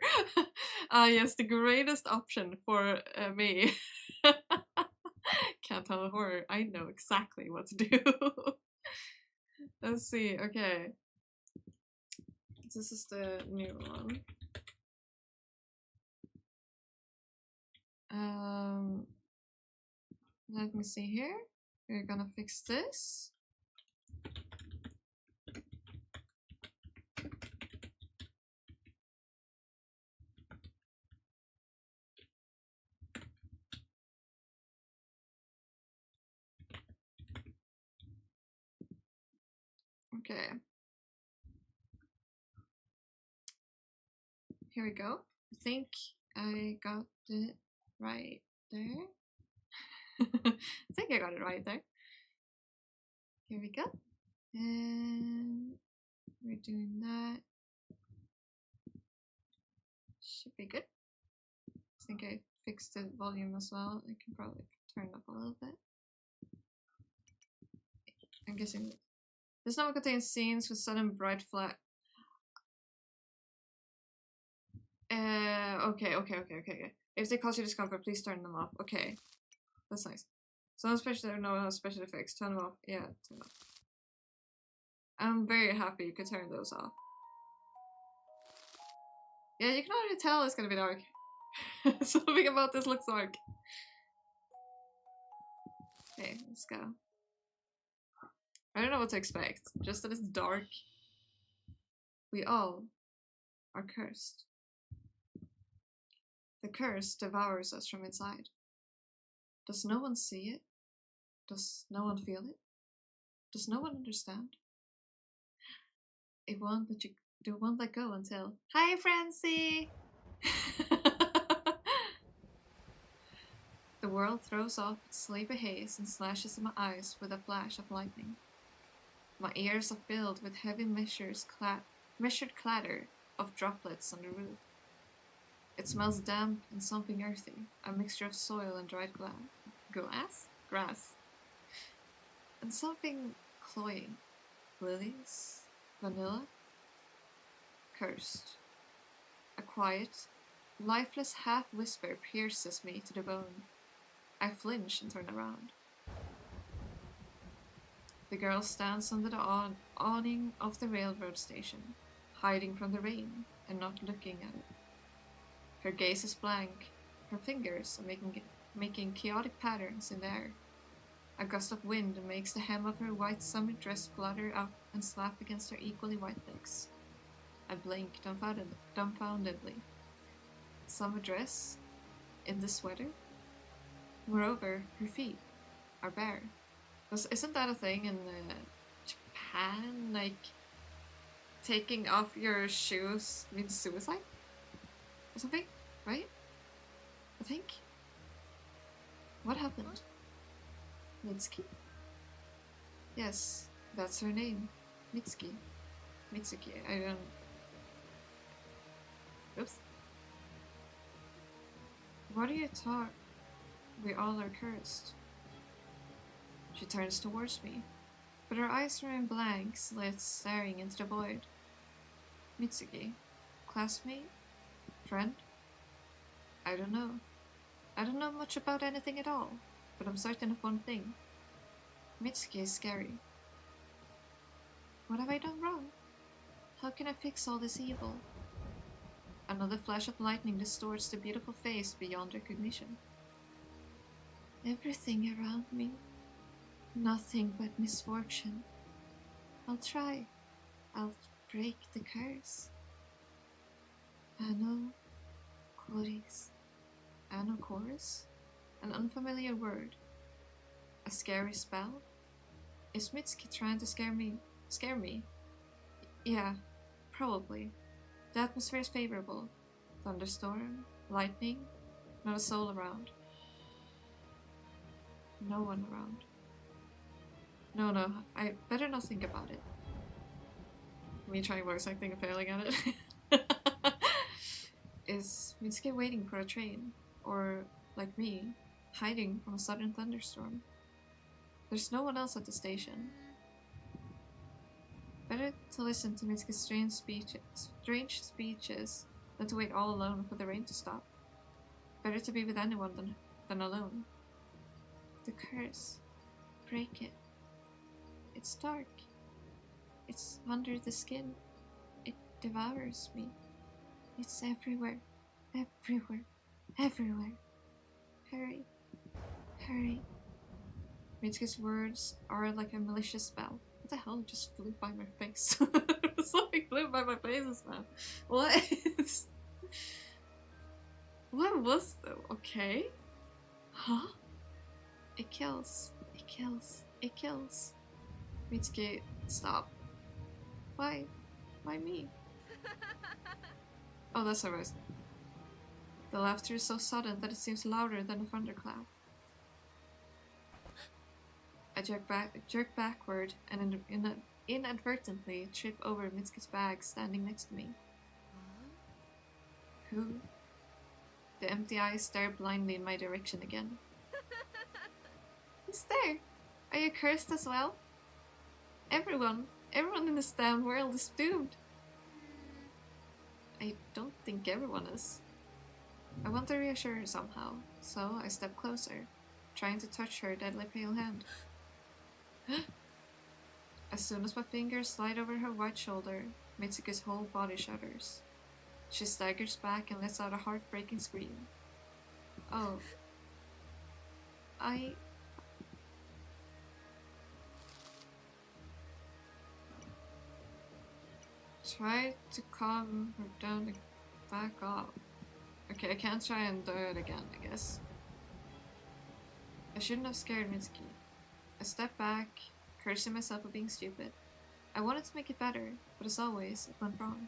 Yes, the greatest option for me. Can't tell a horror. I know exactly what to do. Let's see. Okay. This is the new one. Let me see here. We're gonna fix this. Okay. Here we go. I think I got it right there. I think I got it right there. Here we go. And we're doing that. Should be good. I think I fixed the volume as well. I can probably turn it up a little bit. I'm guessing this novel contains scenes with sudden bright flash. Okay. If they cause you discomfort, please turn them off. Okay. That's nice. Some special no special effects. Turn them off. Yeah, turn them off. I'm very happy you could turn those off. Yeah, you can already tell it's gonna be dark. Something about this looks dark. Okay, let's go. I don't know what to expect. Just that it's dark. We all are cursed. The curse devours us from inside. Does no one see it? Does no one feel it? Does no one understand? It won't let go until... Hi, Francie! The world throws off its sleepy haze and slashes in my eyes with a flash of lightning. My ears are filled with heavy measured clatter of droplets on the roof. It smells damp and something earthy, a mixture of soil and dried grass, and something cloying. Lilies, vanilla, cursed. A quiet, lifeless half-whisper pierces me to the bone. I flinch and turn around. The girl stands under the awning of the railroad station, hiding from the rain and not looking at it. Her gaze is blank. Her fingers are making chaotic patterns in the air. A gust of wind makes the hem of her white summer dress flutter up and slap against her equally white legs. I blink dumbfoundedly. Summer dress? In this weather? Moreover, her feet are bare. Isn't that a thing in Japan? Like, taking off your shoes means suicide? Or something? Right? I think. What happened? Mitsuki? Yes, that's her name. Mitsuki. Mitsuki, I don't... Oops. What are you talking? We all are cursed. She turns towards me, but her eyes remain blank, slits staring into the void. Mitsuki. Classmate? Friend? I don't know. I don't know much about anything at all, but I'm certain of one thing. Mitsuki is scary. What have I done wrong? How can I fix all this evil? Another flash of lightning distorts the beautiful face beyond recognition. Everything around me. Nothing but misfortune. I'll try. I'll break the curse. Ano chorus. Ano chorus? An unfamiliar word. A scary spell? Is Mitsuki trying to scare me? Scare me? Yeah, probably. The atmosphere is favorable. Thunderstorm, lightning, not a soul around. No one around. No, I better not think about it. Me trying voice acting and failing at it. Is Mitsuki waiting for a train? Or, like me, hiding from a sudden thunderstorm? There's no one else at the station. Better to listen to Mitsuki's strange speeches than to wait all alone for the rain to stop. Better to be with anyone than alone. The curse. Break it. It's dark. It's under the skin. It devours me. It's everywhere. Everywhere. Everywhere. Hurry. Hurry. Mitsuki's words are like a malicious spell. What the hell just flew by my face? Something flew by my face just now. What? What was that? Okay. Huh? It kills. It kills. It kills. Mitsuki, stop. Why? Why me? Oh, that's her voice. The laughter is so sudden that it seems louder than a thunderclap. I jerk backward and inadvertently trip over Mitsuki's bag standing next to me. Who? The empty eyes stare blindly in my direction again. Who's there? Are you cursed as well? Everyone in this damn world is doomed. I don't think everyone is. I want to reassure her somehow, so I step closer, trying to touch her deadly pale hand. As soon as my fingers slide over her white shoulder, Mitsuki's whole body shudders. She staggers back and lets out a heartbreaking scream. Oh. I try to calm her down and back off. Okay, I can't try and do it again, I guess. I shouldn't have scared Mitsuki. I step back, cursing myself for being stupid. I wanted to make it better, but as always, it went wrong.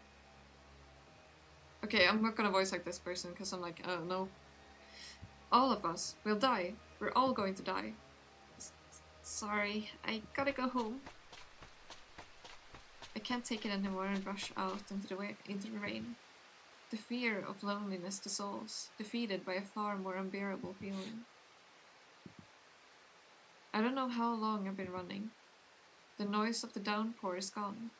Okay, I'm not gonna voice like this person because I'm like, oh no. All of us will die. We're all going to die. Sorry, I gotta go home. I can't take it anymore and rush out into the rain. The fear of loneliness dissolves, defeated by a far more unbearable feeling. I don't know how long I've been running. The noise of the downpour is gone.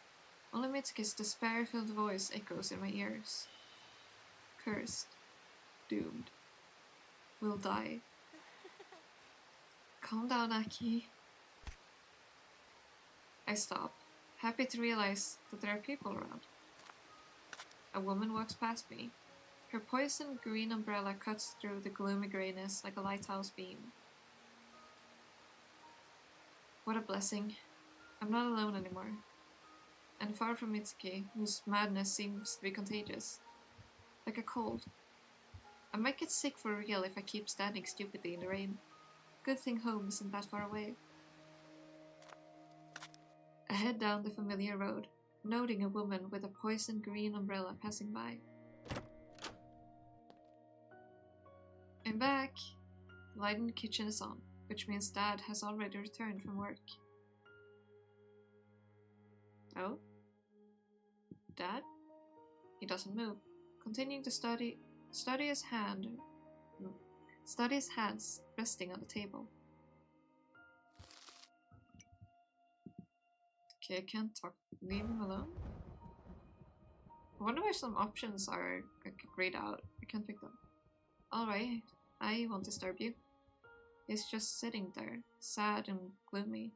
Only Mitsuki's despair-filled voice echoes in my ears. Cursed. Doomed. Will die. Calm down, Aki. I stop, happy to realize that there are people around. A woman walks past me. Her poison green umbrella cuts through the gloomy grayness like a lighthouse beam. What a blessing. I'm not alone anymore. And far from Mitsuki, whose madness seems to be contagious. Like a cold. I might get sick for real if I keep standing stupidly in the rain. Good thing home isn't that far away. I head down the familiar road, noting a woman with a poison green umbrella passing by. I'm back. The light in the kitchen is on, which means Dad has already returned from work. Oh? Dad? He doesn't move, continuing to study his hands resting on the table. Okay, I can't talk. Leave him alone? I wonder where some options are I could read out. I can't pick them. Alright, I won't disturb you. He's just sitting there, sad and gloomy.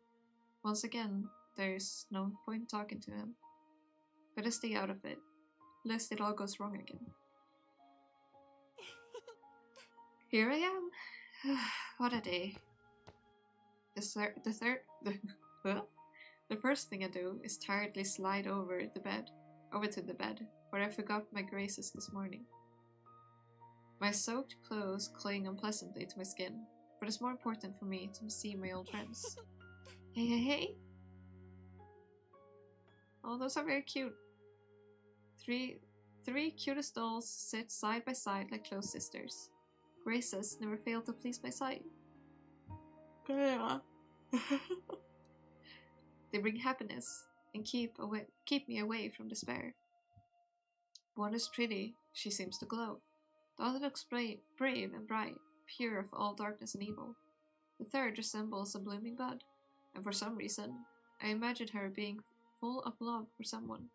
Once again, there's no point talking to him. Better stay out of it, lest it all goes wrong again. Here I am. What a day. The first thing I do is tiredly slide over to the bed, where I forgot my graces this morning. My soaked clothes cling unpleasantly to my skin, but it's more important for me to see my old friends. Hey, hey, hey! Oh, those are very cute. Three cutest dolls sit side by side like close sisters. Graces never fail to please my sight. They bring happiness and keep me away from despair. One is pretty, she seems to glow. The other looks brave and bright, pure of all darkness and evil. The third resembles a blooming bud, and for some reason, I imagine her being full of love for someone.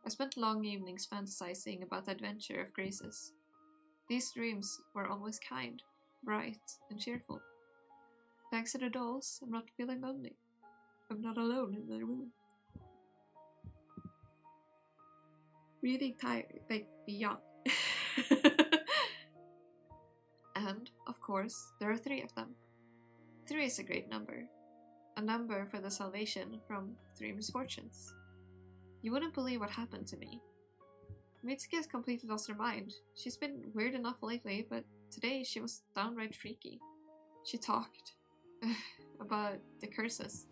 I spent long evenings fantasizing about the adventure of Graces. These dreams were always kind, bright, and cheerful. Thanks to the dolls, I'm not feeling lonely. I'm not alone in the room. Really tired, like young. And, of course, there are 3 of them. 3 is a great number. A number for the salvation from 3 misfortunes. You wouldn't believe what happened to me. Mitsuki has completely lost her mind. She's been weird enough lately, but today she was downright freaky. She talked about the curses.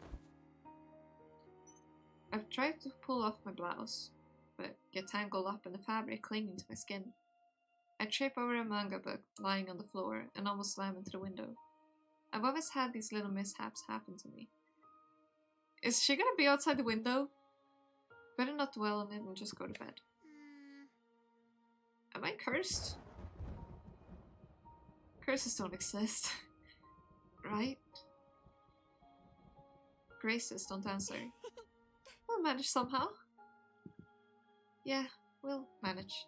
I've tried to pull off my blouse, but get tangled up in the fabric clinging to my skin. I trip over a manga book lying on the floor and almost slam into the window. I've always had these little mishaps happen to me. Is she gonna be outside the window? Better not dwell on it and just go to bed. Am I cursed? Curses don't exist. Right? Graces don't answer. We'll manage somehow. Yeah, we'll manage.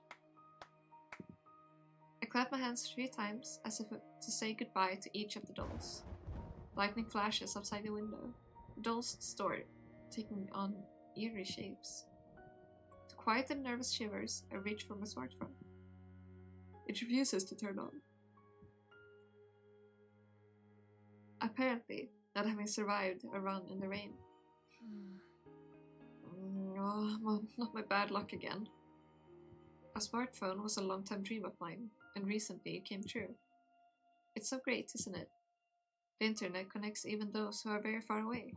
I clap my hands 3 times as if to say goodbye to each of the dolls. Lightning flashes outside the window. The dolls distort, taking on eerie shapes. To quiet the nervous shivers, I reach for my smartphone. It refuses to turn on. Apparently, not having survived a run in the rain. Oh, not my bad luck again. A smartphone was a long-time dream of mine, and recently it came true. It's so great, isn't it? The internet connects even those who are very far away.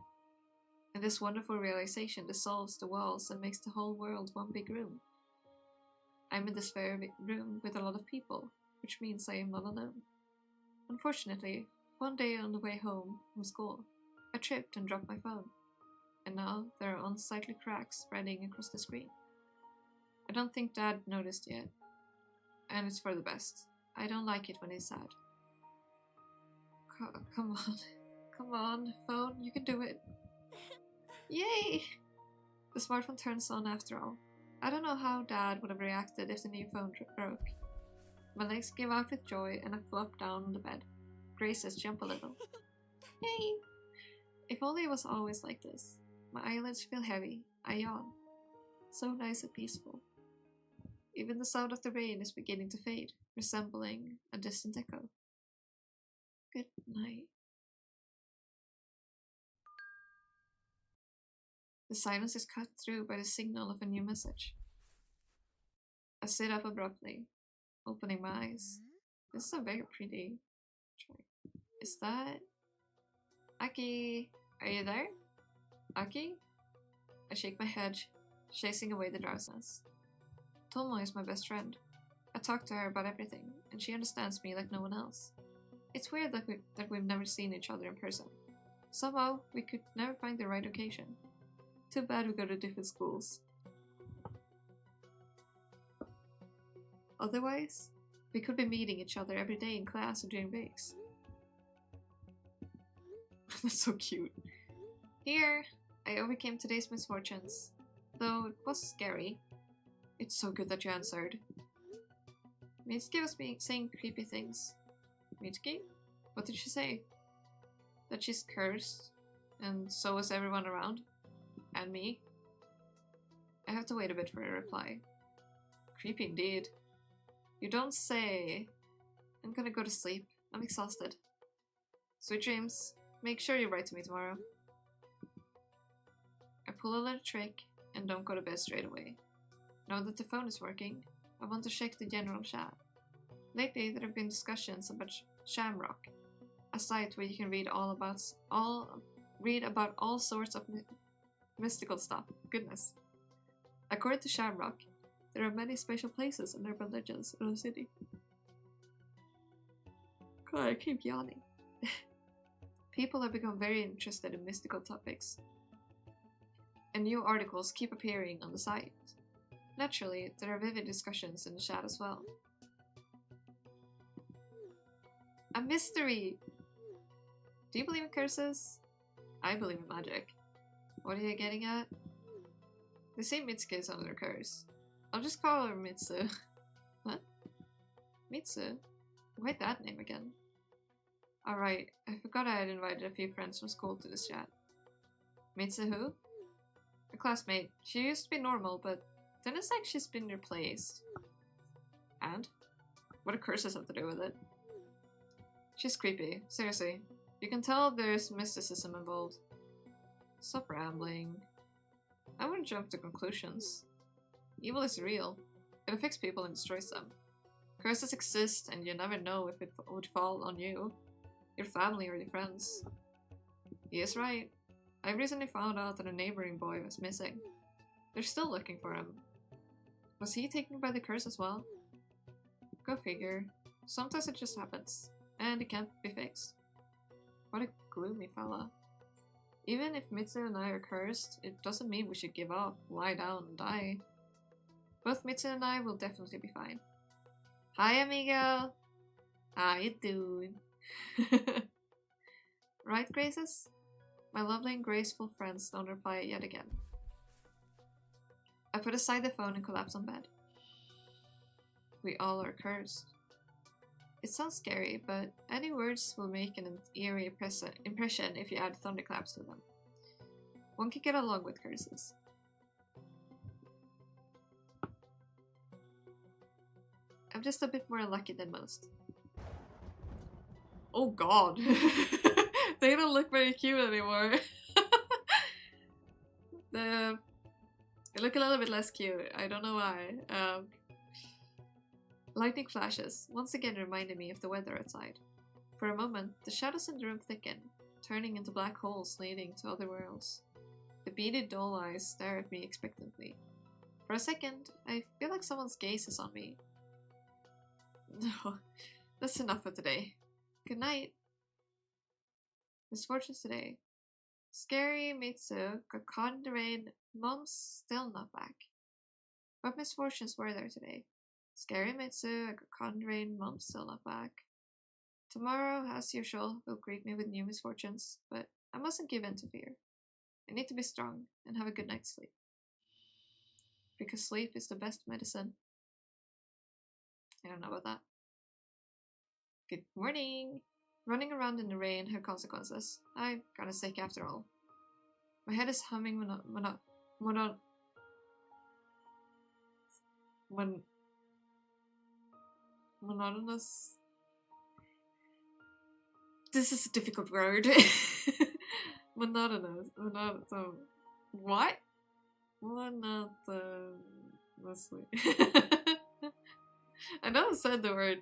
And this wonderful realization dissolves the walls and makes the whole world one big room. I'm in this very room with a lot of people, which means I am not alone. Unfortunately, one day on the way home from school, I tripped and dropped my phone. And now there are unsightly cracks spreading across the screen. I don't think Dad noticed yet. And it's for the best. I don't like it when he's sad. Come on. Come on, phone, you can do it. Yay! The smartphone turns on after all. I don't know how Dad would have reacted if the new phone broke. My legs give out with joy and I flop down on the bed. Graces jump a little. Yay! If only it was always like this. My eyelids feel heavy. I yawn. So nice and peaceful. Even the sound of the rain is beginning to fade, resembling a distant echo. Good night. The silence is cut through by the signal of a new message. I sit up abruptly, opening my eyes. This is a very pretty track. Is that... Aki? Are you there? Aki? I shake my head, chasing away the drowsiness. Tomo is my best friend. I talk to her about everything, and she understands me like no one else. It's weird that we've never seen each other in person. Somehow, we could never find the right occasion. Too bad we go to different schools. Otherwise, we could be meeting each other every day in class or during breaks. That's so cute. Here, I overcame today's misfortunes, though it was scary. It's so good that you answered. Mitsuki was saying creepy things. Mitsuki? What did she say? That she's cursed, and so is everyone around. And me? I have to wait a bit for a reply. Creepy indeed. You don't say. I'm gonna go to sleep. I'm exhausted. Sweet dreams. Make sure you write to me tomorrow. I pull a little trick and don't go to bed straight away. Now that the phone is working, I want to check the general chat. Lately, there have been discussions about Shamrock, a site where you can read about all sorts of mystical stuff. Goodness. According to Shamrock, there are many special places and urban legends in the city. God, I keep yawning. People have become very interested in mystical topics, and new articles keep appearing on the site. Naturally, there are vivid discussions in the chat as well. A mystery! Do you believe in curses? I believe in magic. What are you getting at? They say Mitsuki is under a curse. I'll just call her Mitsu. What? Mitsu? Why that name again? Alright, I forgot I had invited a few friends from school to this chat. Mitsu who? A classmate. She used to be normal, but then it's like she's been replaced. And? What do curses have to do with it? She's creepy. Seriously. You can tell there's mysticism involved. Stop rambling. I wouldn't jump to conclusions. Evil is real. It affects people and destroys them. Curses exist, and you never know if it would fall on you, your family, or your friends. He is right. I recently found out that a neighboring boy was missing. They're still looking for him. Was he taken by the curse as well? Go figure. Sometimes it just happens, and it can't be fixed. What a gloomy fella. Even if Mitsu and I are cursed, it doesn't mean we should give up, lie down, and die. Both Mitsu and I will definitely be fine. Hi, amigo! How you doing? Right, Graces? My lovely and graceful friends don't reply yet again. I put aside the phone and collapse on bed. We all are cursed. It sounds scary, but any words will make an eerie impression if you add thunderclaps to them. One can get along with curses. I'm just a bit more lucky than most. Oh god. They don't look very cute anymore. They look a little bit less cute. I don't know why. Lightning flashes once again reminded me of the weather outside. For a moment, the shadows in the room thicken, turning into black holes leading to other worlds. The beady doll eyes stare at me expectantly. For a second, I feel like someone's gaze is on me. No, that's enough for today. Good night. Misfortunes today. Scary Mitsu got caught in the rain. Mom's still not back. What misfortunes were there today? Scary Mitsu, I got caught in the rain. Mom's still not back. Tomorrow, as usual, will greet me with new misfortunes, but I mustn't give in to fear. I need to be strong and have a good night's sleep. Because sleep is the best medicine. I don't know about that. Good morning! Running around in the rain had consequences. I got a sick after all. My head is humming monotonous. This is a difficult word. Monotonous. What? Monotonously. I know I said the word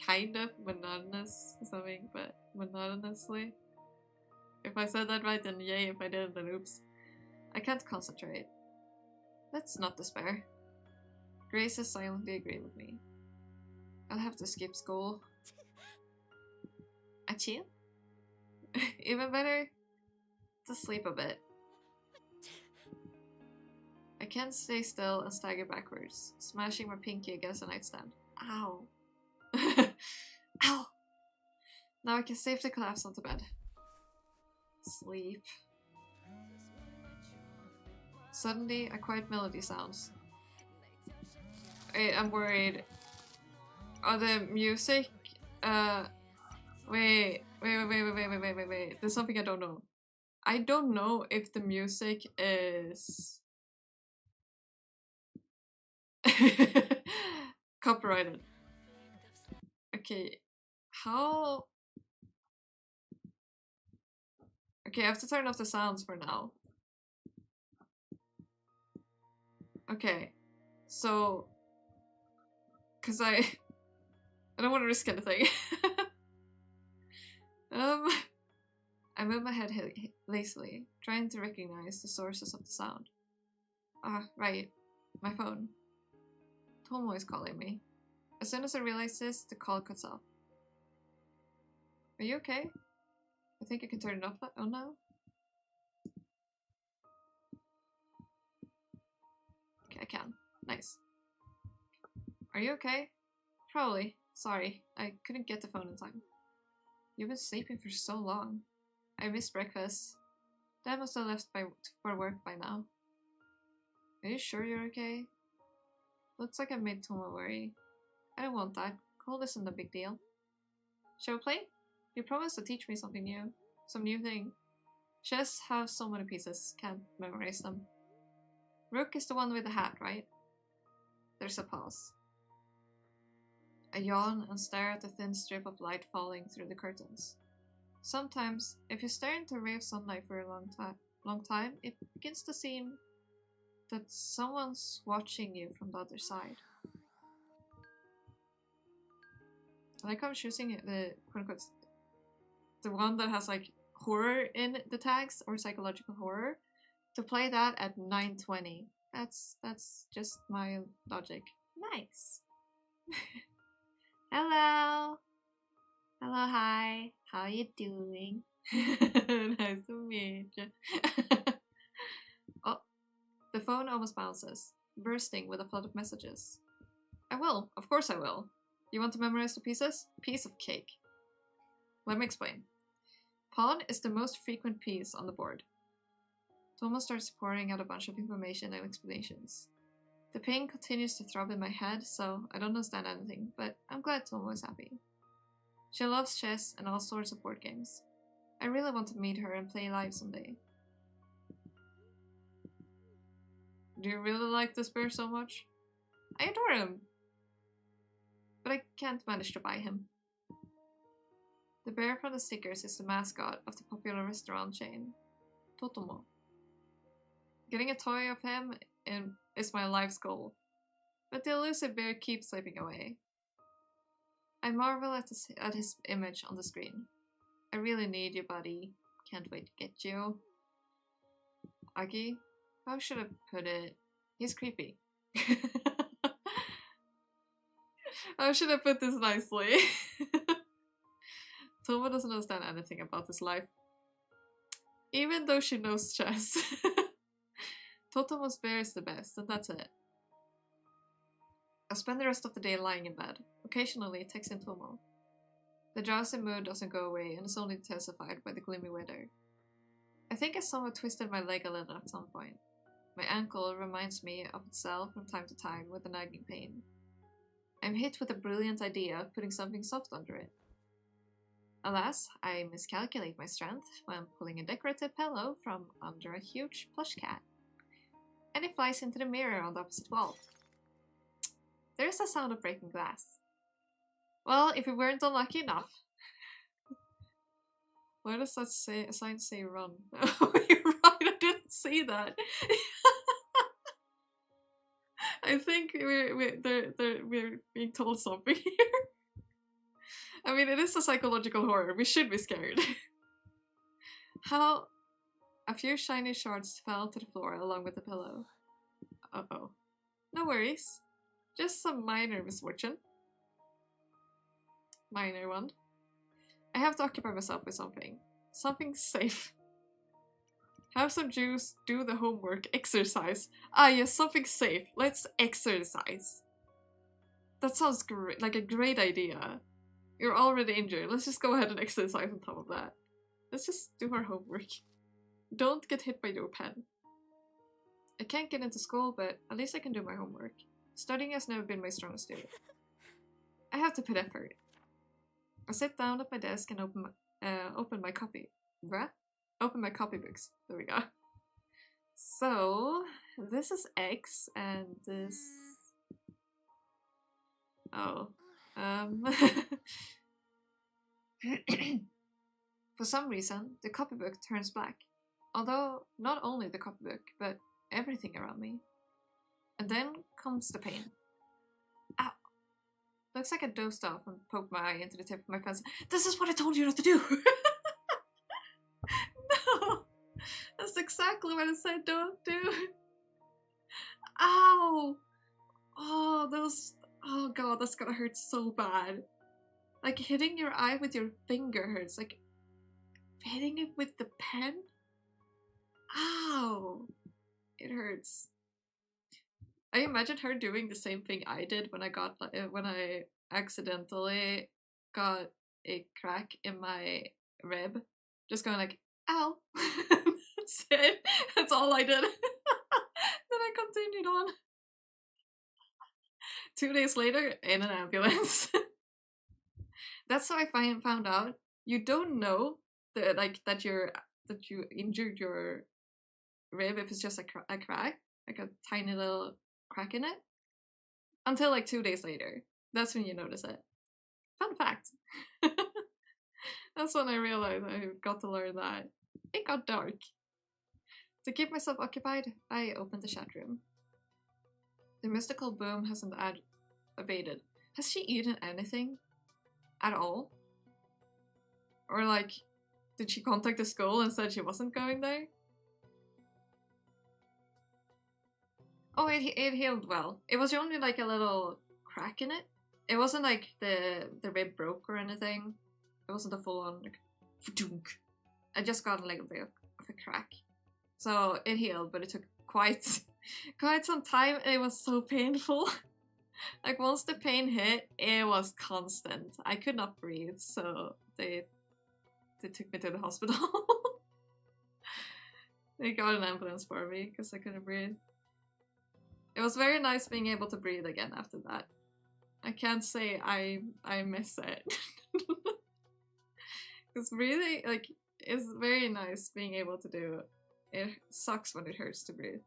kind of monotonous or something, but monotonously. If I said that right, then yay. If I didn't, then oops. I can't concentrate. Let's not despair. Grace has silently agreed with me. I'll have to skip school. Achoo? Even better, to sleep a bit. I can't stay still and stagger backwards, smashing my pinky against the nightstand. Ow. Ow! Now I can safely collapse onto bed. Sleep. Suddenly, a quiet melody sounds. Wait, I'm worried. Are the music... Wait. There's something I don't know. I don't know if the music is... copyrighted. Okay, how... Okay, I have to turn off the sounds for now. Okay, so... Cause I don't want to risk anything. I move my head lazily, trying to recognize the sources of the sound. Ah, right. My phone. Tomo is calling me. As soon as I realize this, the call cuts off. Are you okay? I think I can turn it off. Oh no. Okay, I can. Nice. Are you okay? Probably. Sorry, I couldn't get the phone in time. You've been sleeping for so long. I missed breakfast. Dad must have left for work by now. Are you sure you're okay? Looks like I made Tomo worry. I don't want that. Cold isn't a big deal. Shall we play? You promised to teach me something new. Some new thing. Chess have so many pieces, can't memorize them. Rook is the one with the hat, right? There's a pause. I yawn and stare at the thin strip of light falling through the curtains. Sometimes, if you stare into a ray of sunlight for a long time, it begins to seem that someone's watching you from the other side. I like how I'm choosing the quote-unquote the one that has like horror in the tags or psychological horror, to play that at 9:20. That's just my logic. Nice. Hello. Hello, hi. How you doing? Nice to meet you. Oh, the phone almost bounces, bursting with a flood of messages. I will. Of course I will. You want to memorize the pieces? Piece of cake. Let me explain. Pawn is the most frequent piece on the board. Tomo starts pouring out a bunch of information and explanations. The pain continues to throb in my head, so I don't understand anything, but I'm glad Tomo is happy. She loves chess and all sorts of board games. I really want to meet her and play live someday. Do you really like this bear so much? I adore him, but I can't manage to buy him. The bear from the stickers is the mascot of the popular restaurant chain, Totomo. Getting a toy of him is my life's goal, but the elusive bear keeps slipping away. I marvel at his image on the screen. I really need you, buddy. Can't wait to get you. Aki? How should I put it? He's creepy. How should I put this nicely? Tomo doesn't understand anything about his life, even though she knows chess. Totomo's bear is the best, and that's it. I spend the rest of the day lying in bed, occasionally texting Tomo. The drowsy mood doesn't go away and is only intensified by the gloomy weather. I think I somewhat twisted my leg a little at some point. My ankle reminds me of itself from time to time with a nagging pain. I'm hit with a brilliant idea of putting something soft under it. Alas, I miscalculate my strength when pulling a decorative pillow from under a huge plush cat, and it flies into the mirror on the opposite wall. There is a sound of breaking glass. Well, if we weren't unlucky enough. Why does that sign say run? Oh, you're right, I didn't see that. I think we're being told something here. I mean, it is a psychological horror. We should be scared. How a few shiny shards fell to the floor along with the pillow. Uh-oh. No worries. Just some minor misfortune. Minor one. I have to occupy myself with something. Something safe. Have some juice, do the homework, exercise. Ah yes, something safe. Let's exercise. That sounds great, like a great idea. You're already injured. Let's just go ahead and exercise on top of that. Let's just do our homework. Don't get hit by your pen. I can't get into school, but at least I can do my homework. Studying has never been my strongest suit. I have to put effort. I sit down at my desk and open my copy. Bruh? Open my copybooks. There we go. So, this is X, and this... Oh. For some reason, the copybook turns black. Although, not only the copybook, but everything around me. And then comes the pain. Ow! Looks like I dozed off and poked my eye into the tip of my pencil. This is what I told you not to do! No! That's exactly what I said don't do! Ow! Oh, those... Oh god, that's gonna hurt so bad. Like, hitting your eye with your finger hurts. Like, hitting it with the pen? Ow! It hurts. I imagine her doing the same thing I did when I accidentally got a crack in my rib. Just going like, ow! That's it. That's all I did. Then I continued on. 2 days later, in an ambulance. That's how I found out. You don't know that you injured your rib if it's just a crack, like a tiny little crack in it, until like 2 days later. That's when you notice it. Fun fact. That's when I realized I got to learn that. It got dark. To keep myself occupied, I opened the chat room. The mystical boom hasn't abated. Has she eaten anything? At all? Or like, Did she contact the school and said she wasn't going there? Oh, it healed well. It was only like a little crack in it. It wasn't like the rib broke or anything. It wasn't a full on like dunk. I just got a little bit of a crack. So it healed, but it took quite some time and it was so painful. Like once the pain hit, it was constant. I could not breathe, so they took me to the hospital. They got an ambulance for me because I couldn't breathe. It was very nice being able to breathe again after that. I can't say I miss it. Because breathing, like, is very nice being able to do. It sucks when it hurts to breathe.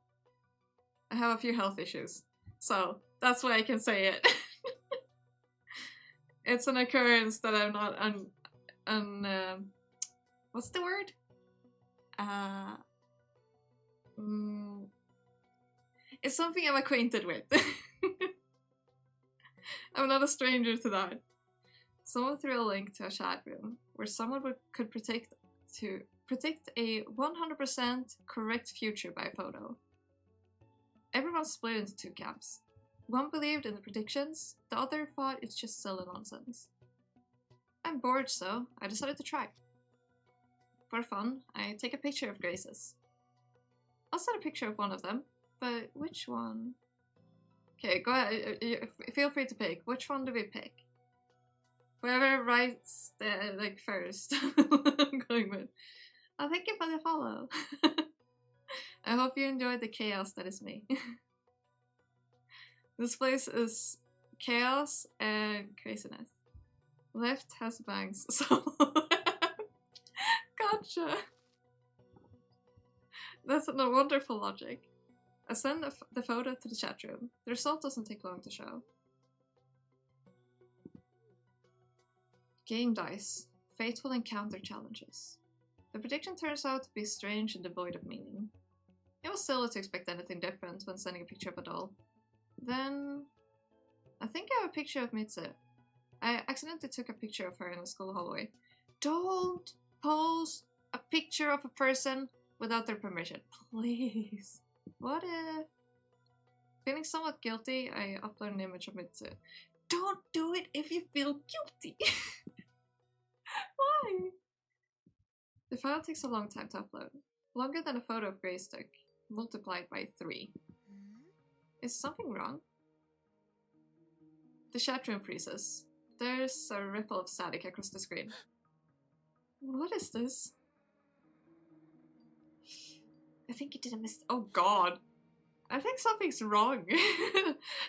I have a few health issues, so that's why I can say it. It's an occurrence that I'm not what's the word? It's something I'm acquainted with. I'm not a stranger to that. Someone threw a link to a chat room where someone could predict a 100% correct future by photo. Everyone split into two camps. One believed in the predictions, the other thought it's just silly nonsense. I'm bored, so I decided to try. For fun, I take a picture of Grace's. I'll send a picture of one of them, but which one? Okay, go ahead, feel free to pick. Which one do we pick? Whoever writes the, like, first, I'm going with. Oh, thank you for the follow. I hope you enjoyed the chaos that is me. This place is chaos and craziness. Left has bangs, so... Gotcha! That's a wonderful logic. I send the photo to the chat room. The result doesn't take long to show. Game dice. Fateful encounter challenges. The prediction turns out to be strange and devoid of meaning. It was silly to expect anything different when sending a picture of a doll. Then... I think I have a picture of Mitsu. I accidentally took a picture of her in the school hallway. Don't post a picture of a person without their permission. Please. What if... Feeling somewhat guilty, I upload an image of Mitsu. Don't do it if you feel guilty! Why? The file takes a long time to upload. Longer than a photo of Grace took, multiplied by 3. Is something wrong? The chat room freezes. There's a ripple of static across the screen. What is this? I think you did a mistake. Oh god. I think something's wrong.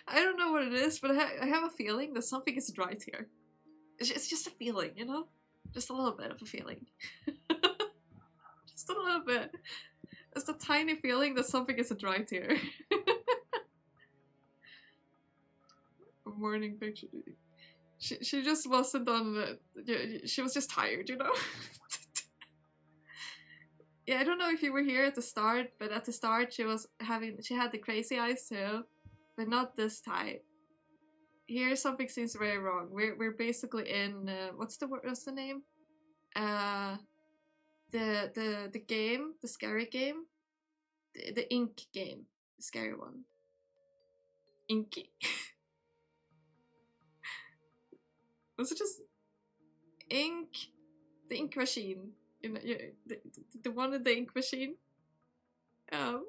I don't know what it is, but I have a feeling that something isn't right here. It's just a feeling, you know? Just a little bit of a feeling. Just a little bit. It's a tiny feeling that something isn't right here. Morning picture. She just wasn't on the... She was just tired, you know? Yeah, I don't know if you were here at the start, but at the start she had the crazy eyes too, but not this tight. Here something seems very wrong. We're basically in what's the name? The game, the scary game, the ink game, the scary one. Inky. Was it just ink? The ink machine. You know, the one in the ink machine. I don't...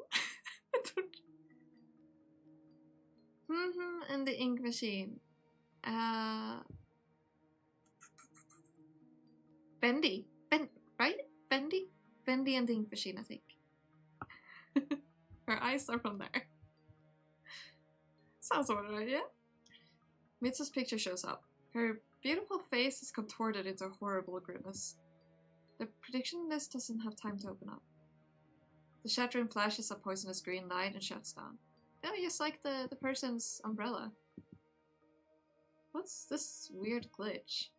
and the ink machine. Bendy. Right? Bendy? Bendy and the ink machine, I think. Her eyes are from there. Sounds about right, yeah? Mitsu's picture shows up. Her beautiful face is contorted into a horrible grimace. The prediction list doesn't have time to open up. The chat room flashes a poisonous green light and shuts down. Oh, just like the person's umbrella. What's this weird glitch?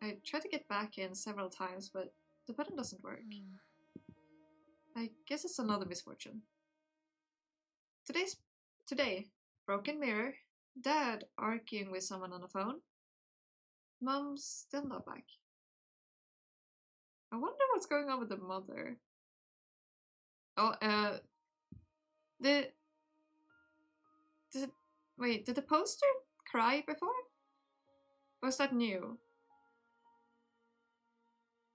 I tried to get back in several times, but the button doesn't work. I guess it's another misfortune. Today, broken mirror, Dad arguing with someone on the phone. Mom's still not back. I wonder what's going on with the mother. Oh, did the poster cry before? Was that new?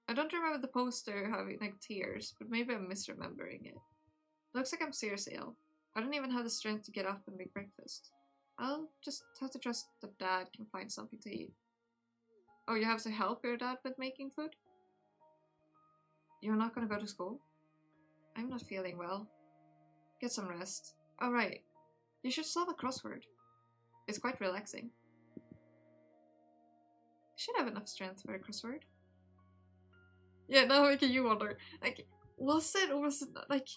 I don't remember the poster having like tears, but maybe I'm misremembering it. Looks like I'm seriously ill. I don't even have the strength to get up and make breakfast. I'll just have to trust that Dad can find something to eat. Oh, you have to help your dad with making food? You're not gonna go to school? I'm not feeling well. Get some rest. Oh, right. You should solve a crossword. It's quite relaxing. I should have enough strength for a crossword. Yeah, now making you wonder. Like, was it or was it not? Like,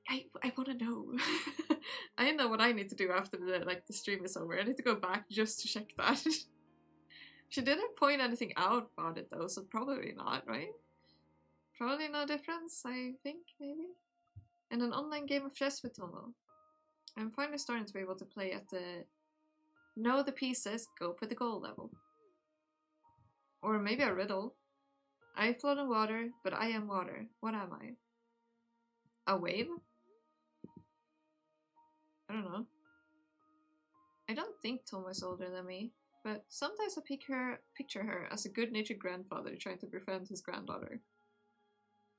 I want to know. I know what I need to do after the stream is over. I need to go back just to check that. She didn't point anything out about it though, so probably not, right? Probably no difference, I think, maybe? And an online game of chess with Tomo. I'm finally starting to be able to play at the know the pieces, go for the goal level. Or maybe a riddle. I float in water, but I am water. What am I? A wave? I don't know. I don't think Tomo is older than me, but sometimes I picture her as a good-natured grandfather trying to befriend his granddaughter.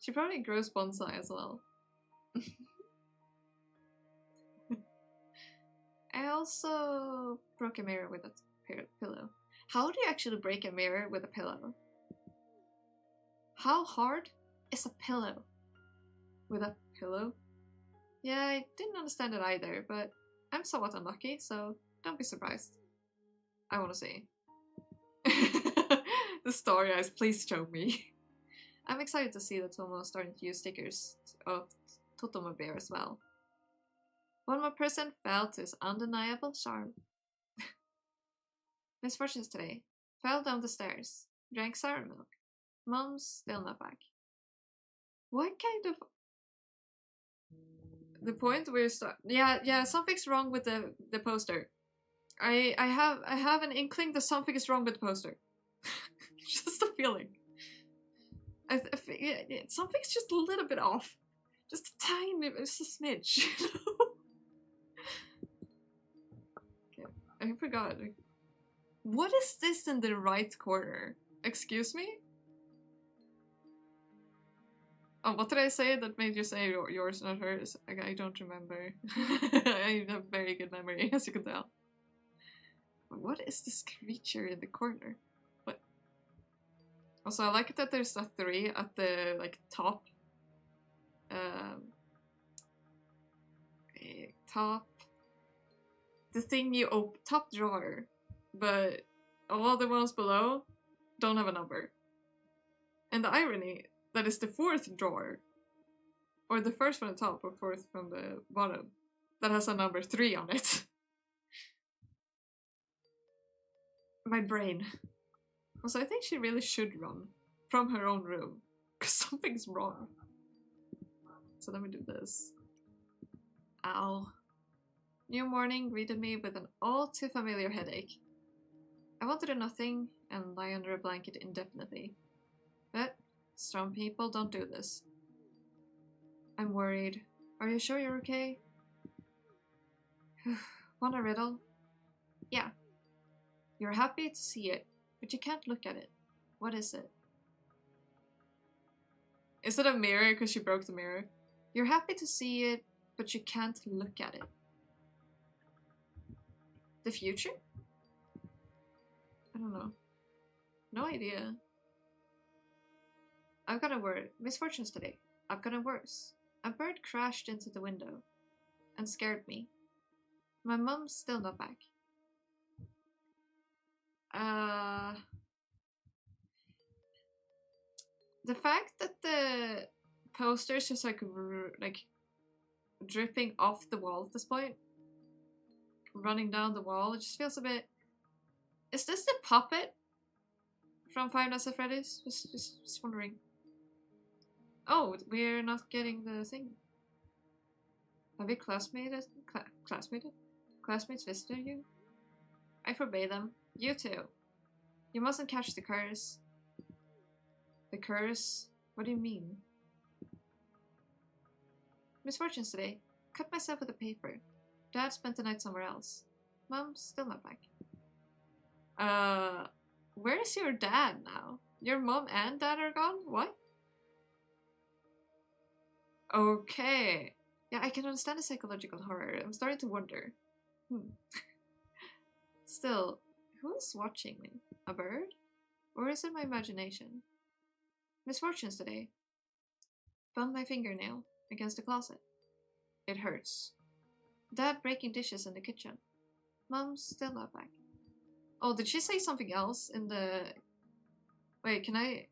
She probably grows bonsai as well. I also broke a mirror with a pillow. How do you actually break a mirror with a pillow? How hard is a pillow? With a pillow? Yeah, I didn't understand it either, but I'm somewhat unlucky, so don't be surprised. I want to see. The story eyes, please show me. I'm excited to see that Tomo is starting to use stickers of Totomo Bear as well. One more person fell to his undeniable charm. Misfortunes today. Fell down the stairs. Drank sour milk. Mom's still not back. What kind of... The point where you start... Yeah, something's wrong with the poster. I have an inkling that something is wrong with the poster. Just a feeling. Something's just a little bit off. Just a tiny, just a smidge. Okay, I forgot. What is this in the right corner? Excuse me? Oh, what did I say that made you say yours, not hers? I don't remember. I have very good memory, as you can tell. What is this creature in the corner? What? Also, I like it that there's a 3 at the top. Top. The thing you open, top drawer, but all the ones below don't have a number. And the irony that is the 4th drawer, or the first from the top, or 4th from the bottom, that has a number 3 on it. My brain. Also, I think she really should run from her own room, because something's wrong. So let me do this. Ow. New morning greeted me with an all too familiar headache. I wanted to do nothing and lie under a blanket indefinitely. But strong people don't do this. I'm worried. Are you sure you're okay? Want a riddle? Yeah. You're happy to see it, but you can't look at it. What is it? Is it a mirror because she broke the mirror? You're happy to see it, but you can't look at it. The future? I don't know. No idea. I've got a word. Misfortunes today. I've gotten worse. A bird crashed into the window and scared me. My mom's still not back. The fact that the poster's just like dripping off the wall at this point, running down the wall, it just feels a bit... Is this the puppet from Five Nights at Freddy's? Just wondering. Oh, we're not getting the thing. Have your classmates visited you? I forbade them. You too. You mustn't catch the curse. The curse? What do you mean? Misfortunes today. Cut myself with a paper. Dad spent the night somewhere else. Mom's still not back. Where is your dad now? Your mom and dad are gone? What? Okay. Yeah, I can understand the psychological horror. I'm starting to wonder. Still, who is watching me? A bird? Or is it my imagination? Misfortunes today. Bumped my fingernail against the closet. It hurts. Dad breaking dishes in the kitchen. Mom's still not back. Oh, did she say something else in the... Wait, can I...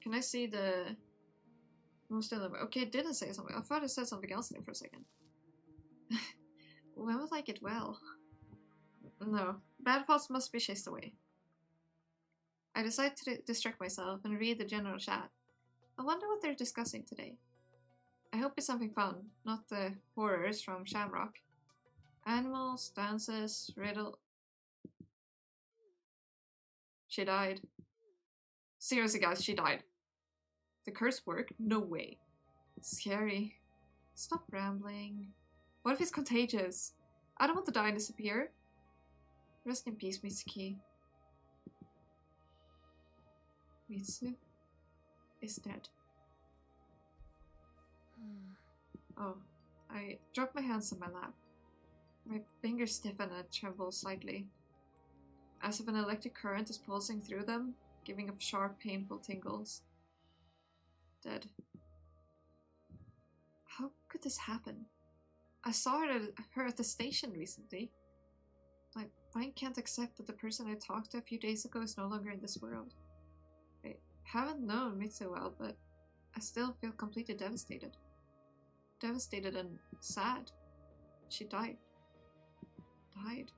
Can I see the... Mom's still not back. Okay, it didn't say something. I thought it said something else there for a second. When will I get well? No. Bad thoughts must be chased away. I decide to distract myself and read the general chat. I wonder what they're discussing today. I hope it's something fun, not the horrors from Shamrock. Animals, dances, riddle... She died. Seriously guys, she died. The curse worked? No way. Scary. Stop rambling. What if it's contagious? I don't want to die and disappear. Rest in peace, Mitsuki. Mitsu is dead. Oh, I drop my hands on my lap. My fingers stiffen and tremble slightly, as if an electric current is pulsing through them, giving up sharp, painful tingles. Dead. How could this happen? I saw her at the station recently. My mind can't accept that the person I talked to a few days ago is no longer in this world. I haven't known Mitsu well, but I still feel completely devastated. Devastated and sad. She died. Died.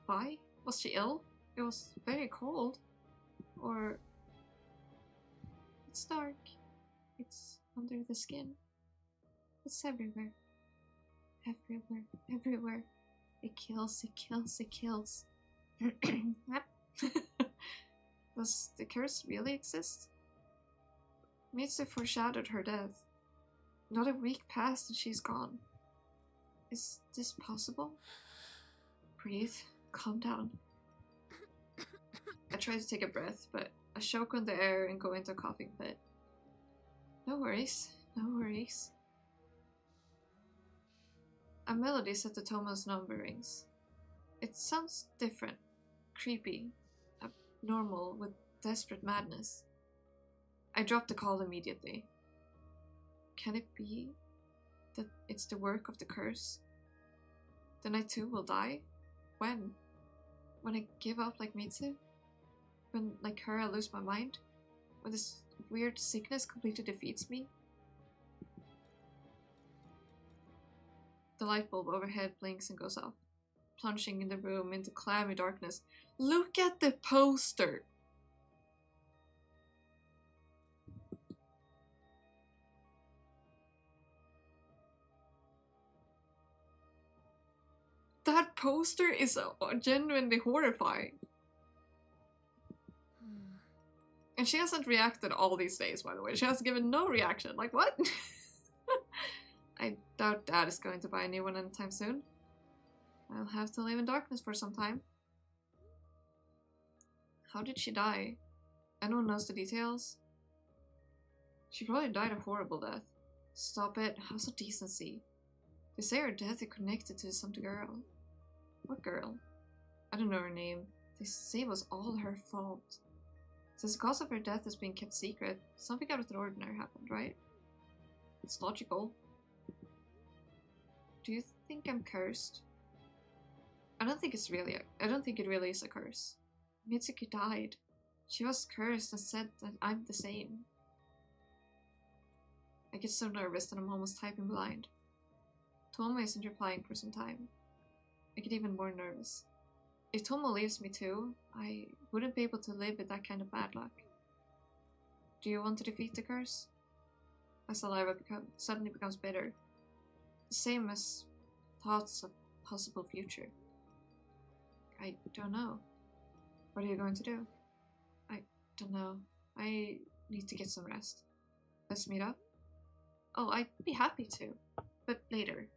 Why? Was she ill? It was very cold. Or... It's dark. It's under the skin. It's everywhere. Everywhere. Everywhere. It kills, it kills, it kills. Does the curse really exist? Mitsu foreshadowed her death. Not a week passed and she's gone. Is this possible? Breathe. Calm down. I try to take a breath, but I choke on the air and go into a coughing fit. No worries. No worries. A melody set to Tomo's number rings. It sounds different, creepy, abnormal, with desperate madness. I drop the call immediately. Can it be that it's the work of the curse? Then I too will die? When? When I give up like Mitsu? When, like her, I lose my mind? When this weird sickness completely defeats me? The light bulb overhead blinks and goes off, plunging in the room into clammy darkness. Look at the poster! That poster is genuinely horrifying. And she hasn't reacted all these days, by the way. She has given no reaction. Like, what? I doubt Dad is going to buy a new one anytime soon. I'll have to live in darkness for some time. How did she die? Anyone knows the details? She probably died a horrible death. Stop it. Have some decency. They say her death is connected to some girl. What girl? I don't know her name. They say it was all her fault. Since the cause of her death is being kept secret, something out of the ordinary happened, right? It's logical. Do you think I'm cursed? I don't think it really is a curse. Mitsuki died. She was cursed and said that I'm the same. I get so nervous that I'm almost typing blind. Tomo isn't replying for some time. I get even more nervous. If Tomo leaves me too, I wouldn't be able to live with that kind of bad luck. Do you want to defeat the curse? My saliva suddenly becomes bitter. The same as thoughts of possible future. I don't know. What are you going to do? I don't know. I need to get some rest. Let's meet up? Oh, I'd be happy to. But later.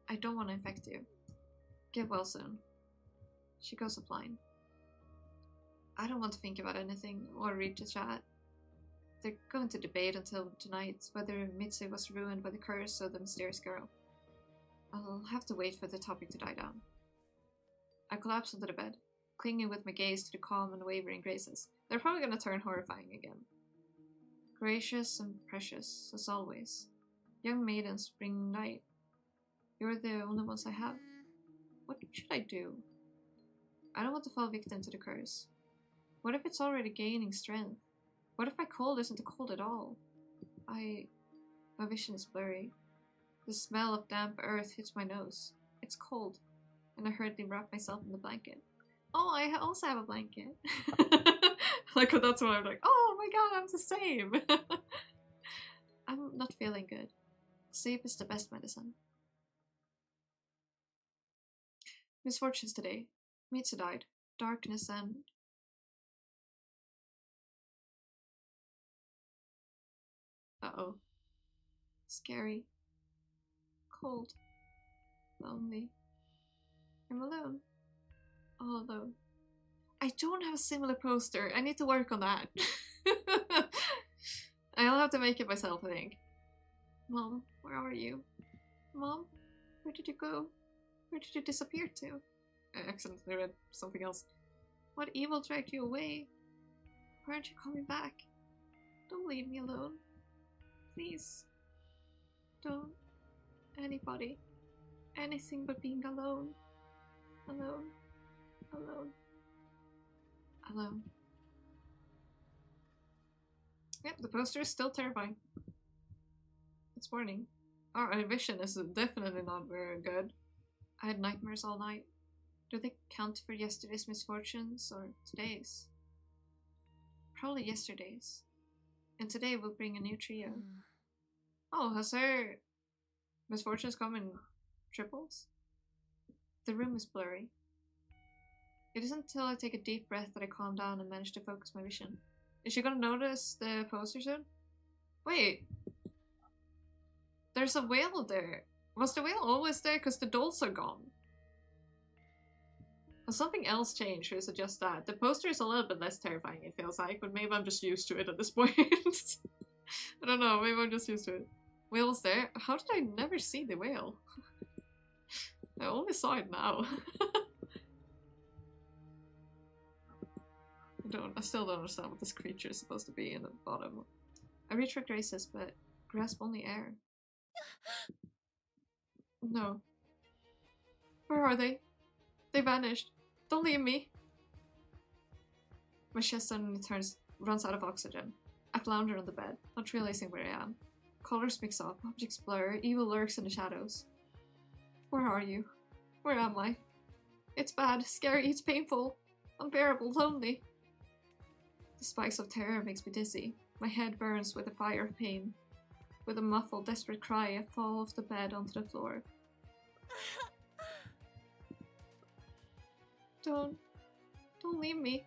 I don't want to infect you. Get well soon. She goes offline. I don't want to think about anything or read the chat. They're going to debate until tonight whether Mitsu was ruined by the curse or the mysterious girl. I'll have to wait for the topic to die down. I collapse onto the bed, clinging with my gaze to the calm and wavering graces. They're probably going to turn horrifying again. Gracious and precious, as always. Young maidens bring night. You're the only ones I have. What should I do? I don't want to fall victim to the curse. What if it's already gaining strength? What if my cold isn't a cold at all? My vision is blurry. The smell of damp earth hits my nose. It's cold, and I hurriedly wrap myself in the blanket. Oh, I also have a blanket. Like, that's why I'm like, oh my god, I'm the same. I'm not feeling good. Sleep is the best medicine. Misfortunes today. Mitsu died. Darkness and... Uh-oh. Scary. Cold. Lonely. I'm alone. All alone. I don't have a similar poster. I need to work on that. I'll have to make it myself, I think. Mom, where are you? Mom, where did you go? Where did you disappear to? I accidentally read something else. What evil dragged you away? Why aren't you coming back? Don't leave me alone. Please. Don't. Anybody. Anything but being alone. Alone. Alone. Alone. Yep, the poster is still terrifying. It's morning. Our vision is definitely not very good. I had nightmares all night. Do they count for yesterday's misfortunes or today's? Probably yesterday's. And today we'll bring a new trio. Oh, has her misfortunes come in triples? The room is blurry. It isn't until I take a deep breath that I calm down and manage to focus my vision. Is she gonna notice the poster soon? Wait. There's a whale there. Was the whale always there? Because the dolls are gone. Has something else changed, or is it just that? The poster is a little bit less terrifying, it feels like, but maybe I'm just used to it at this point. I don't know, maybe I'm just used to it. Whale was there? How did I never see the whale? I only saw it now. I still don't understand what this creature is supposed to be in the bottom. I reach for graces, but grasp only air. No. Where are they? They vanished. Don't leave me. My chest suddenly runs out of oxygen. I flounder on the bed, not realizing where I am. Colors mix up, objects blur, evil lurks in the shadows. Where are you? Where am I? It's bad, scary, it's painful, unbearable, lonely. The spikes of terror makes me dizzy. My head burns with a fire of pain. With a muffled, desperate cry, I fall off the bed onto the floor. Don't leave me.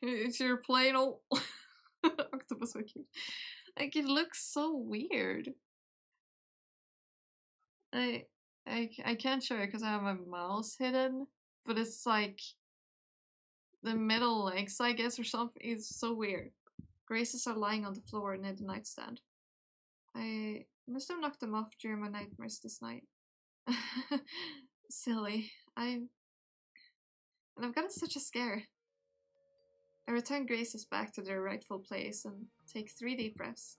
It's your plain old octopus wiki. Like, it looks so weird. I can't show it because I have my mouse hidden, but it's like the middle legs, I guess, or something. It's so weird. Graces are lying on the floor near the nightstand. I must have knocked them off during my nightmares this night. Silly. And I've gotten such a scare. I return Graces back to their rightful place and take 3 deep breaths.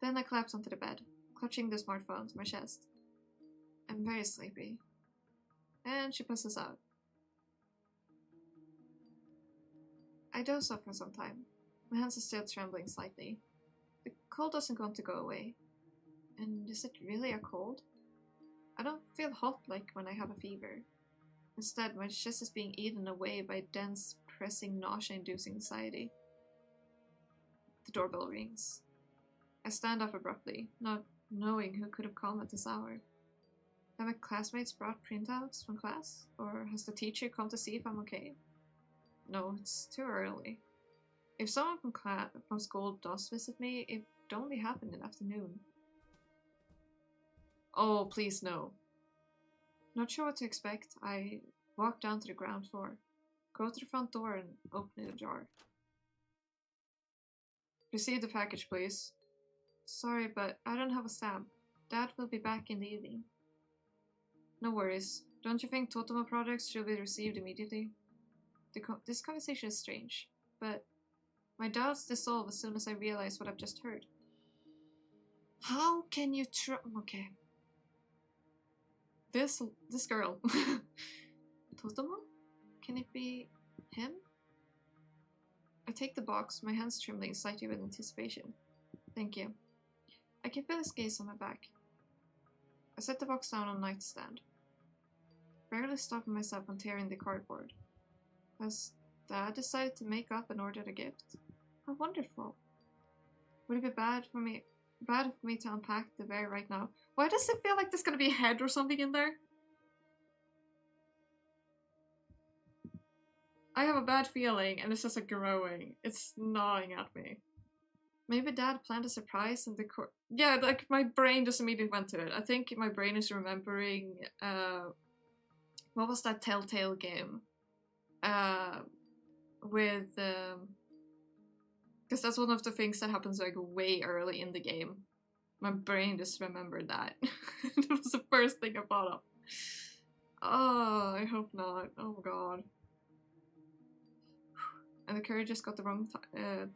Then I collapse onto the bed, clutching the smartphone to my chest. I'm very sleepy. And she passes out. I doze off for some time. My hands are still trembling slightly. The cold doesn't want to go away. And is it really a cold? I don't feel hot like when I have a fever. Instead, my chest is being eaten away by dense, pressing, nausea-inducing anxiety. The doorbell rings. I stand up abruptly, not knowing who could have come at this hour. Have my classmates brought printouts from class? Or has the teacher come to see if I'm okay? No, it's too early. If someone from school does visit me, it would only happen in the afternoon. Oh, please no. Not sure what to expect. I walk down to the ground floor, go to the front door and open the jar. Receive the package, please. Sorry, but I don't have a stamp. Dad will be back in the evening. No worries. Don't you think Totomo products should be received immediately? This conversation is strange, but my doubts dissolve as soon as I realize what I've just heard. How can you okay. This girl. Totomo? Can it be him? I take the box, my hands trembling slightly with anticipation. Thank you. I keep Billy's gaze on my back. I set the box down on the nightstand, barely stopping myself from tearing the cardboard. Has Dad decided to make up and order the gift? How wonderful. Would it be bad for me to unpack the bear right now? Why does it feel like there's gonna be a head or something in there? I have a bad feeling and it's just like growing. It's gnawing at me. Maybe Dad planned a surprise and yeah, like my brain just immediately went to it. I think my brain is remembering what was that Telltale game? With because that's one of the things that happens like way early in the game. My brain just remembered that. It was the first thing I thought of. Oh, I hope not. Oh god. And the courier just got the wrong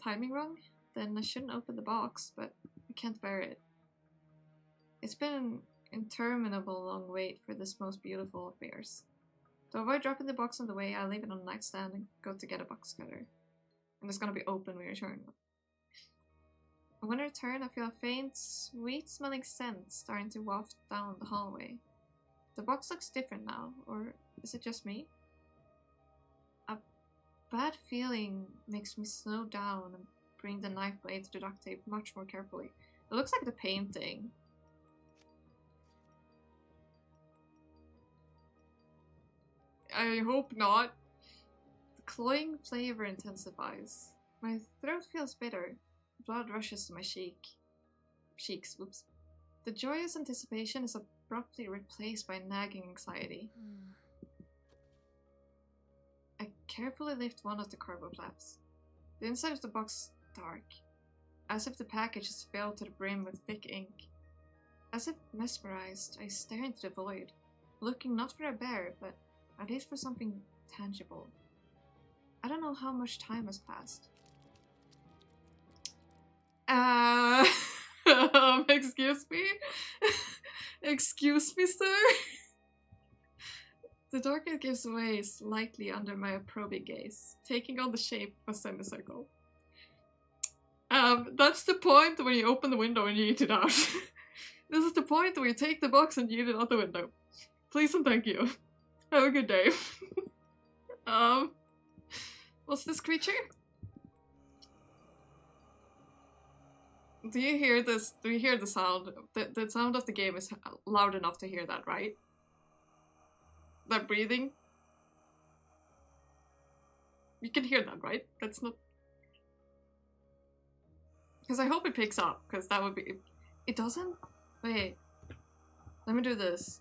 timing wrong? Then I shouldn't open the box, but I can't bear it. It's been an interminable long wait for this most beautiful of bears. To avoid dropping the box on the way, I leave it on the nightstand and go to get a box cutter. And it's gonna be open when we return. And when I return, I feel a faint, sweet-smelling scent starting to waft down the hallway. The box looks different now, or is it just me? A bad feeling makes me slow down and bring the knife blade to the duct tape much more carefully. It looks like the painting. I hope not. The cloying flavor intensifies. My throat feels bitter. Blood rushes to my cheeks. Whoops. The joyous anticipation is abruptly replaced by nagging anxiety. I carefully lift one of the cardboard flaps. The inside of the box is dark, as if the package is filled to the brim with thick ink. As if mesmerized, I stare into the void, looking not for a bear, but at least for something tangible. I don't know how much time has passed. Excuse me? Excuse me, sir? The darkness gives way slightly under my probing gaze, taking on the shape of a semicircle. That's the point when you open the window and you eat it out. This is the point where you take the box and you eat it out the window. Please and thank you. Have a good day. What's this creature? Do you hear this? Do you hear the sound? The sound of the game is loud enough to hear that, right? That breathing? You can hear that, right? That's not... Because I hope it picks up, because that would be... It doesn't? Wait. Let me do this.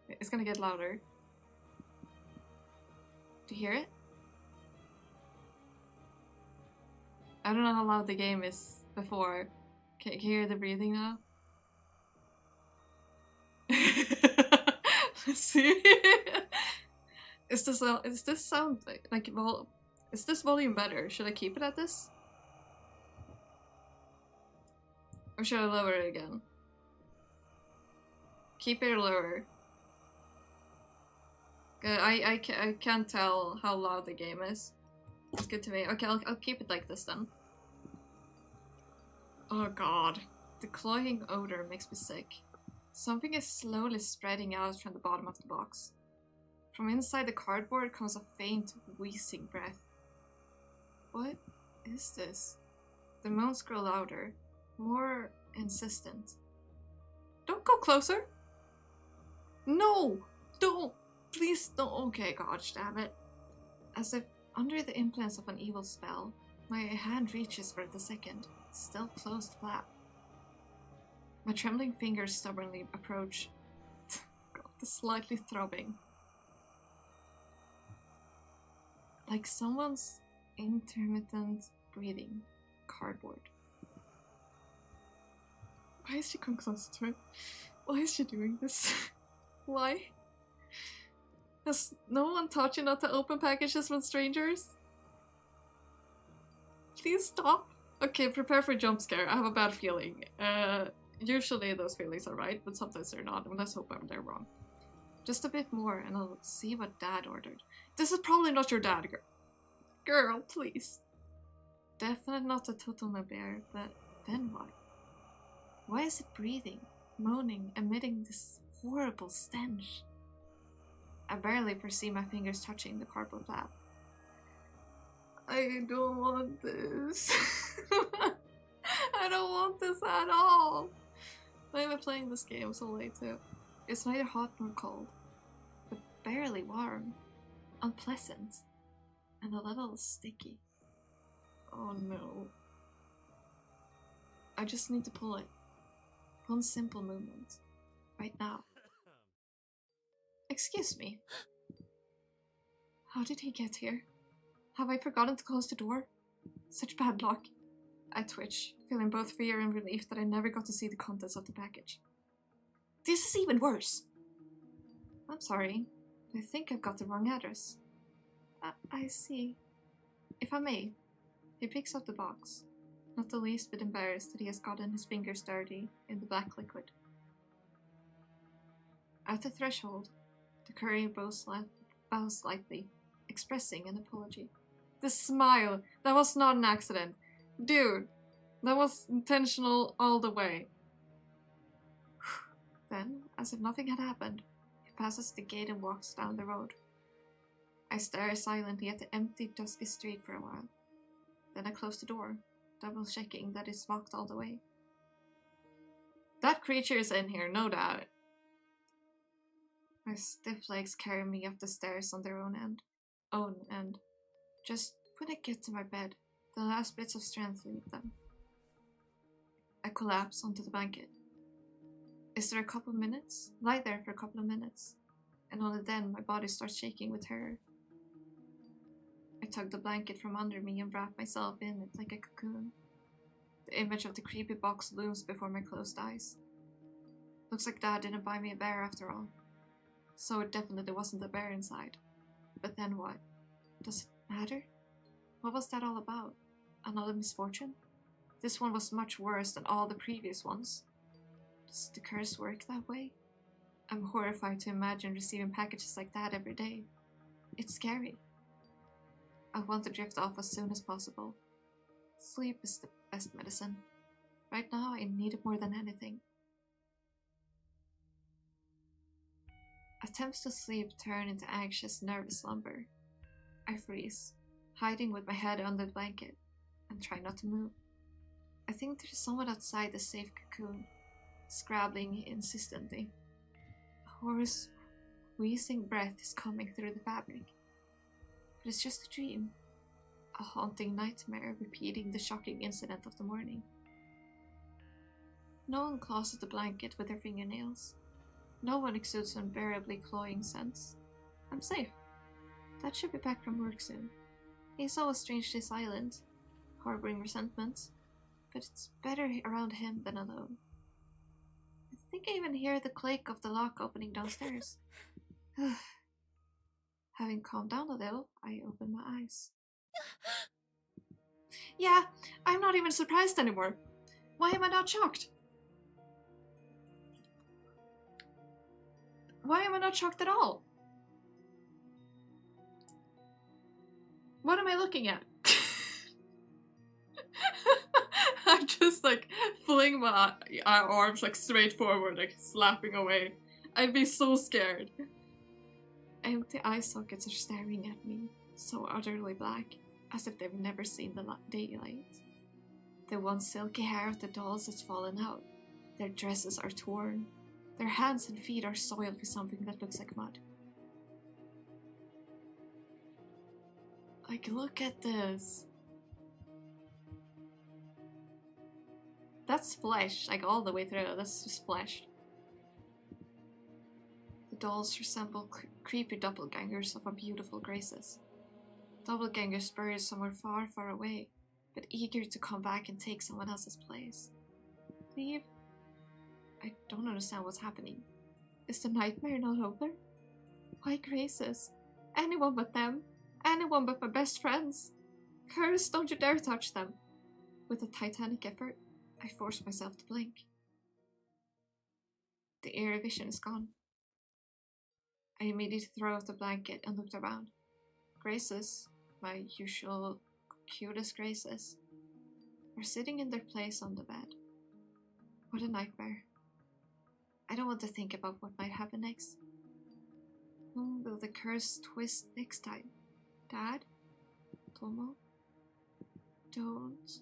It's gonna get louder. Do you hear it? I don't know how loud the game is before. Can you hear the breathing now? Let's see. Is this sound like is this volume better? Should I keep it at this? Or should I lower it again? Keep it lower. I can't tell how loud the game is. It's good to me. Okay, I'll keep it like this then. Oh god. The cloying odor makes me sick. Something is slowly spreading out from the bottom of the box. From inside the cardboard comes a faint, wheezing breath. What is this? The moans grow louder, more insistent. Don't go closer! No! Don't! Please don't! Okay, gosh, damn it. As if under the influence of an evil spell, my hand reaches for the second, still closed flap. My trembling fingers stubbornly approach, the slightly throbbing. Like someone's intermittent breathing. Cardboard. Why is she coming close to it? Why is she doing this? Why? Has no one taught you not to open packages with strangers? Please stop. Okay, prepare for a jump scare. I have a bad feeling. Usually those feelings are right, but sometimes they're not, and let's hope they're wrong. Just a bit more, and I'll see what Dad ordered. This is probably not your dad, girl, please. Definitely not a totem bear, but then what? Why is it breathing, moaning, emitting this horrible stench? I barely perceive my fingers touching the cardboard flap. I don't want this. I don't want this at all. Why am I playing this game so late too? It's neither hot nor cold, but barely warm, unpleasant, and a little sticky. Oh no. I just need to pull it. One simple movement. Right now. Excuse me. How did he get here? Have I forgotten to close the door? Such bad luck. I twitch, feeling both fear and relief that I never got to see the contents of the package. This is even worse. I'm sorry. I think I've got the wrong address. I see. If I may. He picks up the box, not the least bit embarrassed that he has gotten his fingers dirty in the black liquid. At the threshold, the courier bows slightly, expressing an apology. The smile! That was not an accident. Dude, that was intentional all the way. Then, as if nothing had happened, he passes the gate and walks down the road. I stare silently at the empty, dusky street for a while. Then I close the door, double checking that it's locked all the way. That creature is in here, no doubt. My stiff legs carry me up the stairs on their own end. Just when I get to my bed, the last bits of strength leave them. I collapse onto the blanket. Is there a couple of minutes? Lie there for a couple of minutes, and only then my body starts shaking with terror. I tug the blanket from under me and wrap myself in it like a cocoon. The image of the creepy box looms before my closed eyes. Looks like Dad didn't buy me a bear after all. So it definitely wasn't a bear inside. But then what? Does it matter? What was that all about? Another misfortune? This one was much worse than all the previous ones. Does the curse work that way? I'm horrified to imagine receiving packages like that every day. It's scary. I want to drift off as soon as possible. Sleep is the best medicine. Right now, I need it more than anything. Attempts to sleep turn into anxious, nervous slumber. I freeze, hiding with my head under the blanket, and try not to move. I think there's someone outside the safe cocoon, scrabbling insistently. A hoarse, wheezing breath is coming through the fabric. But it's just a dream. A haunting nightmare repeating the shocking incident of the morning. No one claws at the blanket with their fingernails. No one exudes unbearably cloying scents. I'm safe. Dad should be back from work soon. He's always strangely silent, harboring resentment, but it's better around him than alone. I think I even hear the click of the lock opening downstairs. Having calmed down a little, I open my eyes. Yeah, I'm not even surprised anymore. Why am I not shocked? Why am I not shocked at all? What am I looking at? I just like fling my arms like straight forward, like slapping away. I'd be so scared. Empty eye sockets are staring at me, so utterly black, as if they've never seen the daylight. The once silky hair of the dolls has fallen out. Their dresses are torn. Their hands and feet are soiled with something that looks like mud. Like, look at this. That's flesh, like all the way through. That's just flesh. The dolls resemble creepy doppelgangers of our beautiful graces. Doppelgangers buried somewhere far, far away, but eager to come back and take someone else's place. Leave? I don't understand what's happening. Is the nightmare not over? Why graces? Anyone but them. Anyone but my best friends. Curse, don't you dare touch them. With a titanic effort, I force myself to blink. The eerie vision is gone. I immediately throw off the blanket and looked around. Graces, my usual cutest graces, are sitting in their place on the bed. What a nightmare. I don't want to think about what might happen next. Whom will the curse twist next time? Dad? Tomo? Don't.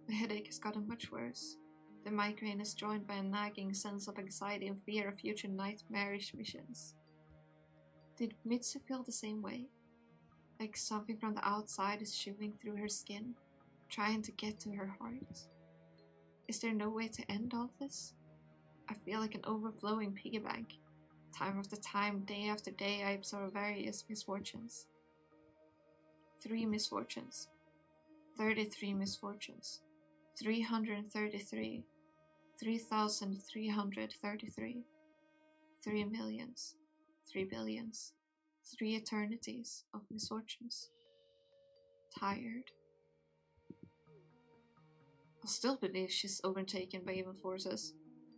The headache has gotten much worse. The migraine is joined by a nagging sense of anxiety and fear of future nightmarish visions. Did Mitsu feel the same way? Like something from the outside is chewing through her skin, trying to get to her heart? Is there no way to end all this? I feel like an overflowing piggy bank. Time after time, day after day, I absorb various misfortunes. 3 misfortunes. 33 misfortunes. 333. 3,333. 3 millions. 3 billions. 3 eternities of misfortunes. Tired. I'll still believe she's overtaken by evil forces.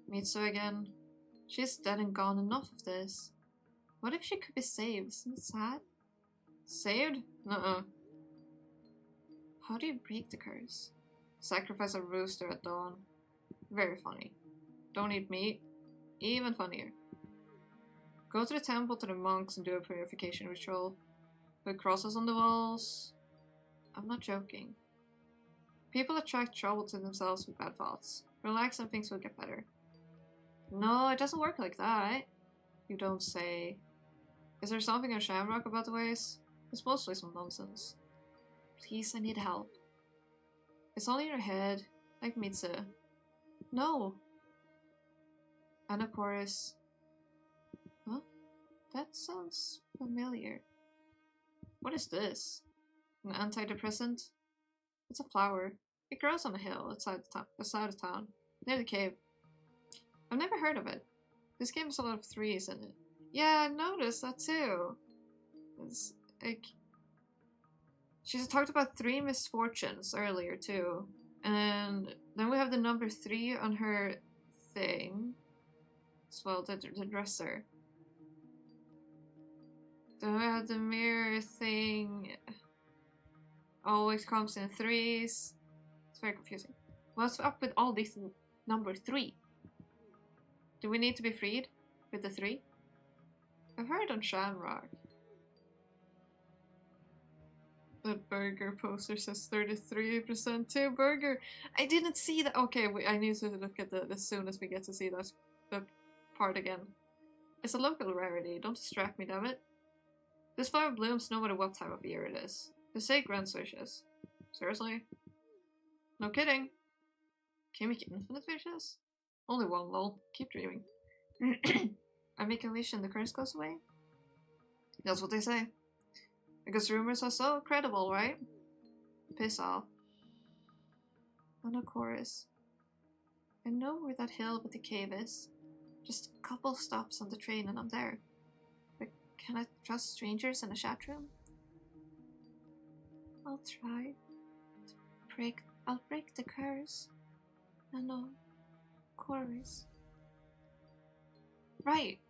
Mitsu again. She's dead and gone, enough of this. What if she could be saved? Isn't it sad? Saved? Nuh-uh. How do you break the curse? Sacrifice a rooster at dawn. Very funny. Don't eat meat. Even funnier. Go to the temple to the monks and do a purification ritual. Put crosses on the walls. I'm not joking. People attract trouble to themselves with bad thoughts. Relax and things will get better. No, it doesn't work like that. You don't say. Is there something in Shamrock about the ways? It's mostly some nonsense. Please, I need help. It's all in your head, like Mitsu. No. And a chorus. Huh? That sounds familiar. What is this? An antidepressant? It's a flower. It grows on a hill outside of town, near the cave. I've never heard of it. This game has a lot of 3s in it. Yeah, I noticed that too. It's like... She's talked about 3 misfortunes earlier too. And then we have the number 3 on her thing. As well, the dresser. Then we have the mirror thing. Always comes in 3s. It's very confusing. What's up with all these number 3? Do we need to be freed with the 3? I've heard on Shamrock. The burger poster says 33% too. Burger. I didn't see that. Okay, I need to look at that as soon as we get to see that part again. It's a local rarity. Don't distract me, damn it. This flower blooms no matter what time of year it is. The say grants wishes. Seriously? No kidding. Can you make infinite wishes? Only one, lol. Keep dreaming. I make a wish and the curse goes away? That's what they say. Because rumors are so credible, right? Piss off. On a chorus. I know where that hill with the cave is. Just a couple stops on the train and I'm there. But can I trust strangers in a chat room? I'll try. I'll break the curse. I know. Chorus. Right.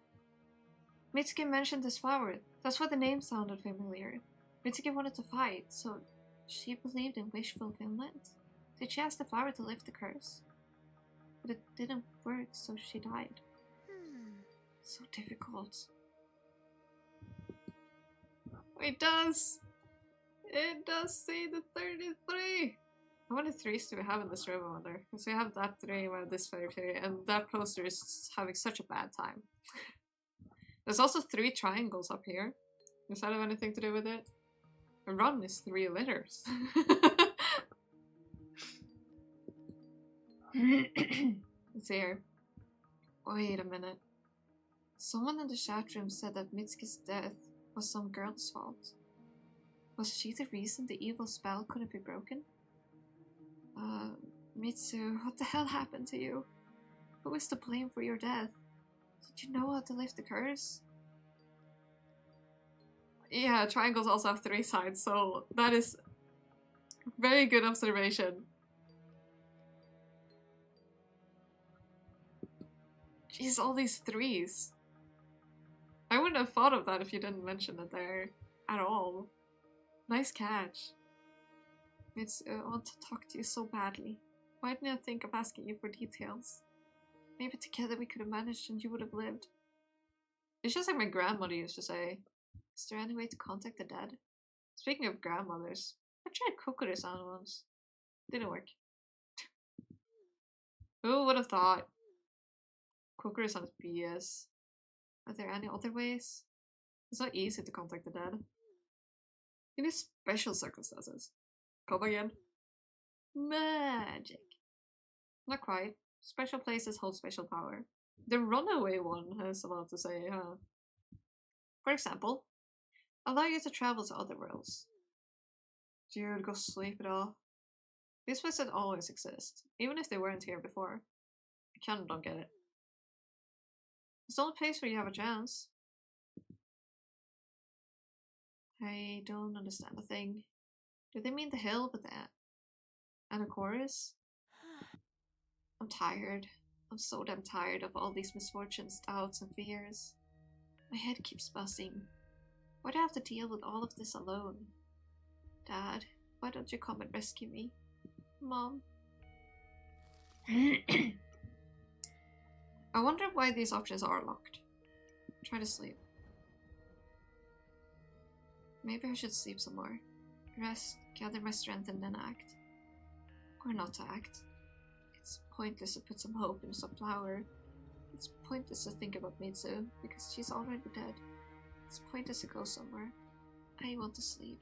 Mitsuki mentioned this flower. That's why the name sounded familiar. Mitsuki wanted to fight, so she believed in wish fulfillment. Did she ask the flower to lift the curse? But it didn't work, so she died. So difficult. It does! It does say the 33! How many threes do we have in this room, I wonder? Because we have that three, we have this three, and that poster is having such a bad time. There's also 3 triangles up here. Does that have anything to do with it? A run is 3 letters. Let's see here. Wait a minute. Someone in the chat room said that Mitsuki's death was some girl's fault. Was she the reason the evil spell couldn't be broken? Mitsu, what the hell happened to you? Who is to blame for your death? Did you know how to lift the curse? Yeah, triangles also have 3 sides, so that is very good observation. Jeez, all these 3s. I wouldn't have thought of that if you didn't mention it there at all. Nice catch. I want to talk to you so badly. Why didn't I think of asking you for details? Maybe together we could have managed and you would have lived. It's just like my grandmother used to say. Is there any way to contact the dead? Speaking of grandmothers, I tried Kokoro-san once. Didn't work. Who would have thought? Kokoro-san's BS. Are there any other ways? It's not easy to contact the dead. You need special circumstances. Come again. Magic. Not quite. Special places hold special power. The runaway one has a lot to say, huh? For example, allow you to travel to other worlds. Dude, go sleep it off. These places always exist, even if they weren't here before. I kinda don't get it. It's the only place where you have a chance. I don't understand a thing. Do they mean the hill with that? And a chorus? I'm tired. I'm so damn tired of all these misfortunes, doubts, and fears. My head keeps buzzing. Why do I have to deal with all of this alone? Dad, why don't you come and rescue me? Mom. I wonder why these options are locked. Try to sleep. Maybe I should sleep some more. Rest, gather my strength, and then act. Or not to act. It's pointless to put some hope in some flower. It's pointless to think about Mitsu, because she's already dead. It's pointless to go somewhere. I want to sleep.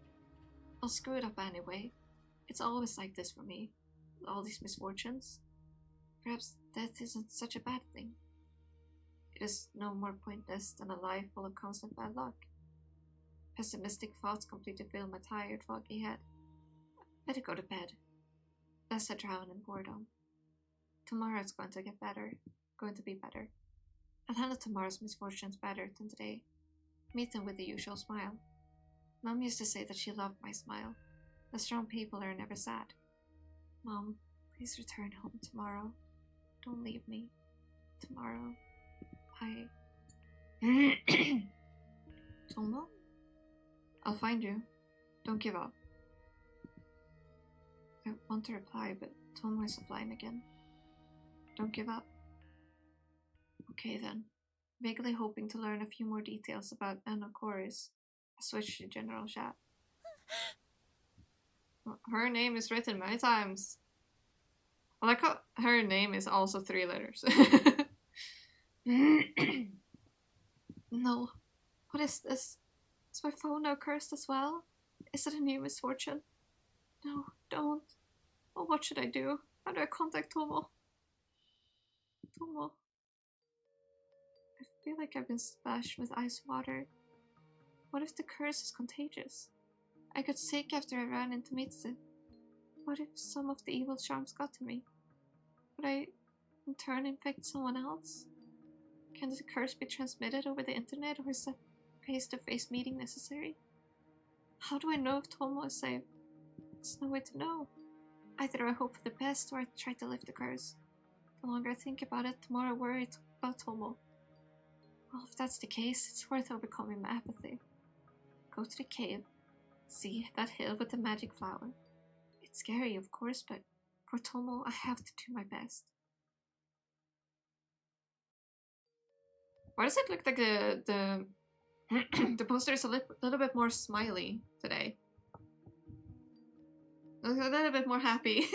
I'll screw it up anyway. It's always like this for me, with all these misfortunes. Perhaps death isn't such a bad thing. It is no more pointless than a life full of constant bad luck. Pessimistic thoughts completely fill my tired, foggy head. Better go to bed, lest I drown in boredom. Tomorrow it's going to get better, going to be better. I'll handle tomorrow's misfortunes better than today. Meet them with the usual smile. Mom used to say that she loved my smile. The strong people are never sad. Mom, please return home tomorrow. Don't leave me. Tomorrow, Tomo? I'll find you. Don't give up. I want to reply, but Tomo is offline again. Don't give up. Okay then. Vaguely hoping to learn a few more details about Anokoris, I switched to general chat. Her name is written many times. I like how her name is also 3 letters. No. What is this? Is my phone now cursed as well? Is it a new misfortune? No, don't. Oh, what should I do? How do I contact Tomo? Tomo. I feel like I've been splashed with ice water. What if the curse is contagious? I got sick after I ran into Mitsu. What if some of the evil charms got to me? Would I, in turn, infect someone else? Can the curse be transmitted over the internet, or is a face-to-face meeting necessary? How do I know if Tomo is safe? There's no way to know. Either I hope for the best, or I try to lift the curse. The longer I think about it, the more I worry about Tomo. Well, if that's the case, it's worth overcoming my apathy. Go to the cave. See that hill with the magic flower. It's scary, of course, but for Tomo, I have to do my best. Why does it look like the poster is a little bit more smiley today? a little bit more happy.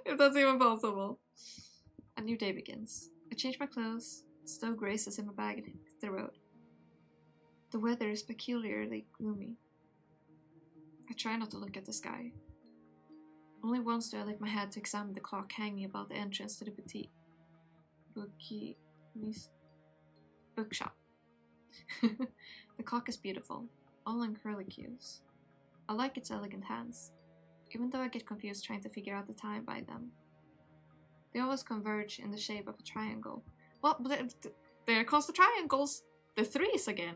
If that's even possible. A new day begins. I change my clothes, stow graces in my bag and hit the road. The weather is peculiarly gloomy. I try not to look at the sky. Only once do I lift my head to examine the clock hanging above the entrance to the bookshop. The clock is beautiful, all in curly cues. I like its elegant hands, even though I get confused trying to figure out the time by them. They always converge in the shape of a triangle. Well, there comes the triangles! The threes again!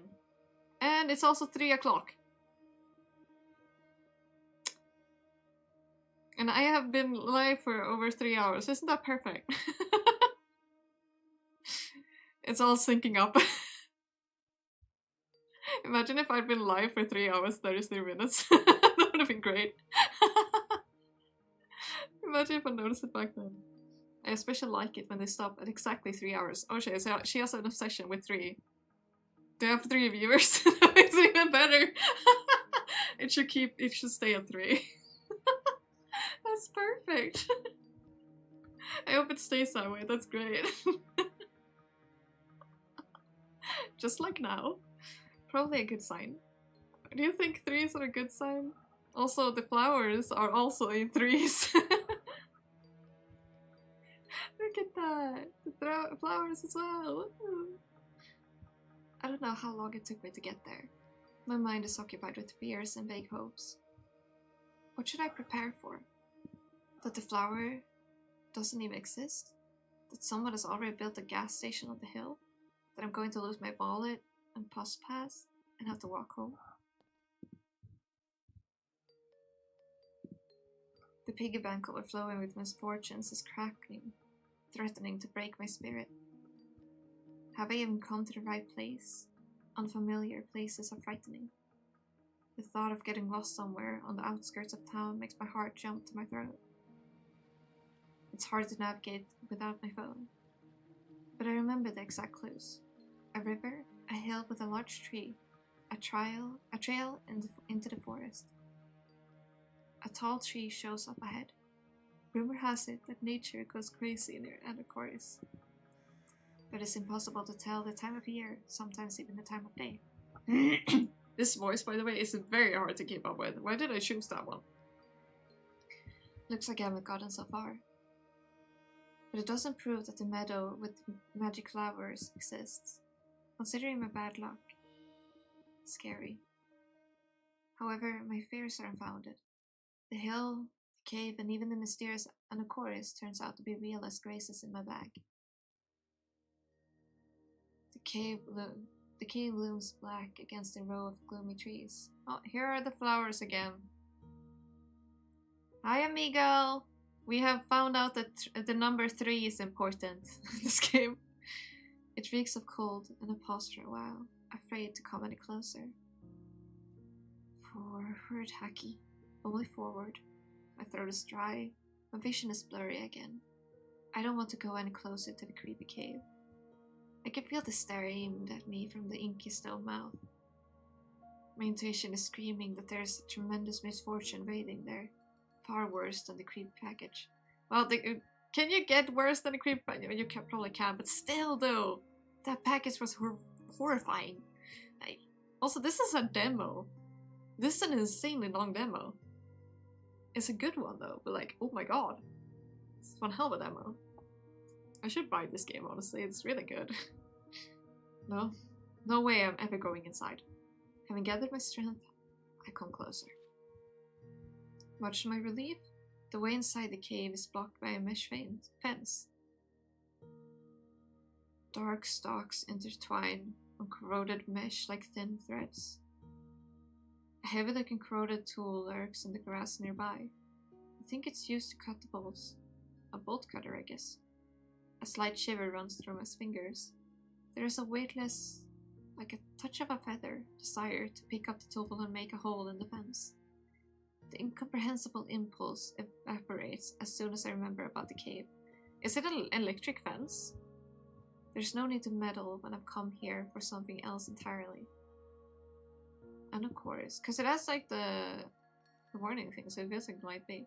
And it's also 3 o'clock. And I have been live for over 3 hours. Isn't that perfect? It's all syncing up. Imagine if I'd been live for 3 hours, 33 minutes. That would have been great. Imagine if I noticed it back then. I especially like it when they stop at exactly 3 hours. Oh shit, so she has an obsession with 3. Do I have 3 viewers? That makes it even better. It should stay at 3. That's perfect. I hope it stays that way, that's great. Just like now. Probably a good sign. Do you think 3s are a good sign? Also, the flowers are also in 3s. Look at that! The flowers as well! I don't know how long it took me to get there. My mind is occupied with fears and vague hopes. What should I prepare for? That the flower doesn't even exist? That someone has already built a gas station on the hill? That I'm going to lose my wallet and bus pass and have to walk home? The piggy bank overflowing with misfortunes is cracking, threatening to break my spirit. Have I even come to the right place? Unfamiliar places are frightening. The thought of getting lost somewhere on the outskirts of town makes my heart jump to my throat. It's hard to navigate without my phone. But I remember the exact clues. A river, a hill with a large tree, a trail into the forest. A tall tree shows up ahead. Rumor has it that nature goes crazy near Anacoris. But it's impossible to tell the time of year, sometimes even the time of day. This voice, by the way, is very hard to keep up with. Why did I choose that one? Looks like I haven't gotten so far. But it doesn't prove that the meadow with magic flowers exists. Considering my bad luck. Scary. However, my fears are unfounded. The hill, the cave, and even the mysterious Anacoris turns out to be real as graces in my bag. The cave looms black against a row of gloomy trees. Oh, here are the flowers again. Hi, amigo! We have found out that the number 3 is important in this game. It reeks of cold, and I pause for a while, afraid to come any closer. Forward, Hacky. Only forward. My throat is dry. My vision is blurry again. I don't want to go any closer to the creepy cave. I can feel the stare aimed at me from the inky stone mouth. My intuition is screaming that there's tremendous misfortune waiting there. Far worse than the creep package. Well, can you get worse than the creep package? You probably can, but still though. That package was horrifying. Also, this is a demo. This is an insanely long demo. It's a good one though, but like, oh my god. It's one hell of a demo. I should buy this game, honestly. It's really good. No way I'm ever going inside. Having gathered my strength, I come closer. Much to my relief, the way inside the cave is blocked by a mesh fence. Dark stalks intertwine on corroded mesh like thin threads. A heavy-looking corroded tool lurks in the grass nearby. I think it's used to cut the bolts. A bolt cutter, I guess. A slight shiver runs through my fingers. There is a weightless, like a touch of a feather, desire to pick up the tool and make a hole in the fence. The incomprehensible impulse evaporates as soon as I remember about the cave. Is it an electric fence? There's no need to meddle when I've come here for something else entirely. And of course, because it has like the the warning thing, so it feels like it might be.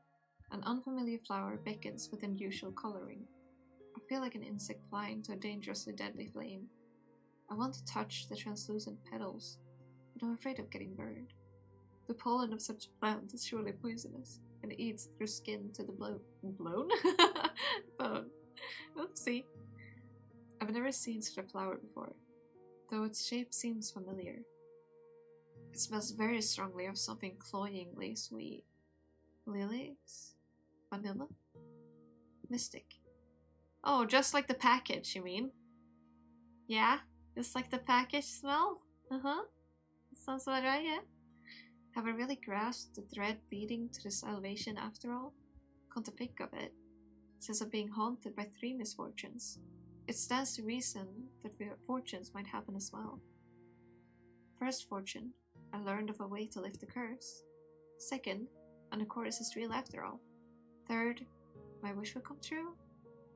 An unfamiliar flower beckons with unusual coloring. I feel like an insect flying to a dangerously deadly flame. I want to touch the translucent petals, but I'm afraid of getting burned. The pollen of such a plant is surely poisonous, and it eats through skin to the blown bone. Oopsie. I've never seen such a flower before, though its shape seems familiar. It smells very strongly of something cloyingly sweet. Lilies? Vanilla? Mystic. Oh, just like the package, you mean? Yeah? Just like the package smell? Uh-huh. Sounds about right, yeah? Have I really grasped the thread leading to this salvation after all? Come to think of it, since I'm being haunted by 3 misfortunes, it stands to reason that the fortunes might happen as well. First fortune, I learned of a way to lift the curse. Second, and the chorus is real after all. Third, my wish will come true?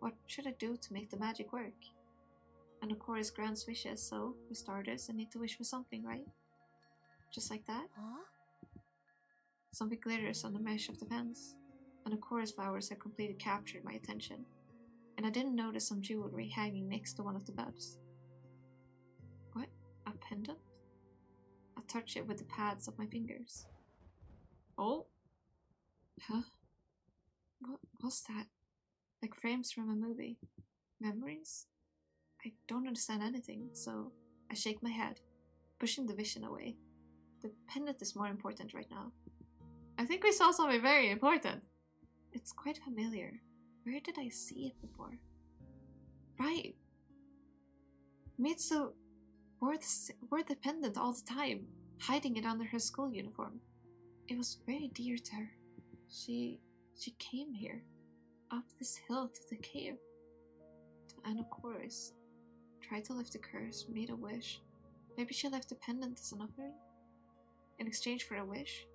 What should I do to make the magic work? And the chorus grants wishes, so, for starters, I need to wish for something, right? Just like that? Huh? Something glitters on the mesh of the fence, and the chorus flowers have completely captured my attention, and I didn't notice some jewelry hanging next to one of the buds. What? A pendant? I touch it with the pads of my fingers. Oh? Huh? What was that? Like frames from a movie. Memories? I don't understand anything, so I shake my head, pushing the vision away. The pendant is more important right now. I think we saw something very important. It's quite familiar. Where did I see it before? Right. Mitsu wore the pendant all the time, hiding it under her school uniform. It was very dear to her. She came here, up this hill to the cave, to Anacorus, tried to lift the curse, made a wish. Maybe she left the pendant as an offering? In exchange for a wish?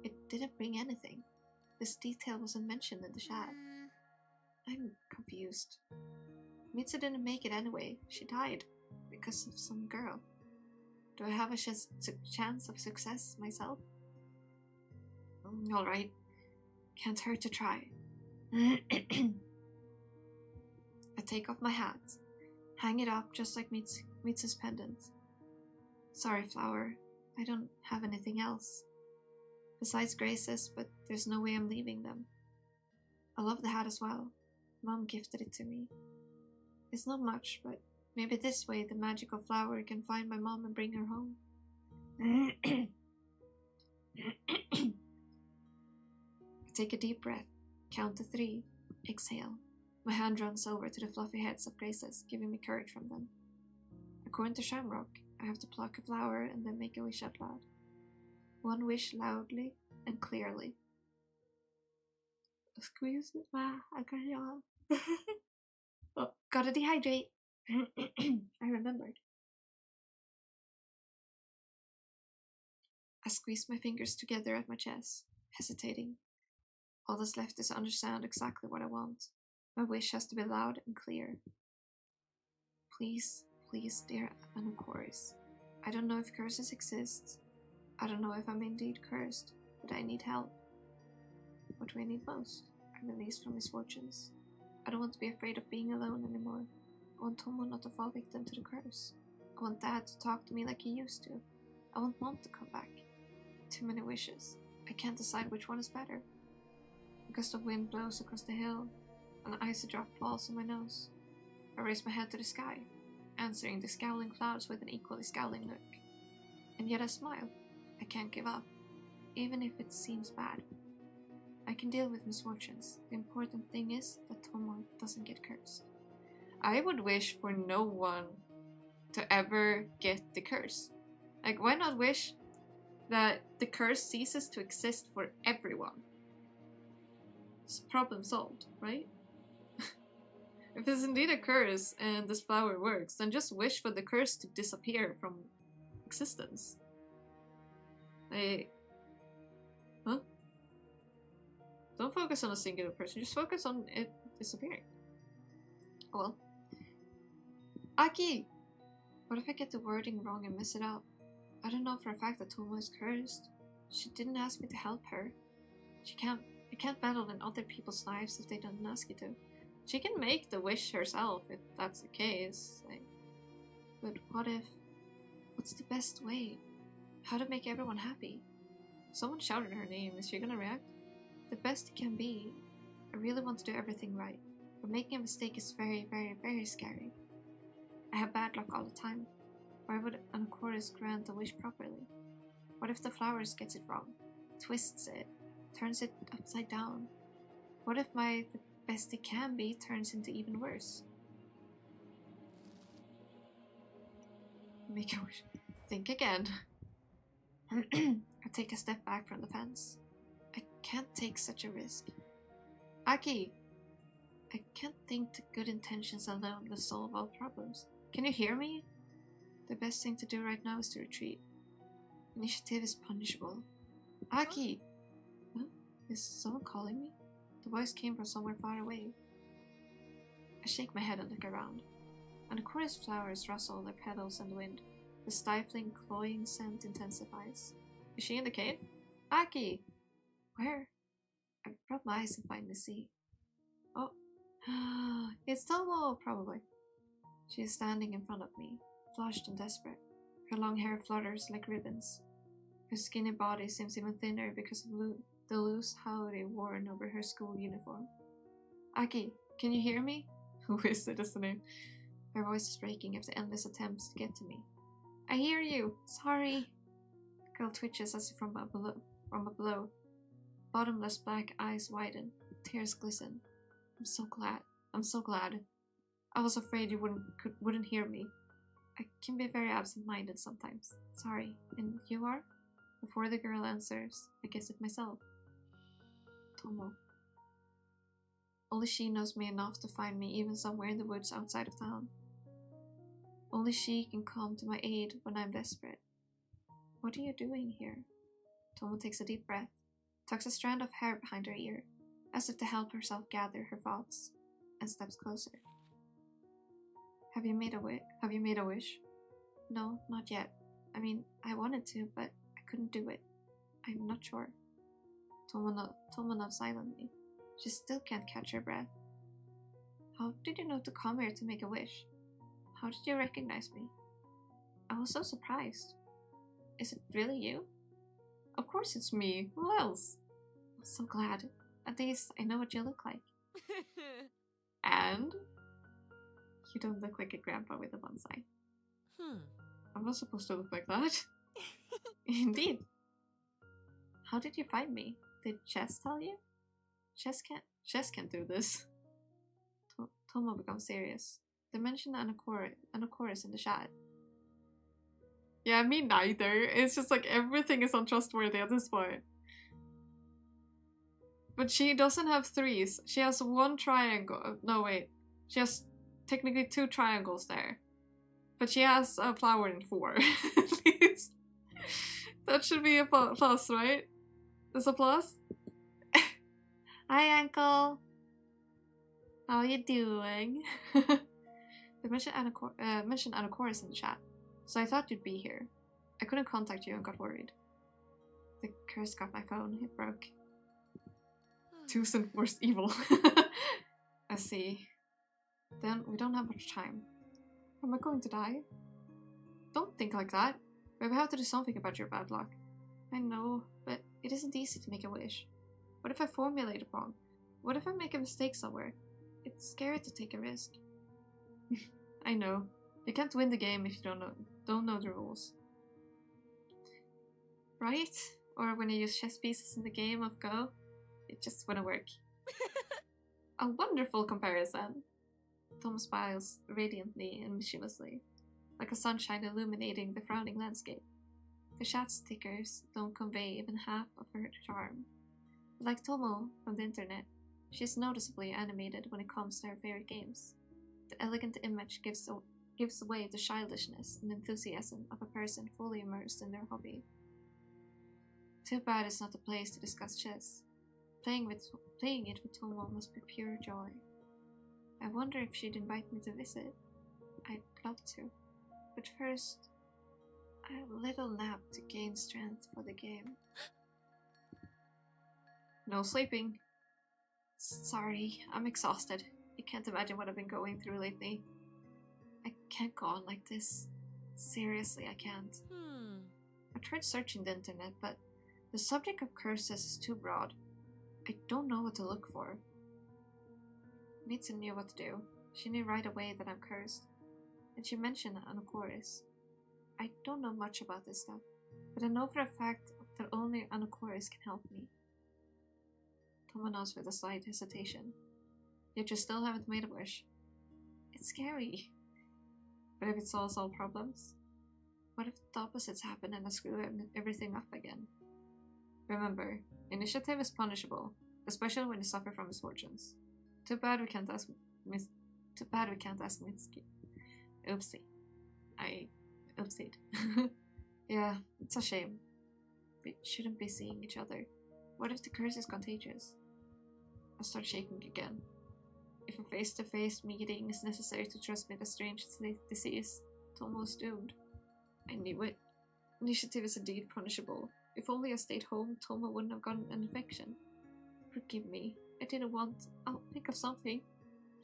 It didn't bring anything. This detail wasn't mentioned in the chat. I'm confused. Mitsu didn't make it anyway. She died because of some girl. Do I have a chance of success myself? Alright. Can't hurt to try. I take off my hat, hang it up just like Mitsu's pendant. Sorry, flower. I don't have anything else. Besides graces, but there's no way I'm leaving them. I love the hat as well. Mom gifted it to me. It's not much, but maybe this way the magical flower can find my mom and bring her home. I take a deep breath, count to 3, exhale. My hand runs over to the fluffy heads of graces, giving me courage from them. According to Shamrock, I have to pluck a flower and then make a wish out loud. One wish loudly and clearly. Excuse me, I got yawn. Oh, gotta dehydrate. I remembered. I squeeze my fingers together at my chest, hesitating. All that's left is to understand exactly what I want. My wish has to be loud and clear. Please, please, dear Anacorus. I don't know if curses exist. I don't know if I'm indeed cursed, but I need help. What do I need most? I'm released from misfortunes. I don't want to be afraid of being alone anymore. I want Tomo not to fall victim to the curse. I want Dad to talk to me like he used to. I want Mom to come back. Too many wishes. I can't decide which one is better. A gust of wind blows across the hill. An icy drop falls on my nose. I raise my head to the sky, answering the scowling clouds with an equally scowling look. And yet I smile. I can't give up, even if it seems bad. I can deal with misfortunes. The important thing is that Tomo doesn't get cursed. I would wish for no one to ever get the curse. Like, why not wish that the curse ceases to exist for everyone? It's problem solved, right? If it's indeed a curse and this flower works, then just wish for the curse to disappear from existence. Huh? Don't focus on a singular person, just focus on it disappearing. Oh well. Aki! What if I get the wording wrong and mess it up? I don't know for a fact that Tomo is cursed. She didn't ask me to help her. You can't meddle in other people's lives if they don't ask you to. She can make the wish herself if that's the case. But what's the best way? How to make everyone happy? Someone shouted her name. Is she gonna react? The best it can be. I really want to do everything right, but making a mistake is very, very, very scary. I have bad luck all the time. Why would an chorus grant a wish properly? What if the flowers gets it wrong, twists it, turns it upside down? What if the best it can be turns into even worse? Make a wish. Think again. I take a step back from the fence. I can't take such a risk. Aki! I can't think that good intentions alone will solve all problems. Can you hear me? The best thing to do right now is to retreat. Initiative is punishable. Aki! Huh? Is someone calling me? The voice came from somewhere far away. I shake my head and look around. And the chorus flowers rustle their petals in the wind. The stifling, cloying scent intensifies. Is she in the cave? Aki! Where? I rub my eyes and finally see. Oh, it's Tomo, probably. She is standing in front of me, flushed and desperate. Her long hair flutters like ribbons. Her skinny body seems even thinner because of the loose howdy worn over her school uniform. Aki, can you hear me? Who is it, is the name? Her voice is breaking after endless attempts to get to me. I hear you. Sorry. The girl twitches as if from a blow. Bottomless black eyes widen. Tears glisten. I'm so glad. I'm so glad. I was afraid you wouldn't hear me. I can be very absent-minded sometimes. Sorry. And you are? Before the girl answers, I guess it myself. Tomo. Only she knows me enough to find me even somewhere in the woods outside of town. Only she can come to my aid when I'm desperate. What are you doing here? Tomo takes a deep breath, tucks a strand of hair behind her ear, as if to help herself gather her thoughts, and steps closer. Have you made a wish? No, not yet. I mean, I wanted to, but I couldn't do it. I'm not sure. Tomo nods silently. She still can't catch her breath. How did you know to come here to make a wish? How did you recognize me? I was so surprised. Is it really you? Of course it's me. Who else? I'm so glad. At least I know what you look like. And? You don't look like a grandpa with a bonsai. I'm not supposed to look like that. Indeed. How did you find me? Did Chess tell you? Chess can't do this. Tomo becomes serious. They mention Anacorus in the chat. Yeah, me neither. It's just like everything is untrustworthy at this point. But she doesn't have threes. She has one triangle. No, wait. She has technically two triangles there. But she has a flower in 4. At least. That should be a plus, right? There's a plus? Hi, Uncle. How are you doing? They mentioned Anacorus in the chat, so I thought you'd be here. I couldn't contact you and got worried. The curse got my phone. It broke. Tucson force evil. I see. Then we don't have much time. Am I going to die? Don't think like that. We have to do something about your bad luck. I know, but it isn't easy to make a wish. What if I formulate it wrong? What if I make a mistake somewhere? It's scary to take a risk. I know. You can't win the game if you don't know the rules. Right? Or when you use chess pieces in the game of Go, it just wouldn't work. A wonderful comparison. Tom smiles radiantly and mischievously, like a sunshine illuminating the frowning landscape. The chat stickers don't convey even half of her charm. Like Tomo from the internet, she is noticeably animated when it comes to her favorite games. The elegant image gives away the childishness and enthusiasm of a person fully immersed in their hobby. Too bad it's not the place to discuss chess. Playing it with Tomo must be pure joy. I wonder if she'd invite me to visit. I'd love to. But first, a little nap to gain strength for the game. No sleeping. Sorry, I'm exhausted. You can't imagine what I've been going through lately. I can't go on like this. Seriously, I can't. I tried searching the internet, but the subject of curses is too broad. I don't know what to look for. Mitsu knew what to do. She knew right away that I'm cursed. And she mentioned Anukoris. I don't know much about this stuff, but I know for a fact that only Anukoris can help me. Toma nods with a slight hesitation. Yet you still haven't made a wish. It's scary. But if it solves all problems? What if the opposites happen and I screw everything up again? Remember, initiative is punishable, especially when you suffer from misfortunes. Too bad we can't ask Mitsuki. Oopsie. I oopsied. Yeah, it's a shame. We shouldn't be seeing each other. What if the curse is contagious? I start shaking again. If a face-to-face meeting is necessary to transmit a strange disease, Tomo is doomed. I knew it. Initiative is indeed punishable. If only I stayed home, Tomo wouldn't have gotten an infection. Forgive me. I didn't want... I'll think of something.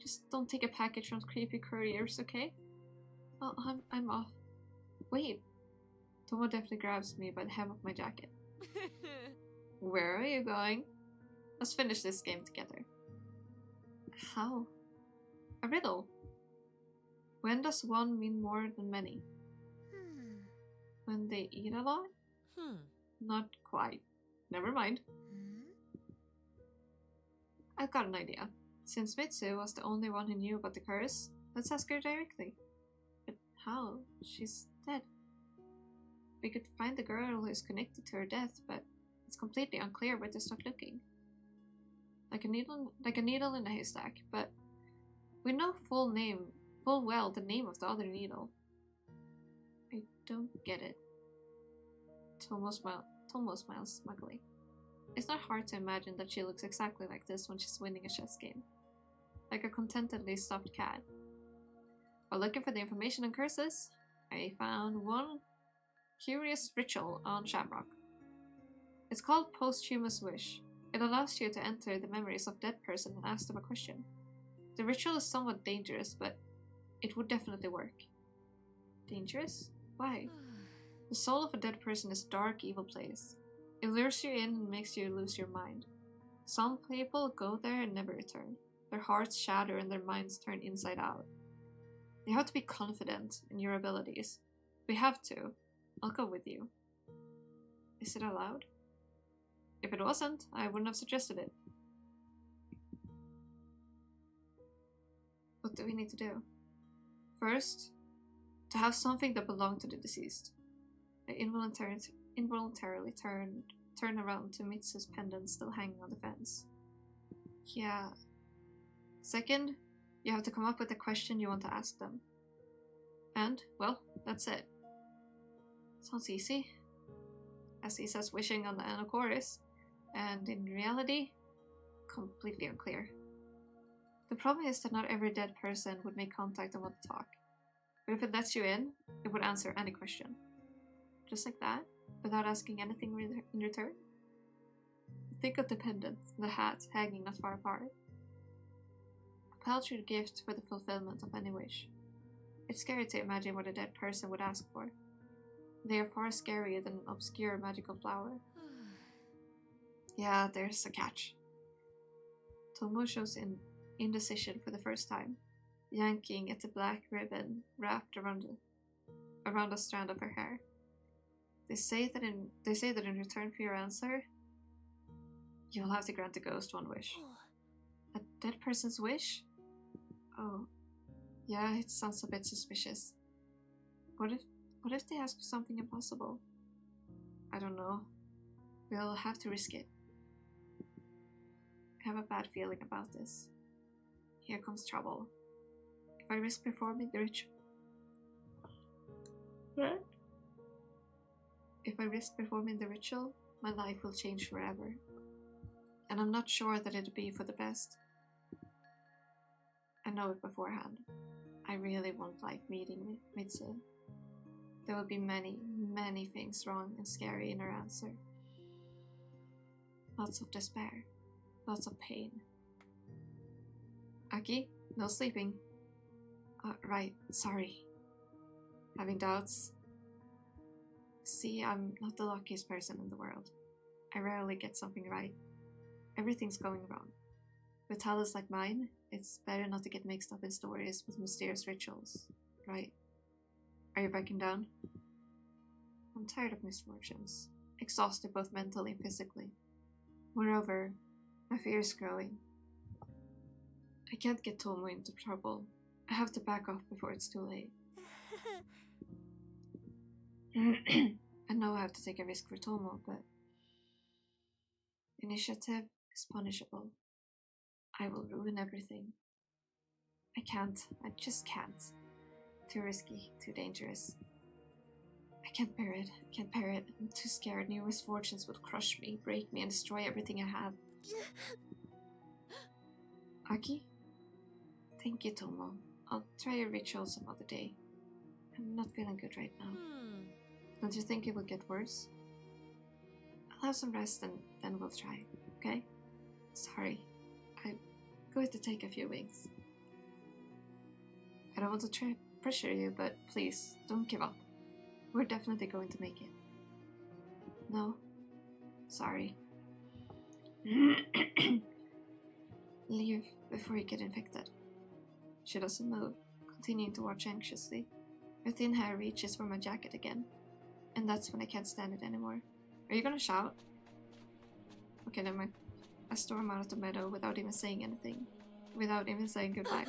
Just don't take a package from creepy couriers, okay? Well, I'm off. Wait. Tomo definitely grabs me by the hem of my jacket. Where are you going? Let's finish this game together. How? A riddle. When does one mean more than many? When they eat a lot? Not quite. Never mind. I've got an idea. Since Mitsu was the only one who knew about the curse, let's ask her directly. But how? She's dead. We could find the girl who is connected to her death, but it's completely unclear where to start looking. Like a needle in a haystack, but we know full well the name of the other needle. I don't get it. Tomo smiles smugly. It's not hard to imagine that she looks exactly like this when she's winning a chess game. Like a contentedly stuffed cat. While looking for the information on curses, I found one curious ritual on Shamrock. It's called Posthumous Wish. It allows you to enter the memories of a dead person and ask them a question. The ritual is somewhat dangerous, but it would definitely work. Dangerous? Why? The soul of a dead person is a dark, evil place. It lures you in and makes you lose your mind. Some people go there and never return. Their hearts shatter and their minds turn inside out. You have to be confident in your abilities. We have to. I'll go with you. Is it allowed? If it wasn't, I wouldn't have suggested it. What do we need to do? First, to have something that belonged to the deceased. I involuntarily turn around to Mitsu's pendant still hanging on the fence. Yeah. Second, you have to come up with a question you want to ask them. And, well, that's it. Sounds easy. As easy as wishing on the Anacoris, and in reality, completely unclear. The problem is that not every dead person would make contact and want to talk. But if it lets you in, it would answer any question. Just like that, without asking anything in return. Think of the pendant and the hat hanging not far apart. A paltry gift for the fulfillment of any wish. It's scary to imagine what a dead person would ask for. They are far scarier than an obscure magical flower. Yeah, there's a catch. Tomo shows indecision for the first time, yanking at the black ribbon wrapped around a strand of her hair. They say that in return for your answer, you'll have to grant the ghost one wish. A dead person's wish? Oh, yeah, it sounds a bit suspicious. What if they ask for something impossible? I don't know. We'll have to risk it. I have a bad feeling about this. Here comes trouble. If I risk performing the ritual... What? If I risk performing the ritual, my life will change forever. And I'm not sure that it'll be for the best. I know it beforehand. I really won't like meeting Mitsu. There will be many, many things wrong and scary in her answer. Lots of despair. Lots of pain. Aki, no sleeping. Right, sorry. Having doubts? See, I'm not the luckiest person in the world. I rarely get something right. Everything's going wrong. With talents like mine, it's better not to get mixed up in stories with mysterious rituals, right? Are you backing down? I'm tired of misfortunes, exhausted both mentally and physically. Moreover, my fear is growing. I can't get Tomo into trouble. I have to back off before it's too late. I know I have to take a risk for Tomo, but initiative is punishable. I will ruin everything. I can't. I just can't. Too risky, too dangerous. I can't bear it. I can't bear it. I'm too scared new misfortunes will crush me, break me, and destroy everything I have. Aki? Thank you, Tomo. I'll try a ritual some other day. I'm not feeling good right now. Don't you think it will get worse? I'll have some rest and then we'll try, okay? Sorry. I'm going to take a few weeks. I don't want to pressure you, but please, don't give up. We're definitely going to make it. No? Sorry. Leave before you get infected. She doesn't move, continuing to watch anxiously. Her thin hair reaches for my jacket again. And that's when I can't stand it anymore. Are you gonna shout? Okay, never mind. I storm out of the meadow without even saying anything. Without even saying goodbye.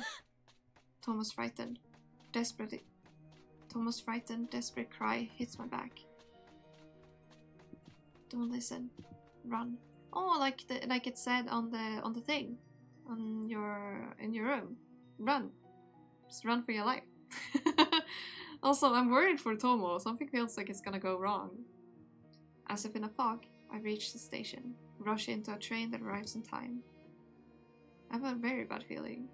Tomo's frightened. Tomo's frightened, desperate cry hits my back. Don't listen. Run. Oh, like it said on the thing. In your room. Run. Just run for your life. Also, I'm worried for Tomo. Something feels like it's gonna go wrong. As if in a fog, I reach the station, rush into a train that arrives on time. I have a very bad feeling.